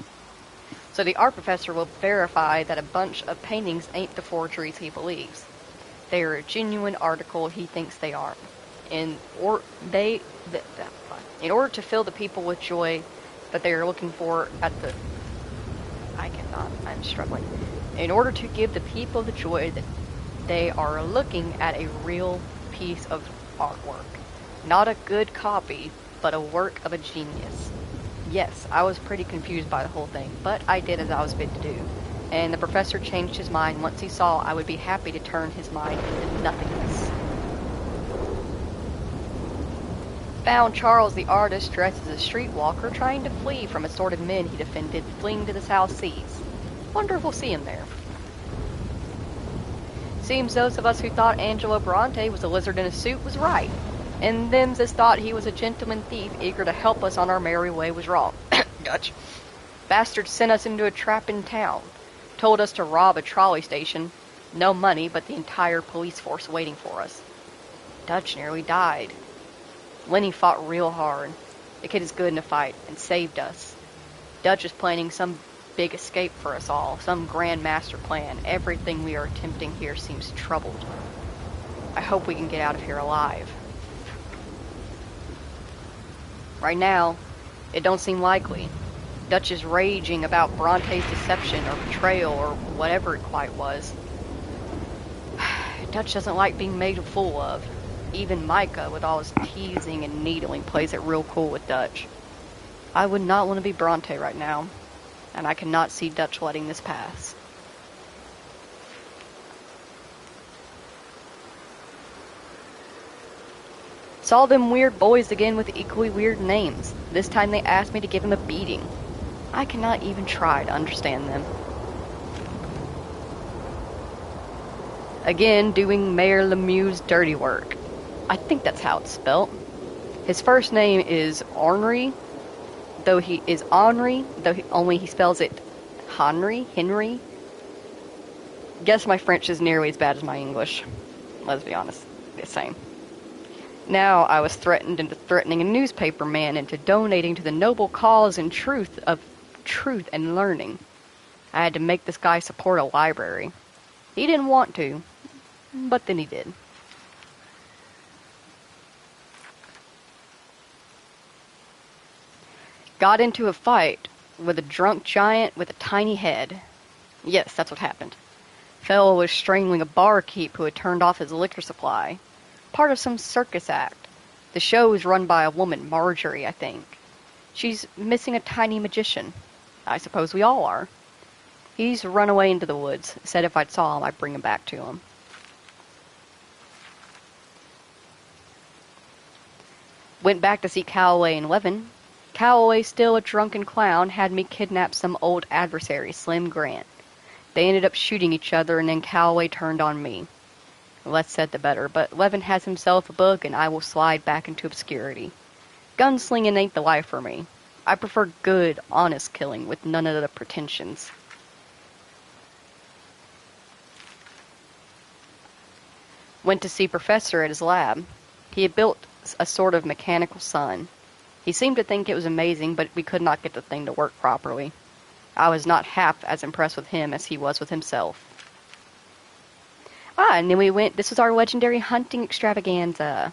So the art professor will verify that a bunch of paintings ain't the forgeries he believes. They are a genuine article he thinks they are. In order to fill the people with joy that they are looking for I'm struggling. In order to give the people the joy that they are looking at a real piece of artwork. Not a good copy, but a work of a genius. Yes, I was pretty confused by the whole thing, but I did as I was bid to do. And the professor changed his mind once he saw I would be happy to turn his mind into nothingness. Found Charles the artist dressed as a streetwalker trying to flee from assorted men he defended fleeing to the South Seas. Wonder if we'll see him there. Seems those of us who thought Angelo Bronte was a lizard in a suit was right. And them that thought he was a gentleman thief eager to help us on our merry way was wrong. Dutch. Bastard sent us into a trap in town. Told us to rob a trolley station. No money, but the entire police force waiting for us. Dutch nearly died. Lenny fought real hard. The kid is good in a fight, and saved us. Dutch is planning some big escape for us all, some grand master plan. Everything we are attempting here seems troubled. I hope we can get out of here alive. Right now, it don't seem likely. Dutch is raging about Bronte's deception or betrayal or whatever it quite was. Dutch doesn't like being made a fool of. Even Micah, with all his teasing and needling, plays it real cool with Dutch. I would not want to be Bronte right now, and I cannot see Dutch letting this pass. Saw them weird boys again with equally weird names. This time they asked me to give them a beating. I cannot even try to understand them. Again, doing Mayor Lemieux's dirty work. I think that's how it's spelt. His first name is Henry, though he spells it Henry. Guess my French is nearly as bad as my English. Let's be honest, the same. Now I was threatened into threatening a newspaper man into donating to the noble cause and truth and learning. I had to make this guy support a library. He didn't want to, but then he did. Got into a fight with a drunk giant with a tiny head. Yes, that's what happened. Fellow was strangling a barkeep who had turned off his liquor supply. Part of some circus act. The show is run by a woman, Marjorie, I think. She's missing a tiny magician. I suppose we all are. He's run away into the woods. Said if I saw him, I'd bring him back to him. Went back to see Calloway and Levin. Calloway, still a drunken clown, had me kidnap some old adversary, Slim Grant. They ended up shooting each other, and then Calloway turned on me. Less said the better, but Levin has himself a book, and I will slide back into obscurity. Gunslinging ain't the life for me. I prefer good, honest killing with none of the pretensions. Went to see Professor at his lab. He had built a sort of mechanical sun. He seemed to think it was amazing, but we could not get the thing to work properly. I was not half as impressed with him as he was with himself. And then we went, this was our legendary hunting extravaganza.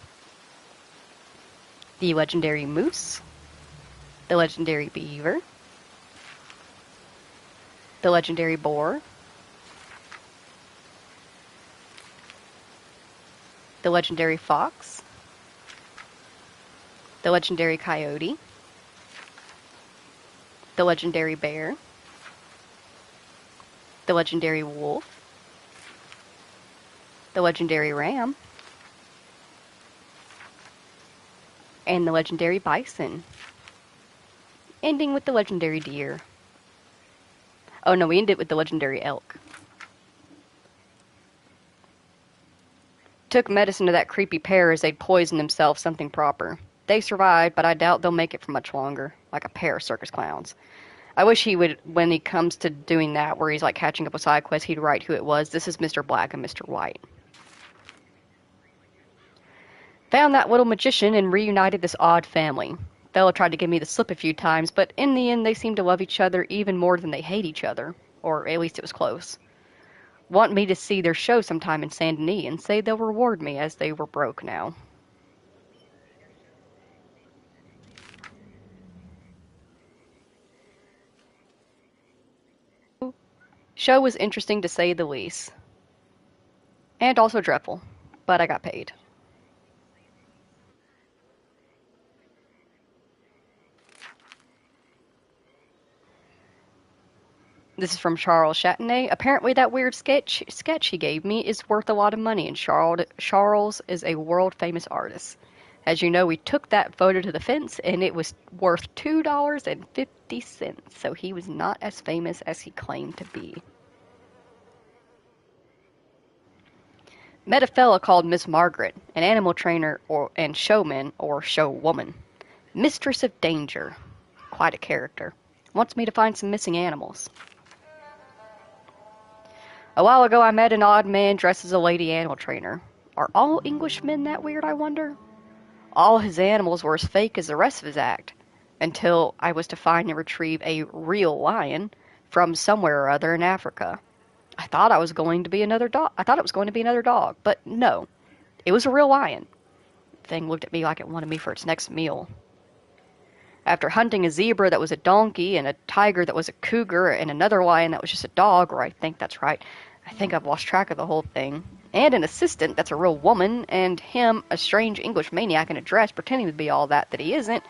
The legendary moose, the legendary beaver, the legendary boar, the legendary fox, the legendary coyote, the legendary bear, the legendary wolf, the legendary ram, and the legendary bison, ending with the legendary deer. Oh no, we ended with the legendary elk. Took medicine to that creepy pair as they'd poisoned themselves something proper. They survived, but I doubt they'll make it for much longer, like a pair of circus clowns. I wish he would, when he comes to doing that, where he's like catching up with side quests, he'd write who it was. This is Mr. Black and Mr. White. Found that little magician and reunited this odd family. Fella tried to give me the slip a few times, but in the end they seem to love each other even more than they hate each other. Or at least it was close. Want me to see their show sometime in Saint Denis and say they'll reward me as they were broke now. Show was interesting to say the least. And also dreadful, but I got paid. This is from Charles Chatanet. Apparently that weird sketch he gave me is worth a lot of money, and Charles is a world-famous artist. As you know, we took that photo to the fence, and it was worth $2.50, so he was not as famous as he claimed to be. Met a fella called Miss Margaret, an animal trainer and showman, or showwoman. Mistress of Danger. Quite a character. Wants me to find some missing animals. A while ago I met an odd man dressed as a lady animal trainer. Are all Englishmen that weird, I wonder? All his animals were as fake as the rest of his act, until I was to find and retrieve a real lion from somewhere or other in Africa. I thought it was going to be another dog, but no. It was a real lion. The thing looked at me like it wanted me for its next meal. After hunting a zebra that was a donkey, and a tiger that was a cougar, and another lion that was just a dog, or I think that's right. I think I've lost track of the whole thing. And an assistant that's a real woman, and him, a strange English maniac in a dress, pretending to be all that he isn't.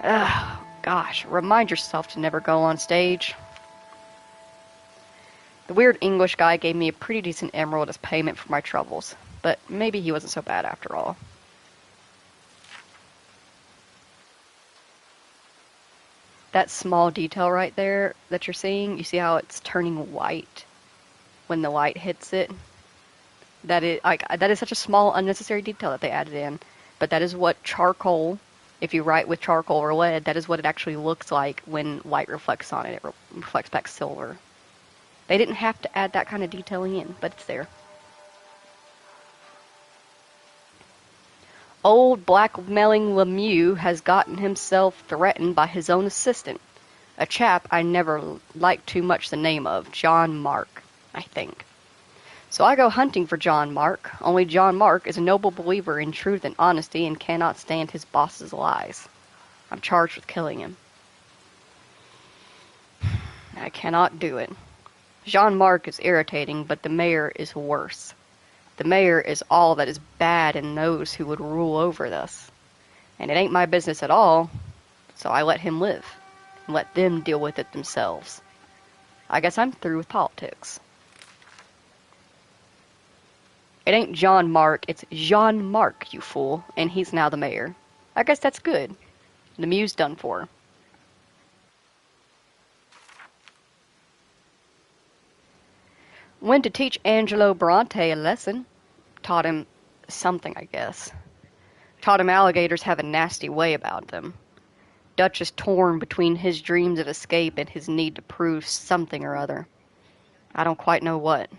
Ugh, gosh, remind yourself to never go on stage. The weird English guy gave me a pretty decent emerald as payment for my troubles, but maybe he wasn't so bad after all. That small detail right there that you're seeing, you see how it's turning white when the light hits it? That is such a small, unnecessary detail that they added in. But that is what charcoal, if you write with charcoal or lead, that is what it actually looks like when light reflects on it. It reflects back silver. They didn't have to add that kind of detailing in, but it's there. Old blackmailing Lemieux has gotten himself threatened by his own assistant, a chap I never liked too much the name of, John Mark, I think. So I go hunting for John Mark, only John Mark is a noble believer in truth and honesty and cannot stand his boss's lies. I'm charged with killing him. I cannot do it. Jean Marc is irritating, but the mayor is worse. The mayor is all that is bad and those who would rule over us. And it ain't my business at all, so I let him live, and let them deal with it themselves. I guess I'm through with politics. It ain't John Mark, it's Jean Marc, you fool, and he's now the mayor. I guess that's good. Lemieux's done for. Went to teach Angelo Bronte a lesson. Taught him something, I guess. Taught him alligators have a nasty way about them. Dutch is torn between his dreams of escape and his need to prove something or other. I don't quite know what.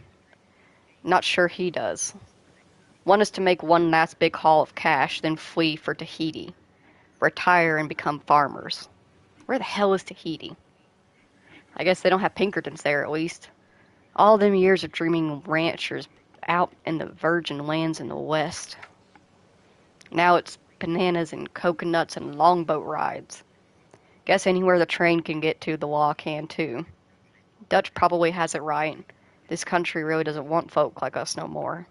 Not sure he does. One is to make one last big haul of cash, then flee for Tahiti. Retire and become farmers. Where the hell is Tahiti? I guess they don't have Pinkertons there, at least. All them years of dreaming ranchers out in the virgin lands in the West. Now it's bananas and coconuts and longboat rides. Guess anywhere the train can get to, the law can too. Dutch probably has it right. This country really doesn't want folk like us no more.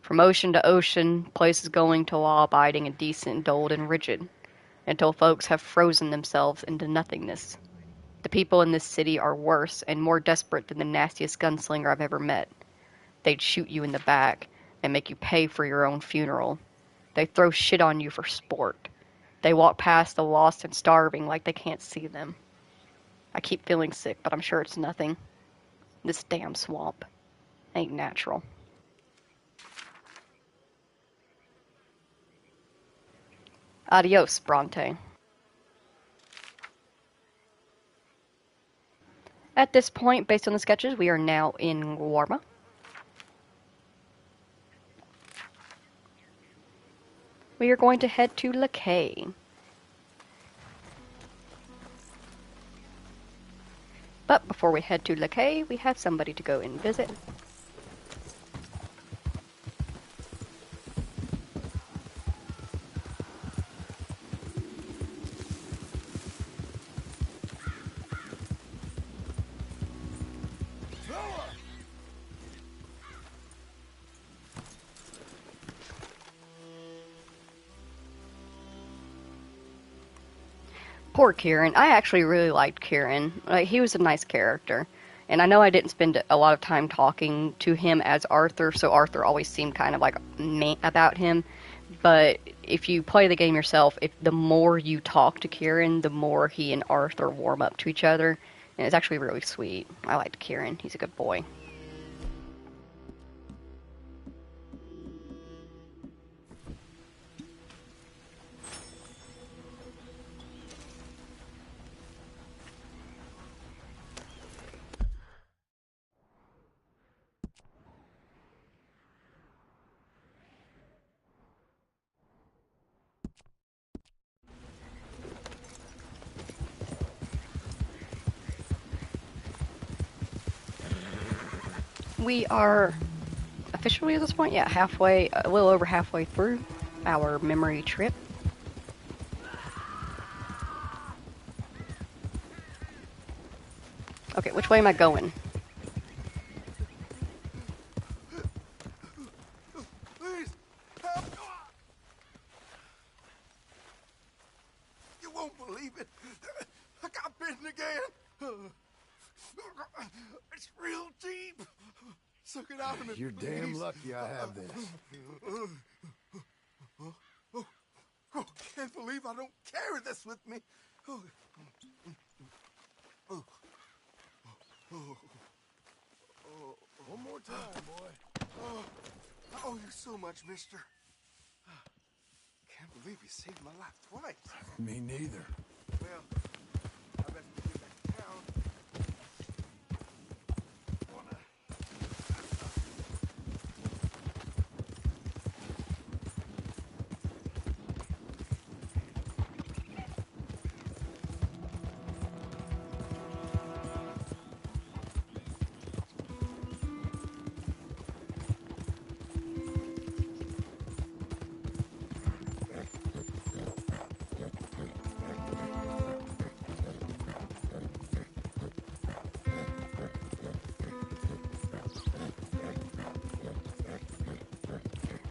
From ocean to ocean, places going to law-abiding and decent, dulled and rigid, until folks have frozen themselves into nothingness. The people in this city are worse and more desperate than the nastiest gunslinger I've ever met. They'd shoot you in the back and make you pay for your own funeral. They throw shit on you for sport. They walk past the lost and starving like they can't see them. I keep feeling sick, but I'm sure it's nothing. This damn swamp ain't natural. Adios, Bronte. At this point, based on the sketches, we are now in Warma. We are going to head to Lakay. But before we head to Lakay, we have somebody to go and visit. Poor Kieran. I actually really liked Kieran. He was a nice character. And I know I didn't spend a lot of time talking to him as Arthur, so Arthur always seemed kind of like meh about him. But if you play the game yourself, the more you talk to Kieran, the more he and Arthur warm up to each other. And it's actually really sweet. I liked Kieran. He's a good boy. We are officially at this point, yeah, a little over halfway through our memory trip. Okay, which way am I going? Please, help! You won't believe it. I got bitten again. It's real deep. Suck it out of me. You're please. damn lucky I have this. Oh, can't believe I don't carry this with me. One more time, boy. I owe you so much, mister. Can't believe you saved my life twice. Me neither. Well, I better get back to town.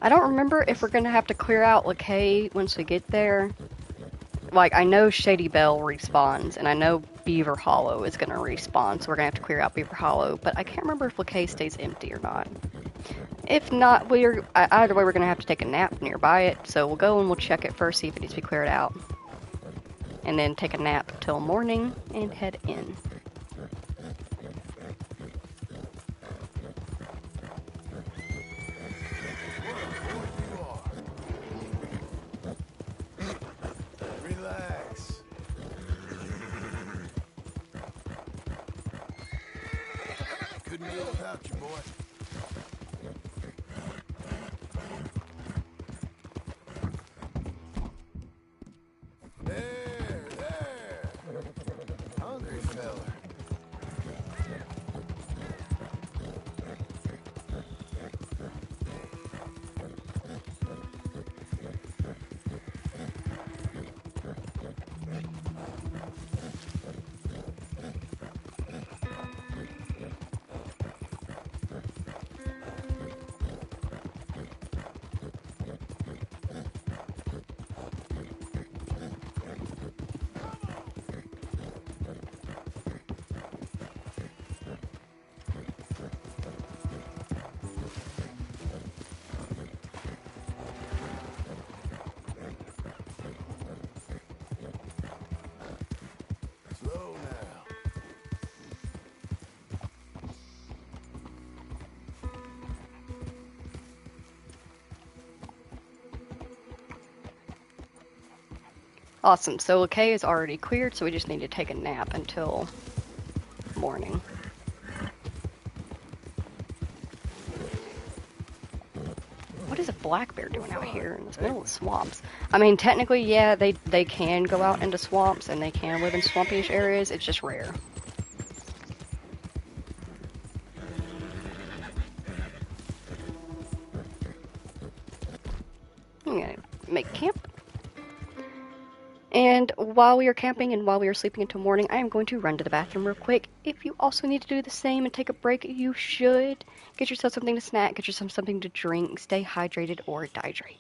I don't remember if we're going to have to clear out Lakay once we get there. Like, I know Shady Belle respawns, and I know Beaver Hollow is going to respawn, so we're going to have to clear out Beaver Hollow, but I can't remember if Lakay stays empty or not. If not, either way, we're going to have to take a nap nearby it, so we'll go and we'll check it first, see if it needs to be cleared out. And then take a nap till morning and head in. Relax. Couldn't do it without you, boy. Awesome. So LeKay is already cleared, so we just need to take a nap until morning. What is a black bear doing out here in the middle of swamps? I mean, technically, yeah, they can go out into swamps and they can live in swampy-ish areas. It's just rare. I'm gonna make camp. And while we are camping and while we are sleeping until morning, I am going to run to the bathroom real quick. If you also need to do the same and take a break, you should. Get yourself something to snack, get yourself something to drink, stay hydrated or dehydrate.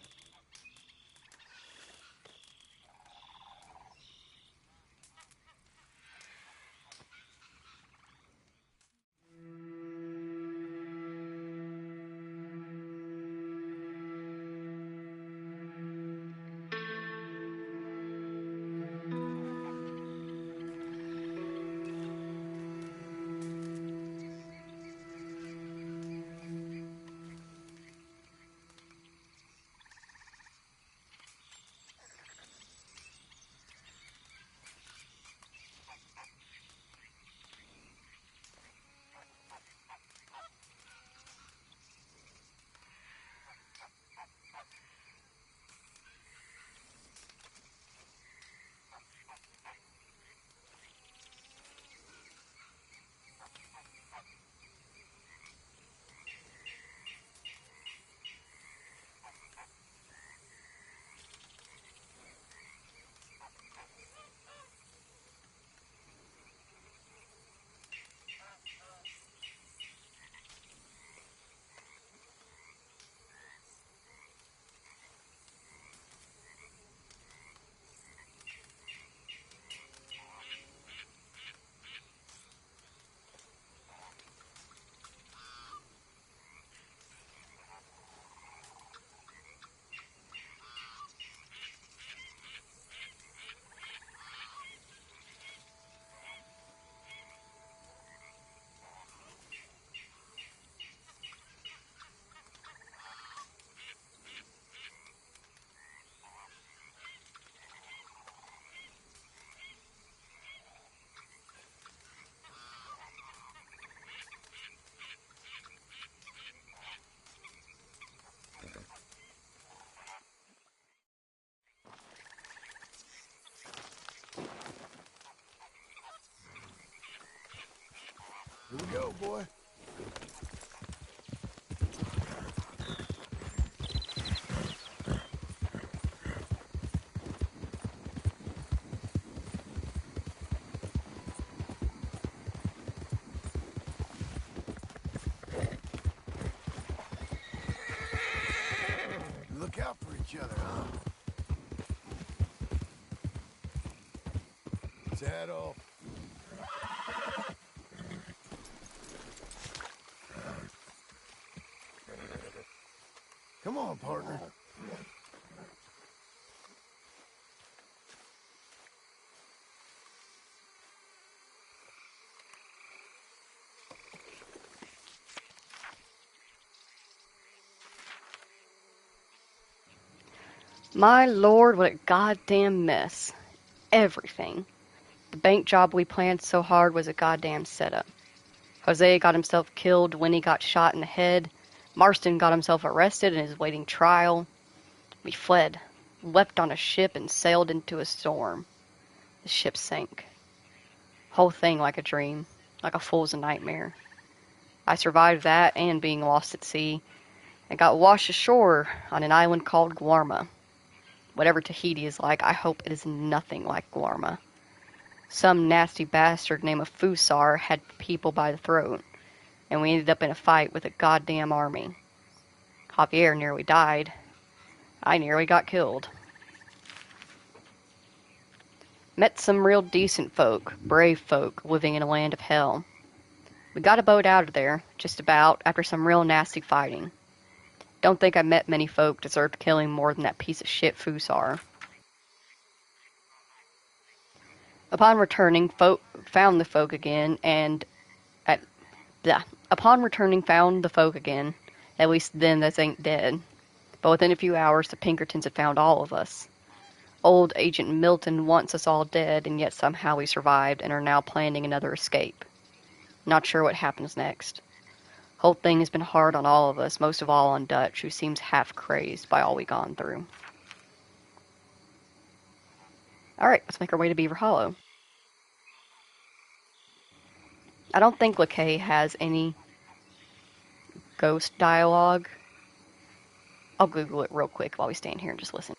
Here we go, boy. Look out for each other, huh? Let's head off. Come on, partner. My lord, what a goddamn mess. Everything. The bank job we planned so hard was a goddamn setup. Jose got himself killed when he got shot in the head. Marston got himself arrested and is waiting trial. We fled, leapt on a ship, and sailed into a storm. The ship sank. Whole thing like a dream, like a fool's nightmare. I survived that and being lost at sea, and got washed ashore on an island called Guarma. Whatever Tahiti is like, I hope it is nothing like Guarma. Some nasty bastard named Fusar had people by the throat, and we ended up in a fight with a goddamn army. Javier nearly died. I nearly got killed. Met some real decent folk, brave folk, living in a land of hell. We got a boat out of there, just about, after some real nasty fighting. Don't think I met many folk deserved killing more than that piece of shit Fusar. Upon returning, found the folk again, At least then they ain't dead. But within a few hours, the Pinkertons had found all of us. old Agent Milton wants us all dead, and yet somehow we survived and are now planning another escape. Not sure what happens next. Whole thing has been hard on all of us, most of all on Dutch, who seems half crazed by all we've gone through. Alright, let's make our way to Beaver Hollow. I don't think LaKay has any ghost dialogue. I'll Google it real quick while we stand here and just listen.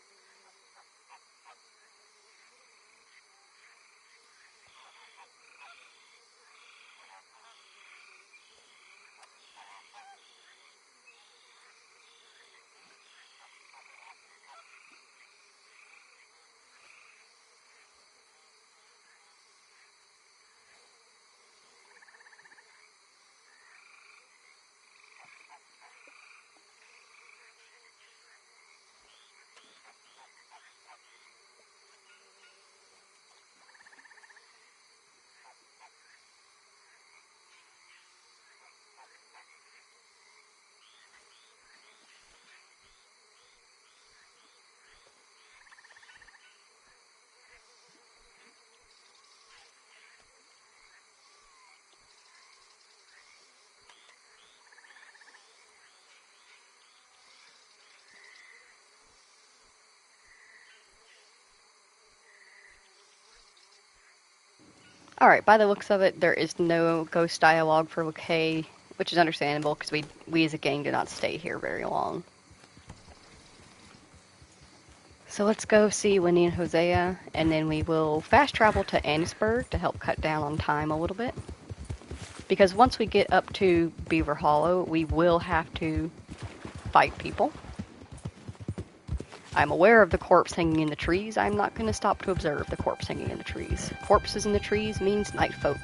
Alright, by the looks of it, there is no ghost dialogue for LaKay, which is understandable because we as a gang did not stay here very long. So let's go see Winnie and Hosea, and then we will fast travel to Annisburg to help cut down on time a little bit. Because once we get up to Beaver Hollow, we will have to fight people. I'm aware of the corpse hanging in the trees. I'm not going to stop to observe the corpse hanging in the trees. Corpses in the trees means night folk.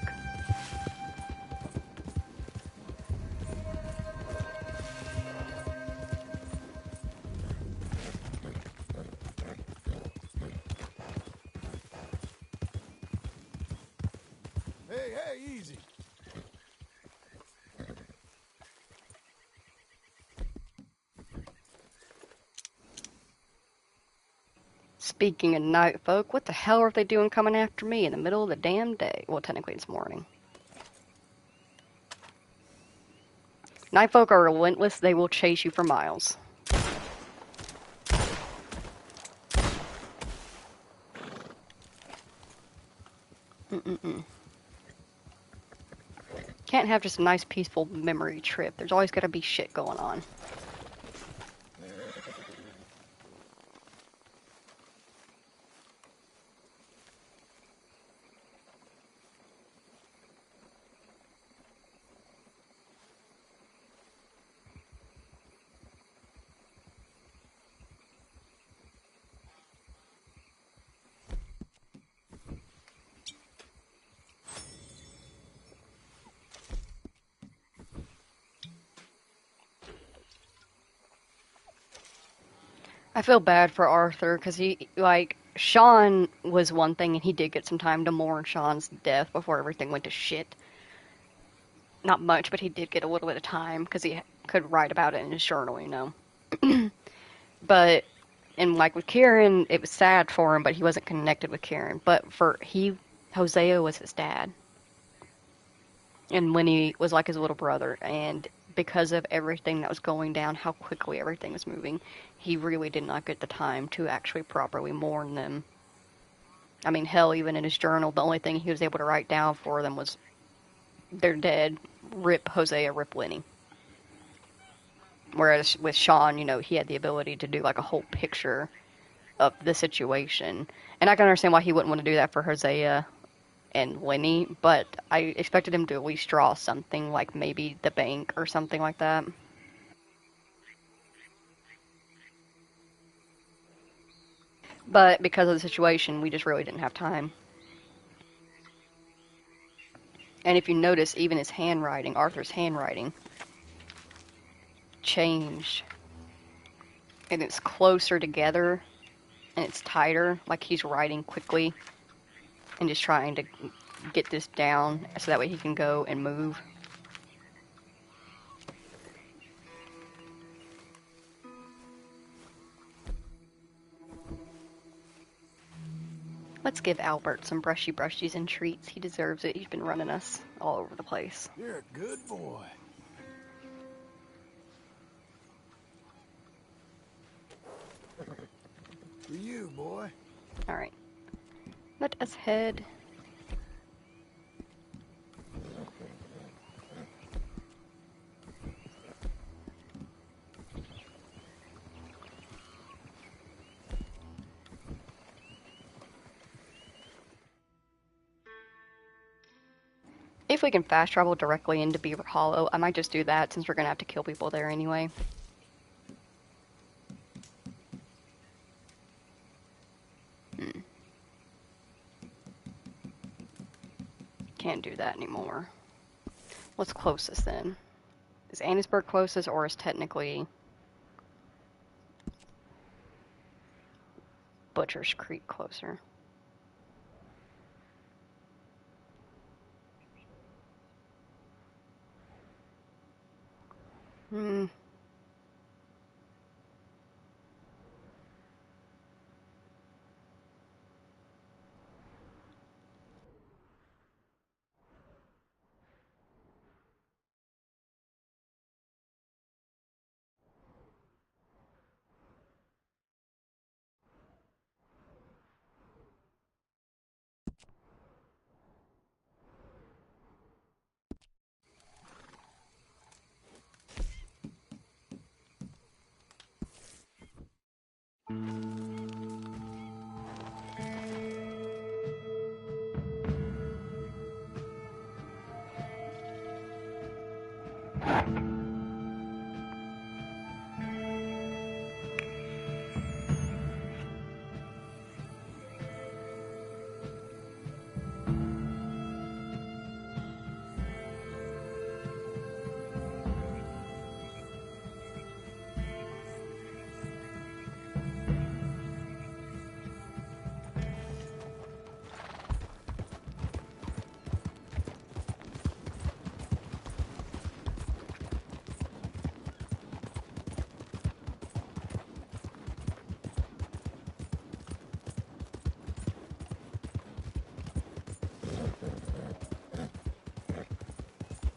Hey, easy. Speaking of night folk, what the hell are they doing coming after me in the middle of the damn day? Well, technically it's morning. Night folk are relentless. They will chase you for miles. Can't have just a nice peaceful memory trip. There's always gotta be shit going on. I feel bad for Arthur, because Sean was one thing, and he did get some time to mourn Sean's death before everything went to shit. Not much, but he did get a little bit of time, because he could write about it in his journal, you know. But, and with Kieran, it was sad for him, but he wasn't connected with Kieran. But Hosea was his dad. And Winnie was like his little brother, and because of everything that was going down, how quickly everything was moving, he really did not get the time to actually properly mourn them. I mean, hell, even in his journal, the only thing he was able to write down for them was, they're dead, rip Hosea, rip Winnie. Whereas with Sean, you know, he had the ability to do a whole picture of the situation. And I can understand why he wouldn't want to do that for Hosea and Winnie, but I expected him to at least draw something like maybe the bank or something like that. But because of the situation, we just really didn't have time. And if you notice, even his handwriting, Arthur's handwriting, changed. And it's closer together, and it's tighter, like he's writing quickly and just trying to get this down so that way he can go and move. Let's give Albert some brushy brushies and treats. He deserves it. He's been running us all over the place. You're a good boy. For you, boy. Alright. Let us head. If we can fast travel directly into Beaver Hollow, I might just do that since we're gonna have to kill people there anyway. Can't do that anymore. What's closest then? Is Annisburg closest, or is technically Butcher's Creek closer? Hmm.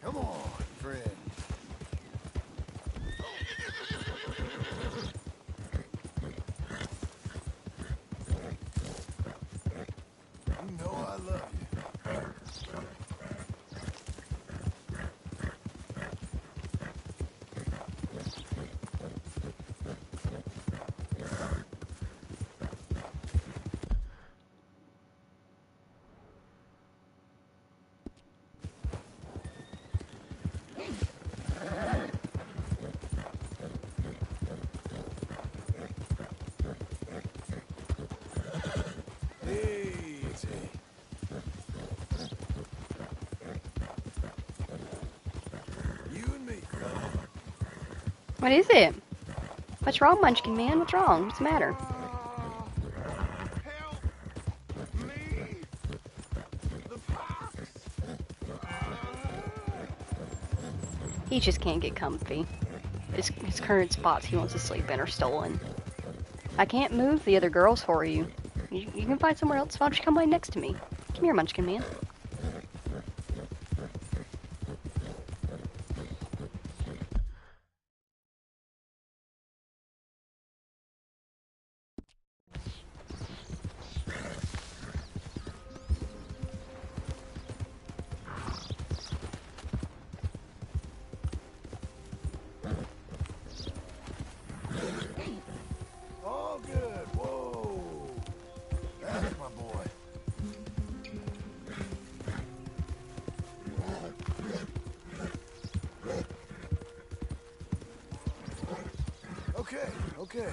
Come on, friend. You know I love you. Easy. You and me, Chloe. What is it? What's wrong, Munchkin Man? What's wrong? What's the matter? He just can't get comfy. His current spots he wants to sleep in are stolen. I can't move the other girls for you. You can find somewhere else. Why don't you come lay next to me? Come here, Munchkin Man. All good. Whoa. That's my boy. Okay, okay.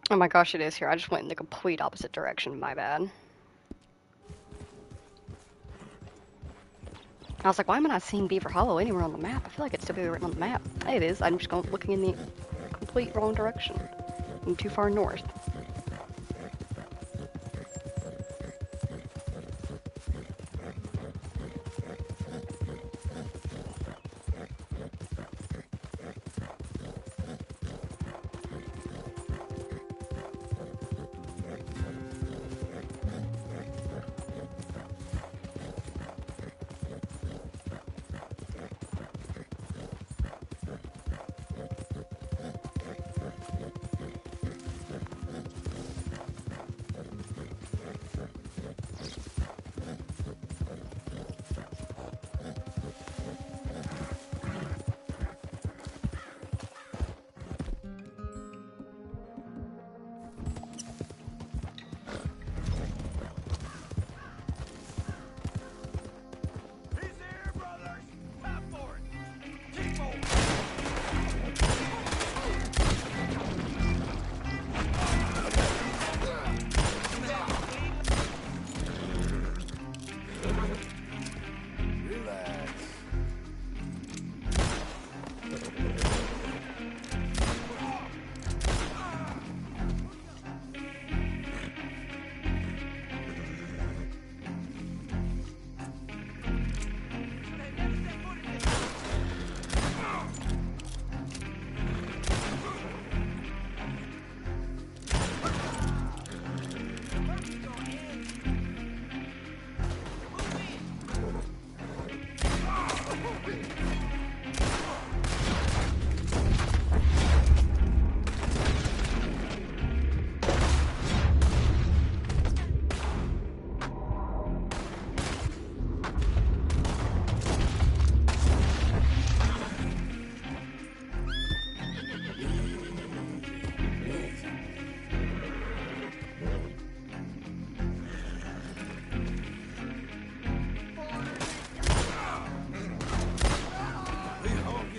Oh my gosh, it is here. I just went in the complete opposite direction. My bad. I was like, why am I not seeing Beaver Hollow anywhere on the map? I feel like it's still written on the map. Hey, it is. I'm just going looking in the complete wrong direction. I'm too far north.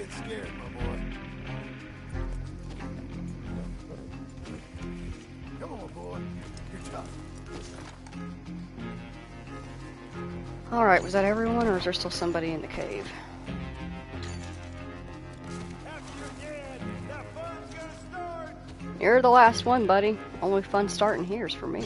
Scared, my boy. Come on, boy. You're tough. Alright, was that everyone, or is there still somebody in the cave? You're the last one, buddy. Only fun starting here's for me.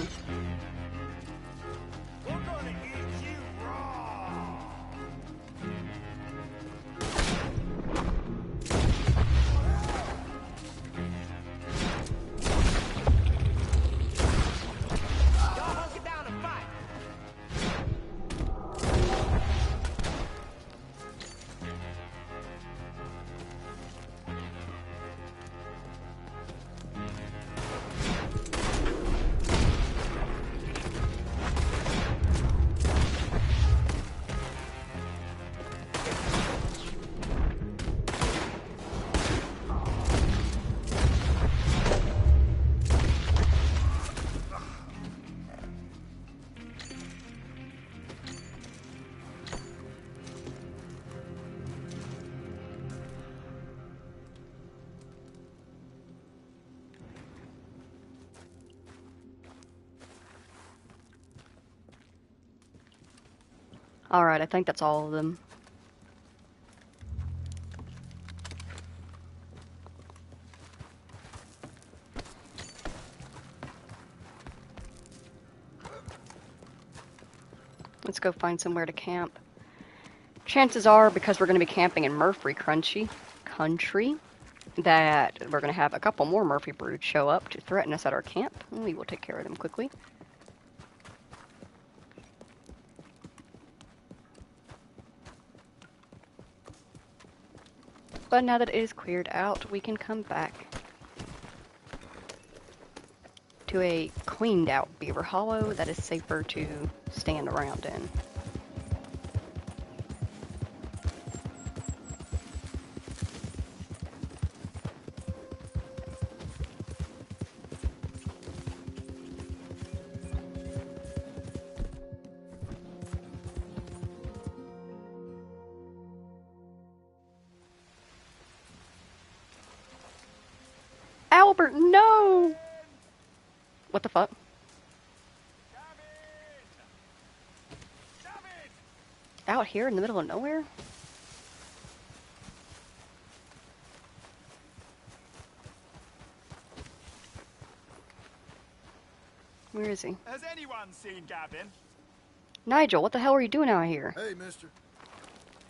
Alright, I think that's all of them. Let's go find somewhere to camp. Chances are, because we're going to be camping in Murphy Country, that we're going to have a couple more Murphy broods show up to threaten us at our camp. We will take care of them quickly. But now that it is cleared out, we can come back to a cleaned out Beaver Hollow that is safer to stand around in. Albert, no! What the fuck? Out here in the middle of nowhere? Where is he? Has anyone seen Gavin? Nigel, what the hell are you doing out here? Hey, mister.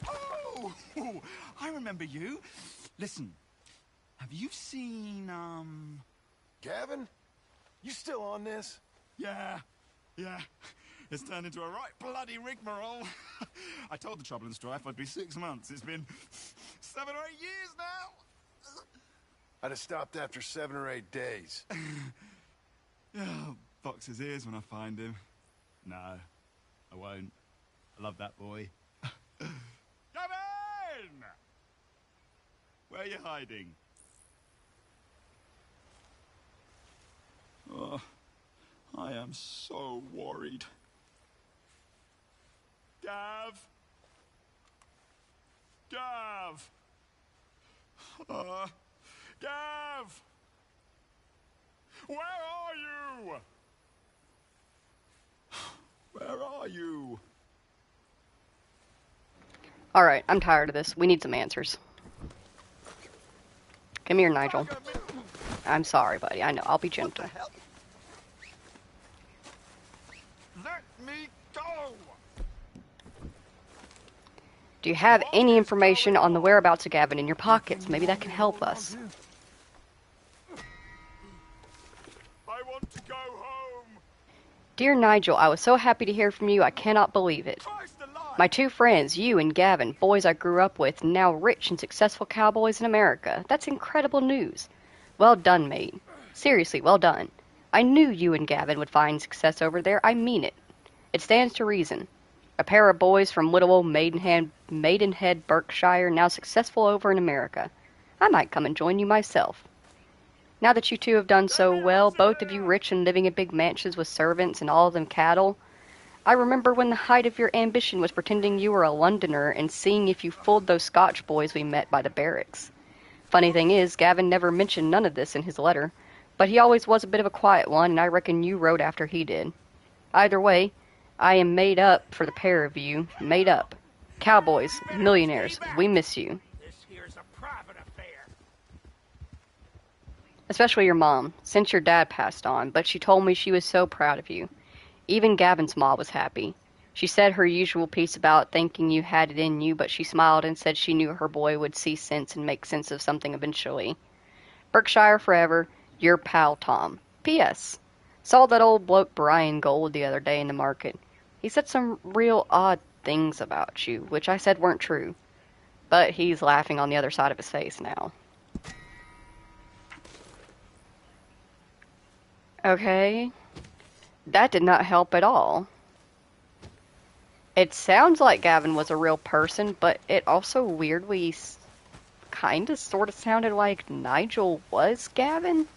Oh, I remember you. Listen, have you seen, Gavin? You still on this? Yeah. It's turned into a right bloody rigmarole. I told the Trouble and Strife I'd be 6 months. It's been 7 or 8 years now. I'd have stopped after 7 or 8 days. Oh, box his ears when I find him. No, I won't. I love that boy. Gavin! Where are you hiding? Oh, I am so worried. Gav! Gav! Gav! Where are you? Where are you? Alright, I'm tired of this. We need some answers. Come here, Nigel. I'm sorry, buddy. I know. I'll be gentle. Let me go! Do you have any information on the whereabouts of Gavin in your pockets? Maybe that can help us. I want to go home. Dear Nigel, I was so happy to hear from you, I cannot believe it. My two friends, you and Gavin, boys I grew up with, now rich and successful cowboys in America. That's incredible news. Well done, mate. Seriously, well done. I knew you and Gavin would find success over there. I mean it. It stands to reason. A pair of boys from little old Maidenhead, Berkshire, now successful over in America. I might come and join you myself. Now that you two have done so well, both of you rich and living in big mansions with servants and all of them cattle, I remember when the height of your ambition was pretending you were a Londoner and seeing if you fooled those Scotch boys we met by the barracks. Funny thing is, Gavin never mentioned none of this in his letter, but he always was a bit of a quiet one, and I reckon you wrote after he did. Either way, I am made up for the pair of you. Made up. Cowboys, millionaires, we miss you. This here's a private affair. Especially your mom, since your dad passed on, but she told me she was so proud of you. Even Gavin's ma was happy. She said her usual piece about thinking you had it in you, but she smiled and said she knew her boy would see sense and make sense of something eventually. Berkshire forever, your pal Tom. P.S. Saw that old bloke Brian Gold the other day in the market. He said some real odd things about you, which I said weren't true. But he's laughing on the other side of his face now. Okay. That did not help at all. It sounds like Gavin was a real person, but it also weirdly kinda sorta sounded like Nigel was Gavin.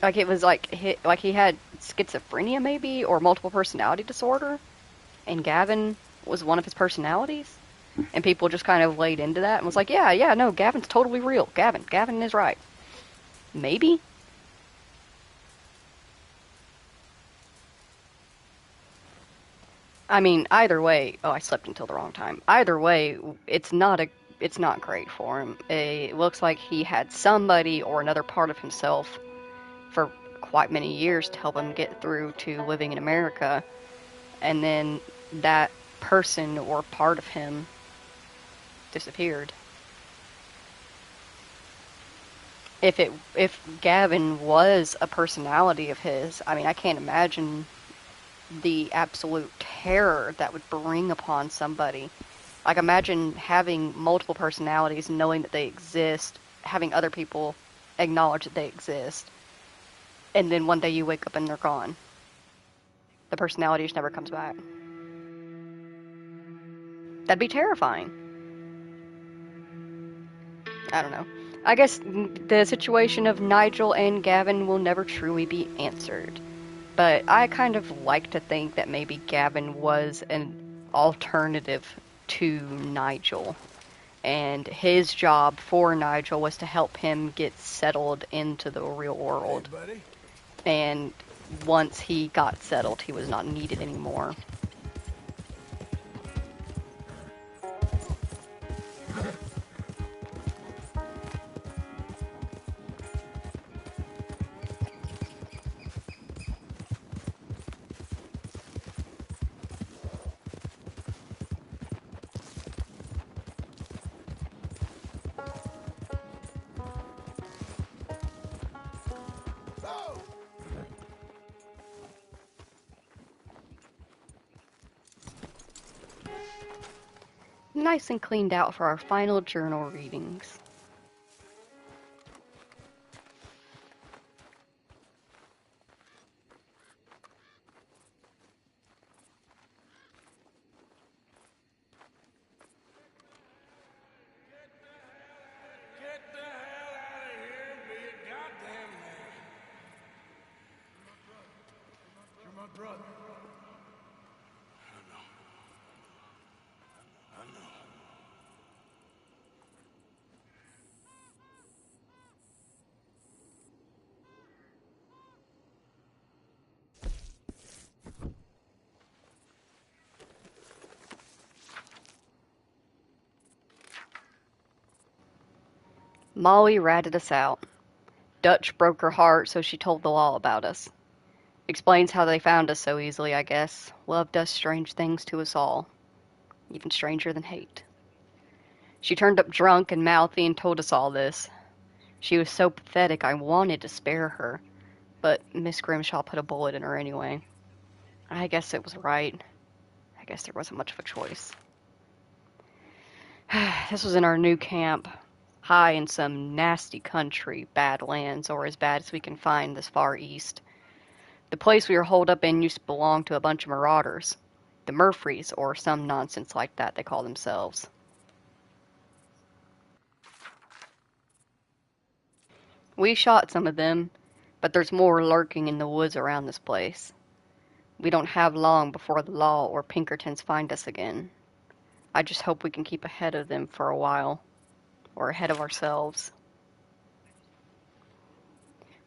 Like it was like he had schizophrenia maybe, or multiple personality disorder, and Gavin was one of his personalities. And people just kind of laid into that and was like, yeah, no, Gavin's totally real. Gavin is right. Maybe? I mean, either way, I slept until the wrong time. Either way, it's not great for him. It looks like he had somebody or another part of himself for quite many years to help him get through to living in America. And then that person or part of him disappeared. If Gavin was a personality of his, I mean, I can't imagine the absolute terror that would bring upon somebody. Like, imagine having multiple personalities, knowing that they exist, having other people acknowledge that they exist, and then one day you wake up and they're gone. The personality just never comes back. That'd be terrifying. I don't know. I guess the situation of Nigel and Gavin will never truly be answered. But I kind of like to think that maybe Gavin was an alternative to Nigel. And his job for Nigel was to help him get settled into the real world. And once he got settled, he was not needed anymore. Nice and cleaned out for our final journal readings. Get the hell out of here and be a goddamn man. You're my brother. I know. Molly ratted us out. Dutch broke her heart, so she told the law about us. Explains how they found us so easily, I guess. Love does strange things to us all. Even stranger than hate. She turned up drunk and mouthy and told us all this. She was so pathetic I wanted to spare her, but Miss Grimshaw put a bullet in her anyway. I guess it was right. I guess there wasn't much of a choice. This was in our new camp, high in some nasty country, bad lands, or as bad as we can find this far east. The place we were holed up in used to belong to a bunch of marauders. The Murfrees, or some nonsense like that they call themselves. We shot some of them, but there's more lurking in the woods around this place. We don't have long before the law or Pinkertons find us again. I just hope we can keep ahead of them for a while, or ahead of ourselves.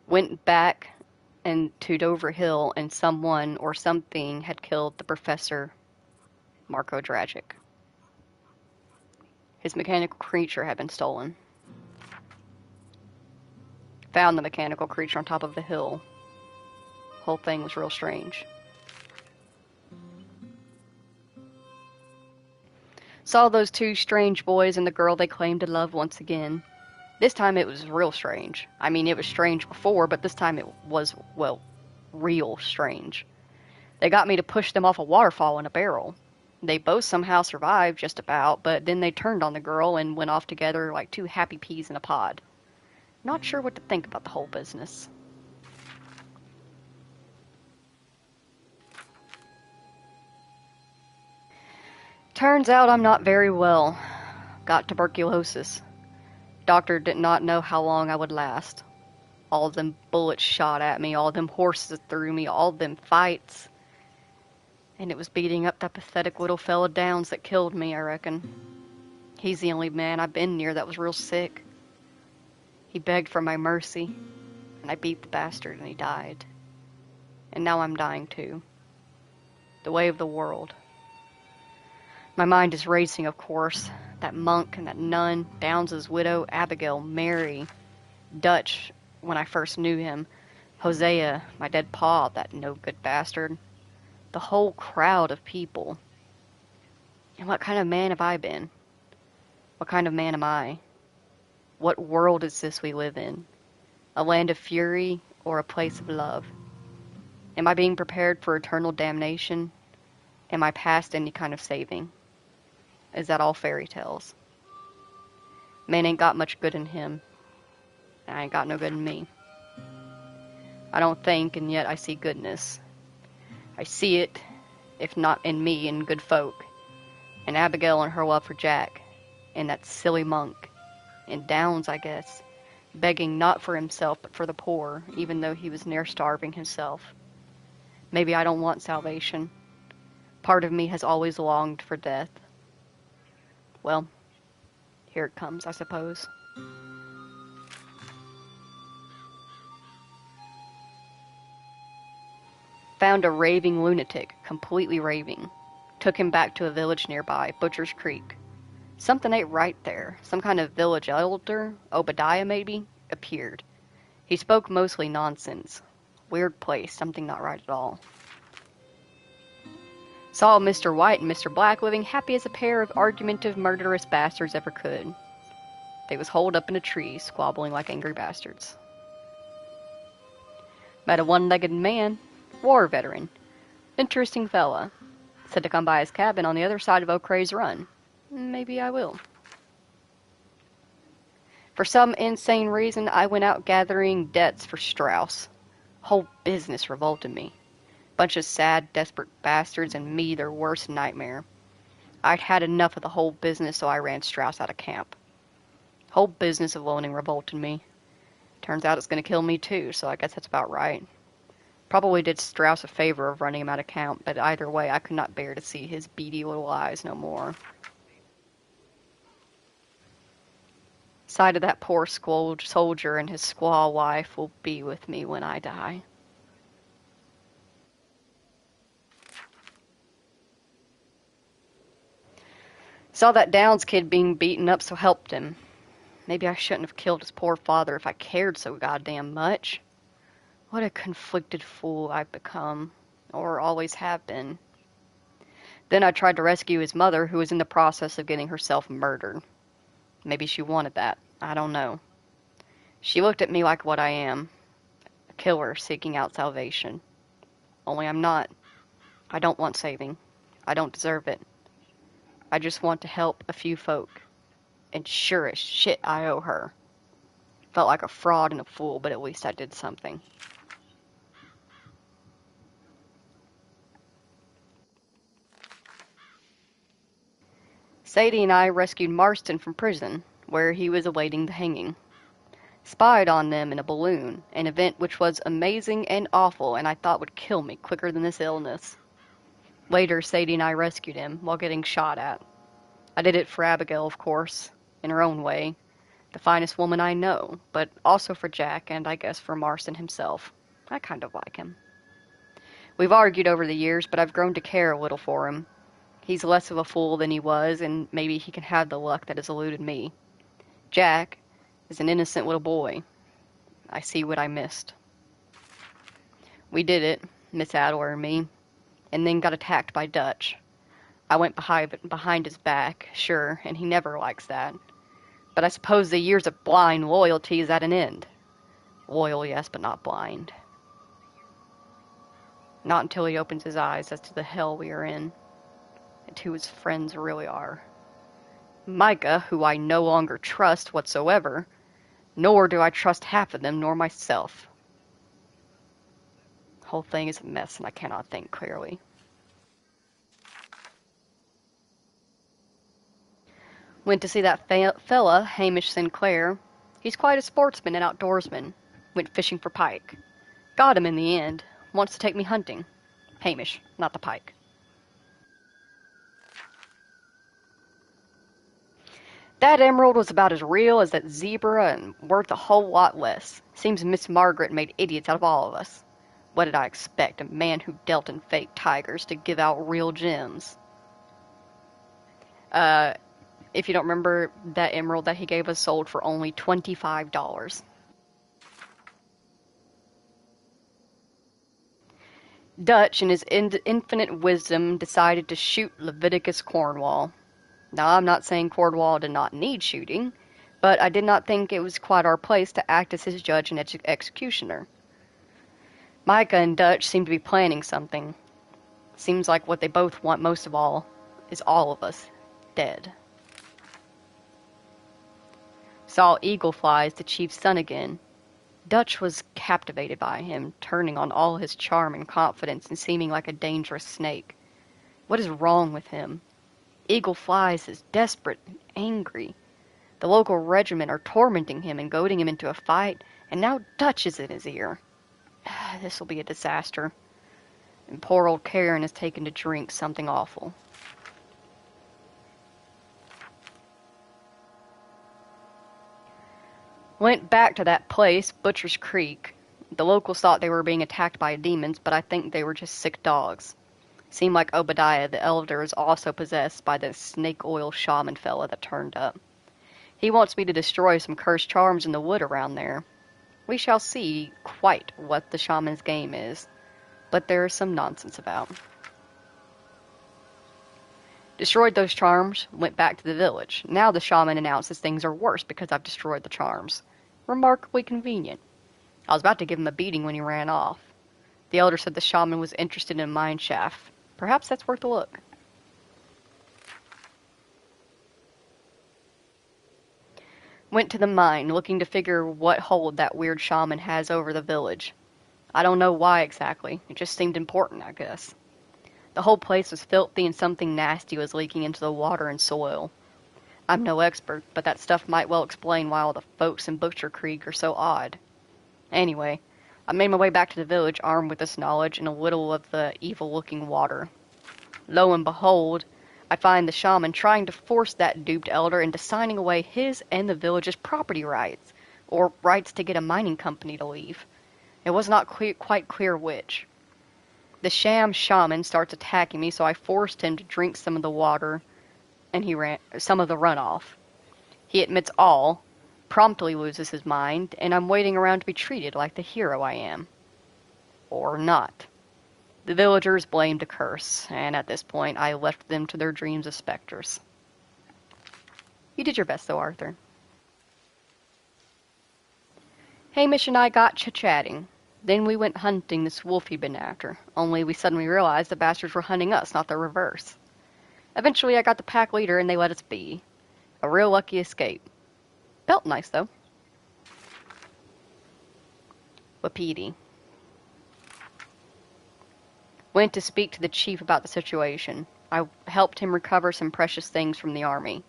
Went back and to Dover Hill, and someone or something had killed the Professor Marco Dragic. His mechanical creature had been stolen. Found the mechanical creature on top of the hill. Whole thing was real strange. Saw those two strange boys and the girl they claimed to love once again. This time it was real strange. I mean, it was strange before, but this time it was, well, real strange. They got me to push them off a waterfall in a barrel. They both somehow survived, just about, but then they turned on the girl and went off together like two happy peas in a pod. Not sure what to think about the whole business. Turns out I'm not very well. Got tuberculosis. Doctor did not know how long I would last. All of them bullets shot at me, all of them horses threw me, all of them fights. And it was beating up that pathetic little fella Downs that killed me, I reckon. He's the only man I've been near that was real sick. He begged for my mercy, and I beat the bastard and he died. And now I'm dying too. The way of the world. My mind is racing, of course. That monk and that nun, Downs's widow, Abigail, Mary, Dutch, when I first knew him, Hosea, my dead pa, that no-good bastard. The whole crowd of people. And what kind of man have I been? What kind of man am I? What world is this we live in? A land of fury or a place of love? Am I being prepared for eternal damnation? Am I past any kind of saving? Is that all fairy tales? Man ain't got much good in him. And I ain't got no good in me. I don't think, and yet I see goodness. I see it, if not in me, in good folk. In Abigail and her love for Jack. In that silly monk. In Downs, I guess. Begging not for himself, but for the poor, even though he was near starving himself. Maybe I don't want salvation. Part of me has always longed for death. Well, here it comes, I suppose. Found a raving lunatic, completely raving. Took him back to a village nearby, Butcher's Creek. Something ain't right there. Some kind of village elder, Obadiah maybe, appeared. He spoke mostly nonsense. Weird place, something not right at all. Saw Mr. White and Mr. Black living happy as a pair of argumentative, murderous bastards ever could. They was holed up in a tree, squabbling like angry bastards. Met a one-legged man, war veteran. Interesting fella. Said to come by his cabin on the other side of O'Creagh's Run. Maybe I will. For some insane reason, I went out gathering debts for Strauss. Whole business revolted me. Bunch of sad, desperate bastards, and me their worst nightmare. I'd had enough of the whole business, so I ran Strauss out of camp. Whole business of loaning revolted me. Turns out it's going to kill me too, so I guess that's about right. Probably did Strauss a favor of running him out of camp, but either way, I could not bear to see his beady little eyes no more. Sight of that poor soldier and his squaw wife will be with me when I die. Saw that Downs kid being beaten up, so helped him. Maybe I shouldn't have killed his poor father if I cared so goddamn much. What a conflicted fool I've become, or always have been. Then I tried to rescue his mother, who was in the process of getting herself murdered. Maybe she wanted that. I don't know. She looked at me like what I am, a killer seeking out salvation. Only I'm not. I don't want saving. I don't deserve it. I just want to help a few folk. And sure as shit I owe her. Felt like a fraud and a fool, but at least I did something. Sadie and I rescued Marston from prison, where he was awaiting the hanging. Spied on them in a balloon, an event which was amazing and awful and I thought would kill me quicker than this illness. Later, Sadie and I rescued him while getting shot at. I did it for Abigail, of course, in her own way, the finest woman I know, but also for Jack and I guess for Marston himself. I kind of like him. We've argued over the years, but I've grown to care a little for him. He's less of a fool than he was, and maybe he can have the luck that has eluded me. Jack is an innocent little boy. I see what I missed. We did it, Miss Adler and me, and then got attacked by Dutch. I went behind his back, sure, and he never likes that. But I suppose the years of blind loyalty is at an end. Loyal, yes, but not blind. Not until he opens his eyes as to the hell we are in, and who his friends really are. Micah, who I no longer trust whatsoever, nor do I trust half of them, nor myself. The whole thing is a mess, and I cannot think clearly. Went to see that fella, Hamish Sinclair. He's quite a sportsman and outdoorsman. Went fishing for pike. Got him in the end. Wants to take me hunting. Hamish, not the pike. That emerald was about as real as that zebra and worth a whole lot less. Seems Miss Margaret made idiots out of all of us. What did I expect? A man who dealt in fake tigers to give out real gems. If you don't remember, that emerald that he gave us sold for only $25. Dutch, in his infinite wisdom, decided to shoot Leviticus Cornwall. Now, I'm not saying Cornwall did not need shooting, but I did not think it was quite our place to act as his judge and executioner. Micah and Dutch seem to be planning something. Seems like what they both want most of all is all of us dead. Saw Eagle Fly as the chief's son again. Dutch was captivated by him, turning on all his charm and confidence and seeming like a dangerous snake. What is wrong with him? Eagle Flies is desperate and angry. The local regiment are tormenting him and goading him into a fight, and now Dutch is in his ear. This will be a disaster. And poor old Karen has taken to drink something awful. Went back to that place, Butcher's Creek. The locals thought they were being attacked by demons, but I think they were just sick dogs. Seemed like Obadiah, the elder, is also possessed by the snake oil shaman fella that turned up. He wants me to destroy some cursed charms in the wood around there. We shall see quite what the shaman's game is, but there is some nonsense about. Destroyed those charms, went back to the village. Now the shaman announces things are worse because I've destroyed the charms. Remarkably convenient. I was about to give him a beating when he ran off. The elder said the shaman was interested in a mine shaft. Perhaps that's worth a look. Went to the mine, looking to figure what hold that weird shaman has over the village. I don't know why exactly. It just seemed important, I guess. The whole place was filthy and something nasty was leaking into the water and soil. I'm no expert, but that stuff might well explain why all the folks in Butcher Creek are so odd. Anyway, I made my way back to the village armed with this knowledge and a little of the evil-looking water. Lo and behold, I find the shaman trying to force that duped elder into signing away his and the village's property rights, or rights to get a mining company to leave. It was not quite clear which. The sham shaman starts attacking me, so I forced him to drink some of the water, and he ran some of the runoff. He admits all, promptly loses his mind, and I'm waiting around to be treated like the hero I am. Or not. The villagers blamed a curse, and at this point I left them to their dreams of specters. You did your best, though, Arthur. Hamish and I got chatting. Then we went hunting this wolf he'd been after, only we suddenly realized the bastards were hunting us, not the reverse. Eventually I got the pack leader and they let us be. A real lucky escape. Felt nice, though. Wapiti. Went to speak to the chief about the situation. I helped him recover some precious things from the army.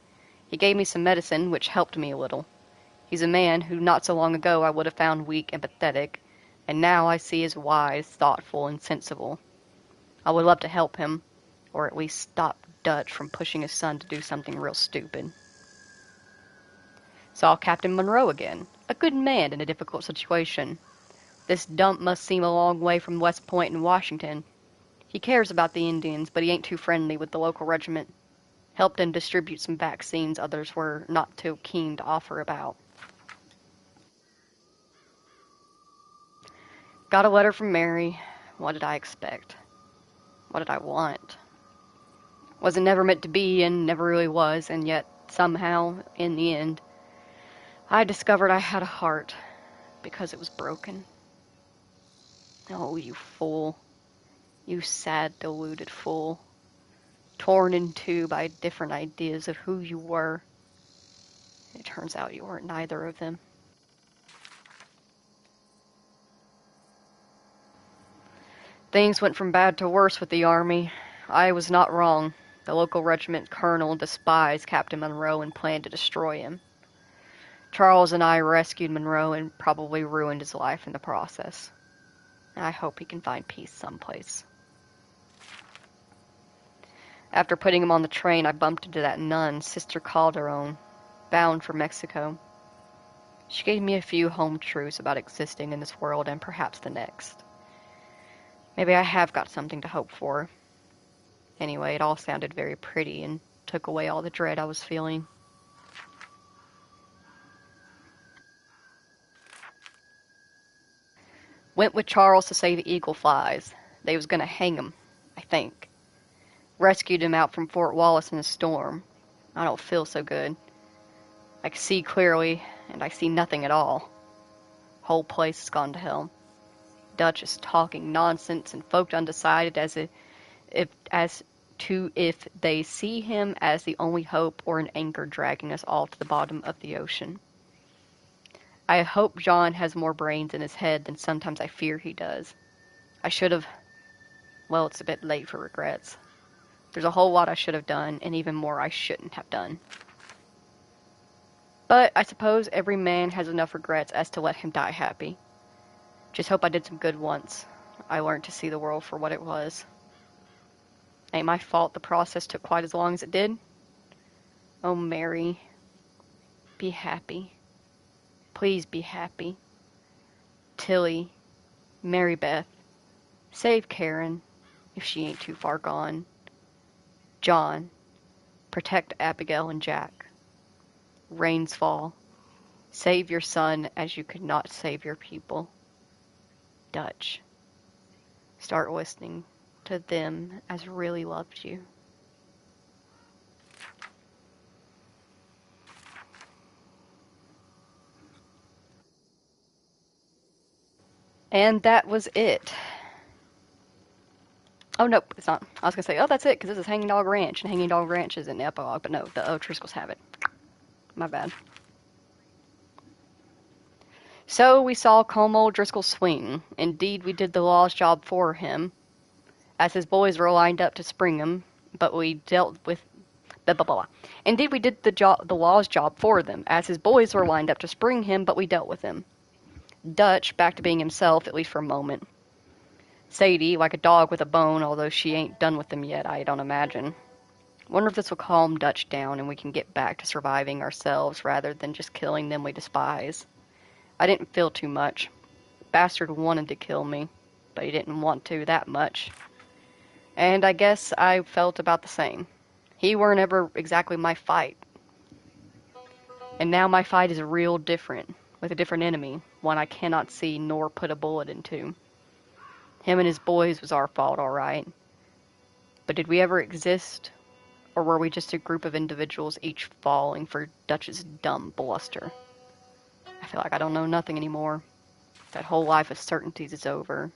He gave me some medicine, which helped me a little. He's a man who not so long ago I would have found weak and pathetic, and now I see as wise, thoughtful, and sensible. I would love to help him, or at least stop Dutch from pushing his son to do something real stupid. Saw Captain Monroe again, a good man in a difficult situation. This dump must seem a long way from West Point in Washington. He cares about the Indians, but he ain't too friendly with the local regiment. Helped him distribute some vaccines others were not too keen to offer about. Got a letter from Mary. What did I expect? What did I want? Wasn't never meant to be and never really was, and yet, somehow, in the end, I discovered I had a heart because it was broken. Oh, you fool. You sad, deluded fool. Torn in two by different ideas of who you were. It turns out you weren't neither of them. Things went from bad to worse with the army. I was not wrong. The local regiment colonel despised Captain Monroe and planned to destroy him. Charles and I rescued Monroe and probably ruined his life in the process. I hope he can find peace someplace. After putting him on the train, I bumped into that nun, Sister Calderon, bound for Mexico. She gave me a few home truths about existing in this world and perhaps the next. Maybe I have got something to hope for. Anyway, it all sounded very pretty and took away all the dread I was feeling. Went with Charles to save Eagle Flies. They was gonna hang him, I think. Rescued him out from Fort Wallace in a storm. I don't feel so good. I can see clearly, and I see nothing at all. Whole place has gone to hell. Dutch is talking nonsense, and folk undecided as if they see him as the only hope or an anchor dragging us all to the bottom of the ocean. I hope John has more brains in his head than sometimes I fear he does. I should have... Well, it's a bit late for regrets. There's a whole lot I should have done, and even more I shouldn't have done. But I suppose every man has enough regrets as to let him die happy. Just hope I did some good once. I learned to see the world for what it was. Ain't my fault the process took quite as long as it did. Oh, Mary, be happy. Please be happy. Tilly, Mary Beth, save Karen, if she ain't too far gone. John, protect Abigail and Jack. Rains fall. Save your son as you could not save your people. Dutch, start listening to them as really loved you. And that was it. Oh, nope, it's not. I was going to say, oh, that's it, because this is Hanging Dog Ranch, and Hanging Dog Ranch is in the epilogue, but no, the O'Driscolls have it. My bad. So we saw Como Driscoll swing. Indeed, we did the law's job for him, as his boys were lined up to spring him, but we dealt with... Blah, blah, blah. Indeed, we did the law's job for them, as his boys were lined up to spring him, but we dealt with him. Dutch, back to being himself, at least for a moment. Sadie, like a dog with a bone, although she ain't done with them yet, I don't imagine. Wonder if this will calm Dutch down and we can get back to surviving ourselves rather than just killing them we despise. I didn't feel too much. Bastard wanted to kill me, but he didn't want to that much. And I guess I felt about the same. He weren't ever exactly my fight. And now my fight is real different, with a different enemy, one I cannot see nor put a bullet into. Him and his boys was our fault, all right. But did we ever exist? Or were we just a group of individuals each falling for Dutch's dumb bluster? I feel like I don't know nothing anymore. That whole life of certainties is over.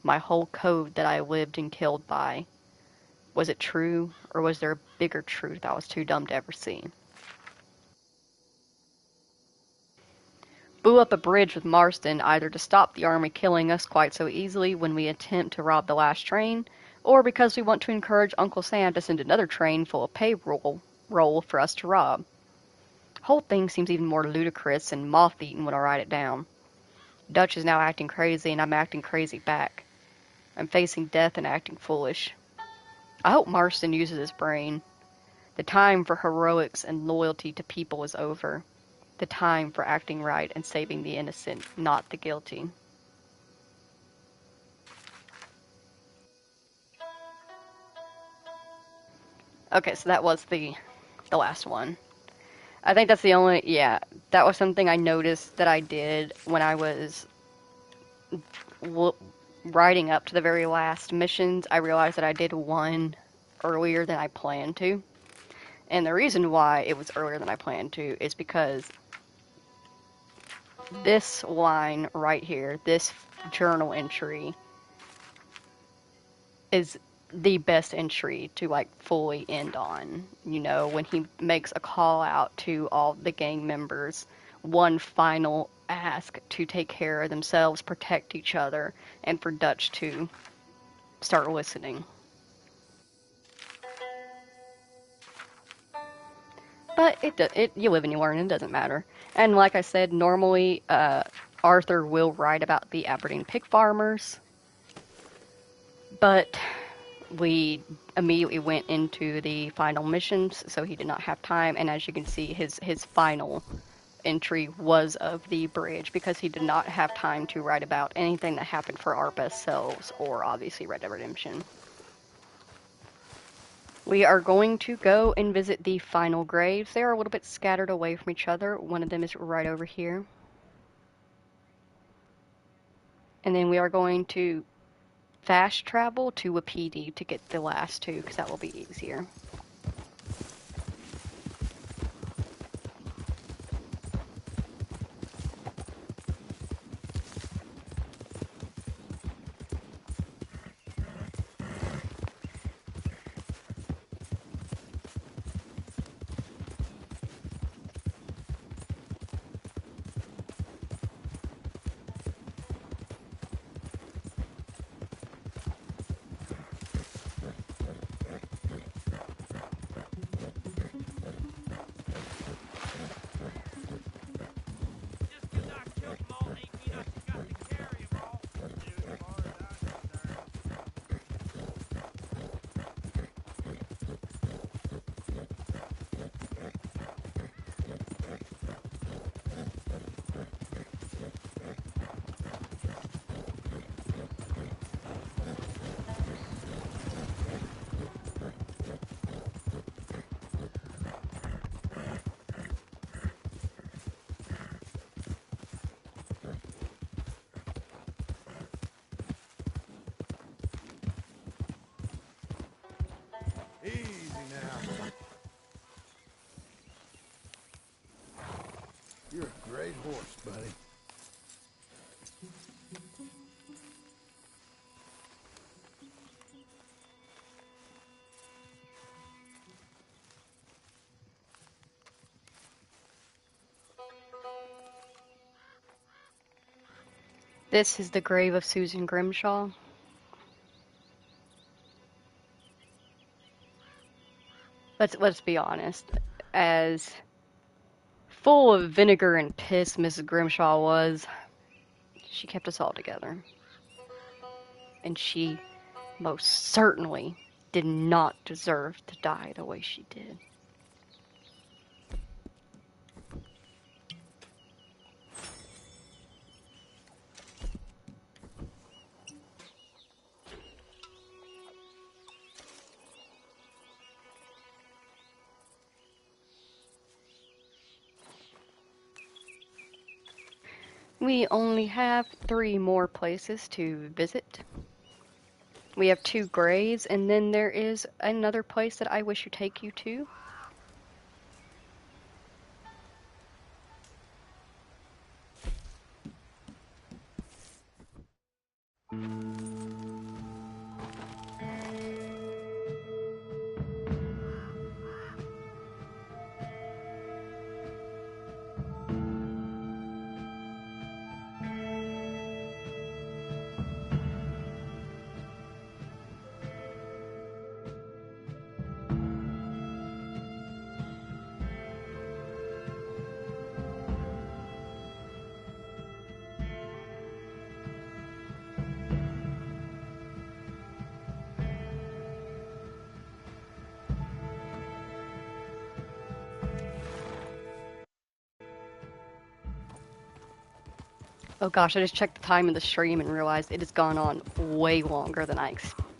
My whole code that I lived and killed by. Was it true, or was there a bigger truth I was too dumb to ever see? Blew up a bridge with Marston either to stop the army killing us quite so easily when we attempt to rob the last train, or because we want to encourage Uncle Sam to send another train full of payroll for us to rob. Whole thing seems even more ludicrous and moth-eaten when I write it down. Dutch is now acting crazy, and I'm acting crazy back. I'm facing death and acting foolish. I hope Marston uses his brain. The time for heroics and loyalty to people is over. The time for acting right and saving the innocent, not the guilty. Okay, so that was the last one. I think that's the only, yeah, that was something I noticed that I did when I was writing up to the very last missions. I realized that I did one earlier than I planned to. And the reason why it was earlier than I planned to is because this line right here, this journal entry, is the best entry to like fully end on. You know, when he makes a call out to all the gang members, one final ask to take care of themselves, protect each other, and for Dutch to start listening. But you live and you learn, it doesn't matter. And like I said, normally Arthur will write about the Aberdeen pig farmers, but we immediately went into the final missions, so he did not have time. And as you can see, his final entry was of the bridge, because he did not have time to write about anything that happened for our best selves, or obviously Red Dead Redemption. We are going to go and visit the final graves. They are a little bit scattered away from each other. One of them is right over here. And then we are going to fast travel to Wapiti to get the last two, because that will be easier. Easy now. You're a great horse, buddy. This is the grave of Susan Grimshaw. Let's be honest. As full of vinegar and piss Mrs. Grimshaw was, she kept us all together. And she most certainly did not deserve to die the way she did. We only have 3 more places to visit. We have 2 graves, and then there is another place that I wish to take you to. Oh gosh, I just checked the time of the stream and realized it has gone on way longer than I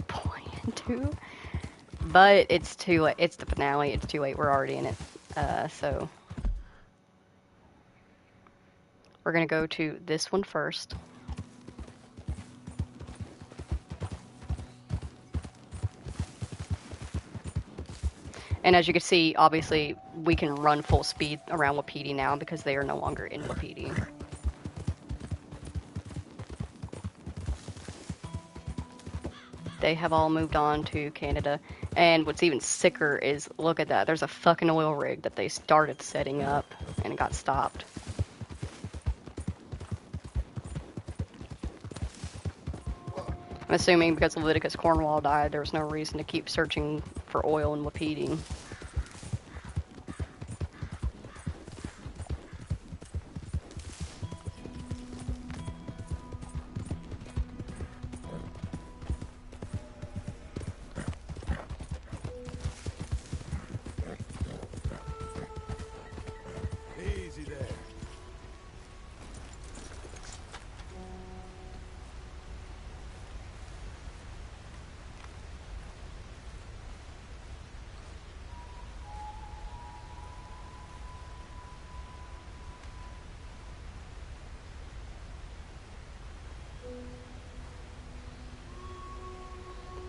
planned to. But it's too late. It's the finale. It's too late. We're already in it. So we're gonna go to this one first. And as you can see, obviously, we can run full speed around Wapiti now because they are no longer in Wapiti. They have all moved on to Canada. And what's even sicker is, look at that, there's a fucking oil rig that they started setting up and it got stopped. I'm assuming because Leviticus Cornwall died, there was no reason to keep searching for oil in Wapiti. Easy there.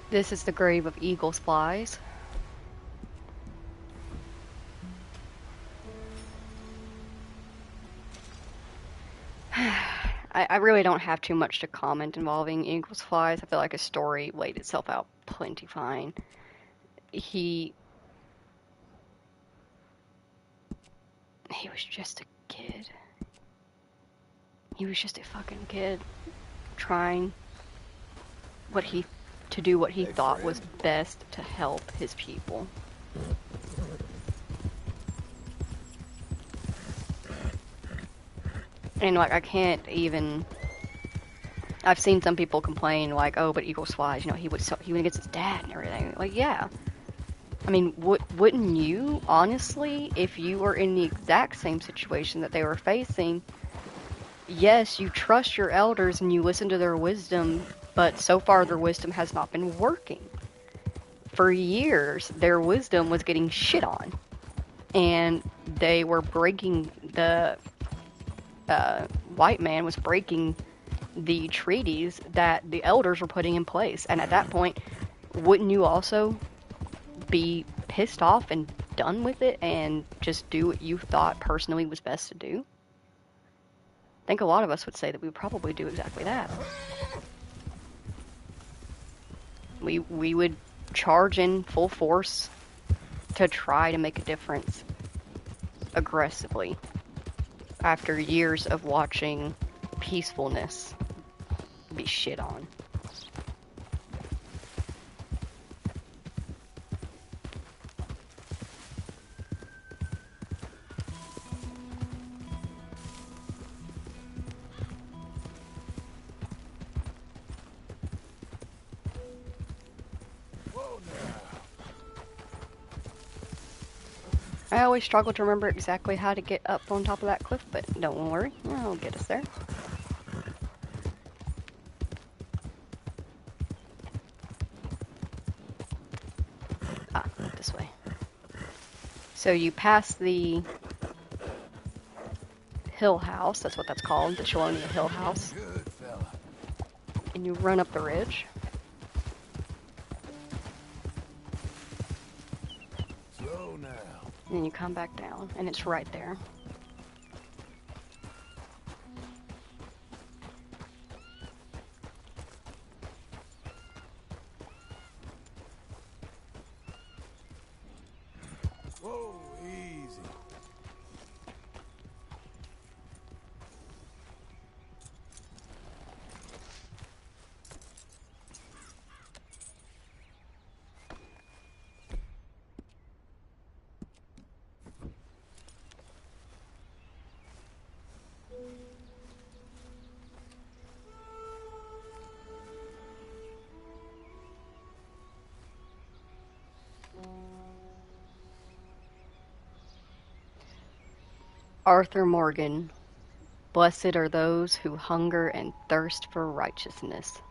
This is the grave of Eagle's Flies. I really don't have too much to comment involving Eagle's Flies. I feel like his story laid itself out plenty fine. He was just a kid. He was just a fucking kid trying to do what he thought was best to help his people. And like, I can't even. I've seen some people complain like, "Oh, but Eagle's Flies, he went against his dad and everything." Like, yeah. I mean, wouldn't you, honestly, if you were in the exact same situation that they were facing? Yes, you trust your elders and you listen to their wisdom, but so far their wisdom has not been working. For years, their wisdom was getting shit on, and they were breaking the. White man was breaking the treaties that the elders were putting in place. And at that point, wouldn't you also be pissed off and done with it and just do what you thought personally was best to do? I think a lot of us would say that we would probably do exactly that. We would charge in full force to try to make a difference aggressively. After years of watching peacefulness be shit on. I always struggle to remember exactly how to get up on top of that cliff, but don't worry, I'll get us there. Ah, this way. So you pass the hill house, that's what that's called, the Chelonia Hill House. Good fella. And you run up the ridge. Slow now. And then you come back down, and it's right there. Arthur Morgan, blessed are those who hunger and thirst for righteousness.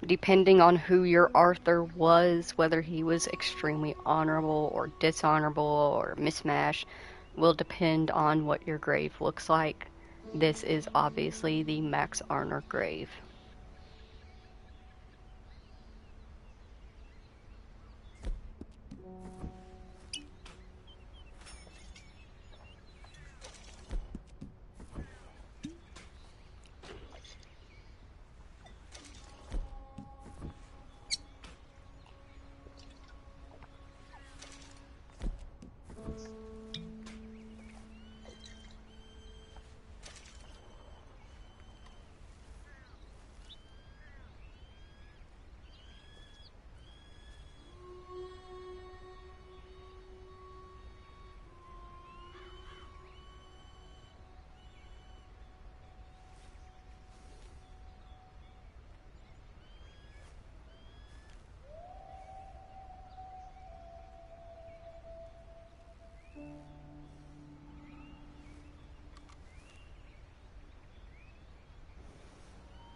Depending on who your Arthur was, whether he was extremely honorable or dishonorable or mismatched, will depend on what your grave looks like. This is obviously the Max Arner grave.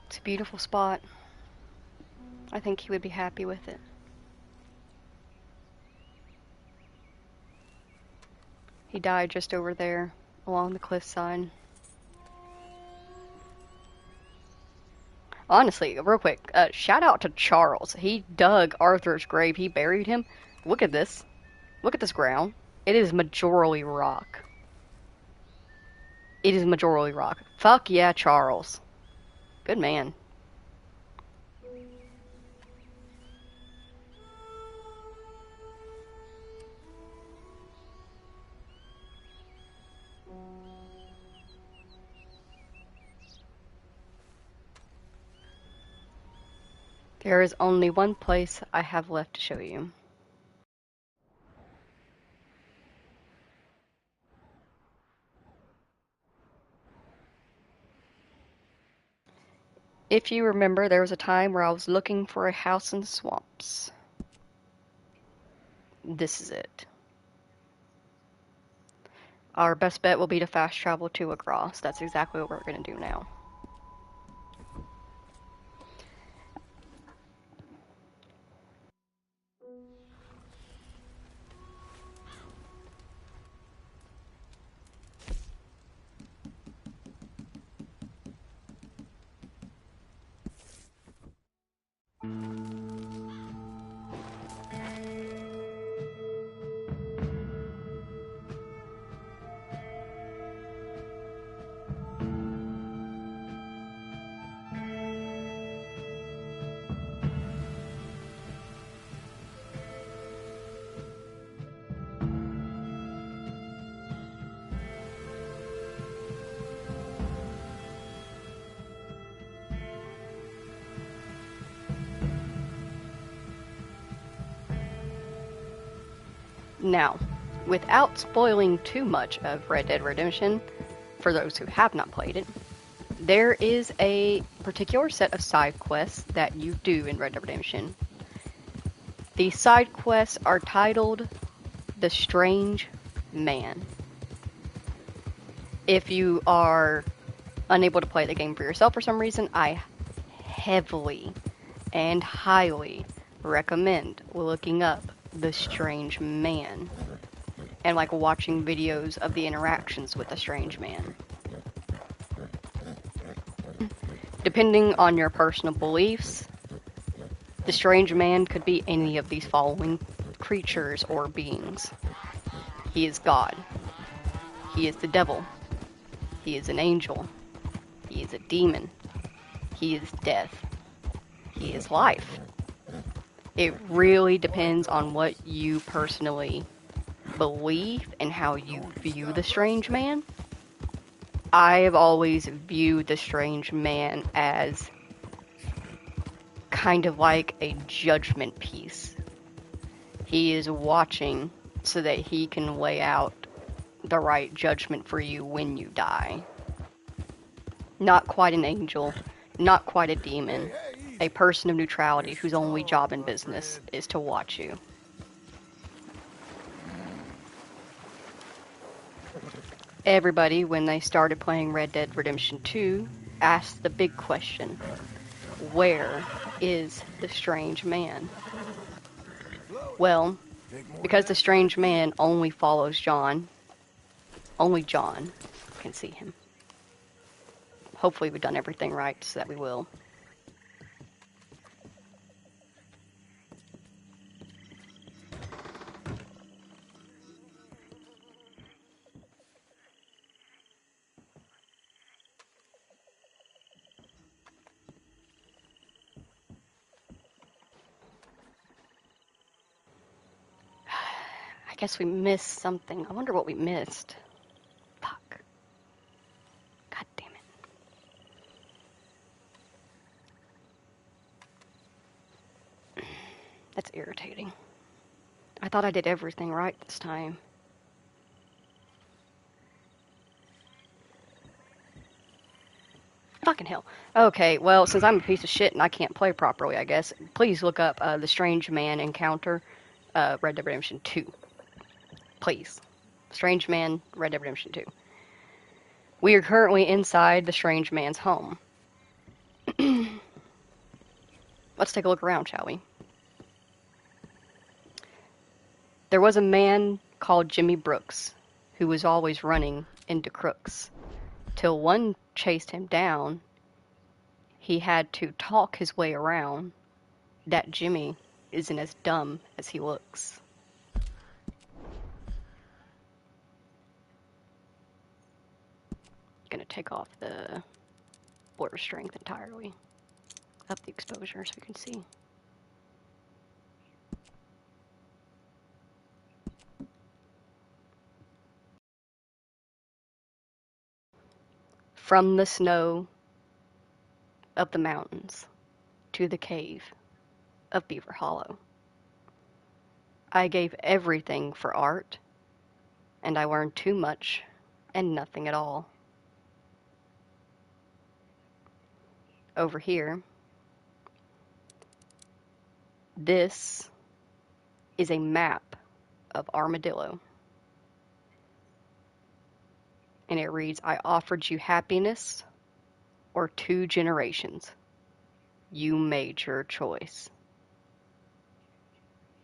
It's a beautiful spot. I think he would be happy with it. He died just over there, along the cliffside. Honestly, real quick, shout out to Charles. He dug Arthur's grave. He buried him. Look at this. Look at this ground. It is majorly rock. It is majorly rock. Fuck yeah, Charles. Good man. There is only one place I have left to show you. If you remember, there was a time where I was looking for a house in the swamps. This is it. Our best bet will be to fast travel to Agros. That's exactly what we're going to do now. Now, without spoiling too much of Red Dead Redemption, for those who have not played it, there is a particular set of side quests that you do in Red Dead Redemption. The side quests are titled The Strange Man. If you are unable to play the game for yourself for some reason, I heavily and highly recommend looking up The Strange Man and like watching videos of the interactions with the Strange Man. Depending on your personal beliefs, the Strange Man could be any of these following creatures or beings. He is God. He is the devil. He is an angel. He is a demon. He is death. He is life. It really depends on what you personally believe and how you view the Strange Man. I have always viewed the Strange Man as kind of like a judgment piece. He is watching so that he can lay out the right judgment for you when you die. Not quite an angel, not quite a demon. A person of neutrality whose only job in business is to watch you. Everybody, when they started playing Red Dead Redemption 2, asked the big question, where is the strange man? Well, because the strange man only follows John, only John can see him. Hopefully we've done everything right so that we will. I guess we missed something. I wonder what we missed. Fuck. God damn it. That's irritating. I thought I did everything right this time. Fucking hell. Okay, well, since I'm a piece of shit and I can't play properly, I guess, please look up the Strange Man Encounter, Red Dead Redemption 2. Please. Strange Man, Red Dead Redemption 2. We are currently inside the Strange Man's home. Let's take a look around, shall we? There was a man called Jimmy Brooks who was always running into crooks. Till one chased him down, he had to talk his way around that Jimmy isn't as dumb as he looks. Gonna take off the border strength entirely. Up the exposure so we can see. From the snow of the mountains to the cave of Beaver Hollow, I gave everything for art, and I learned too much and nothing at all. Over here, this is a map of Armadillo. And it reads, I offered you happiness or 2 generations. You made your choice.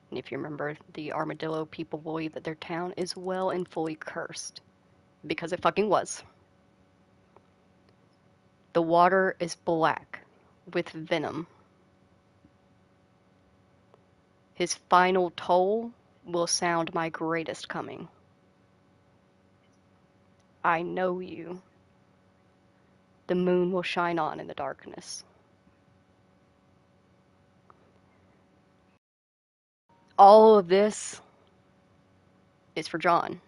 And if you remember, the Armadillo people believe that their town is well and fully cursed. Because it fucking was. The water is black with venom. His final toll will sound my greatest coming. I know you. The moon will shine on in the darkness. All of this is for John.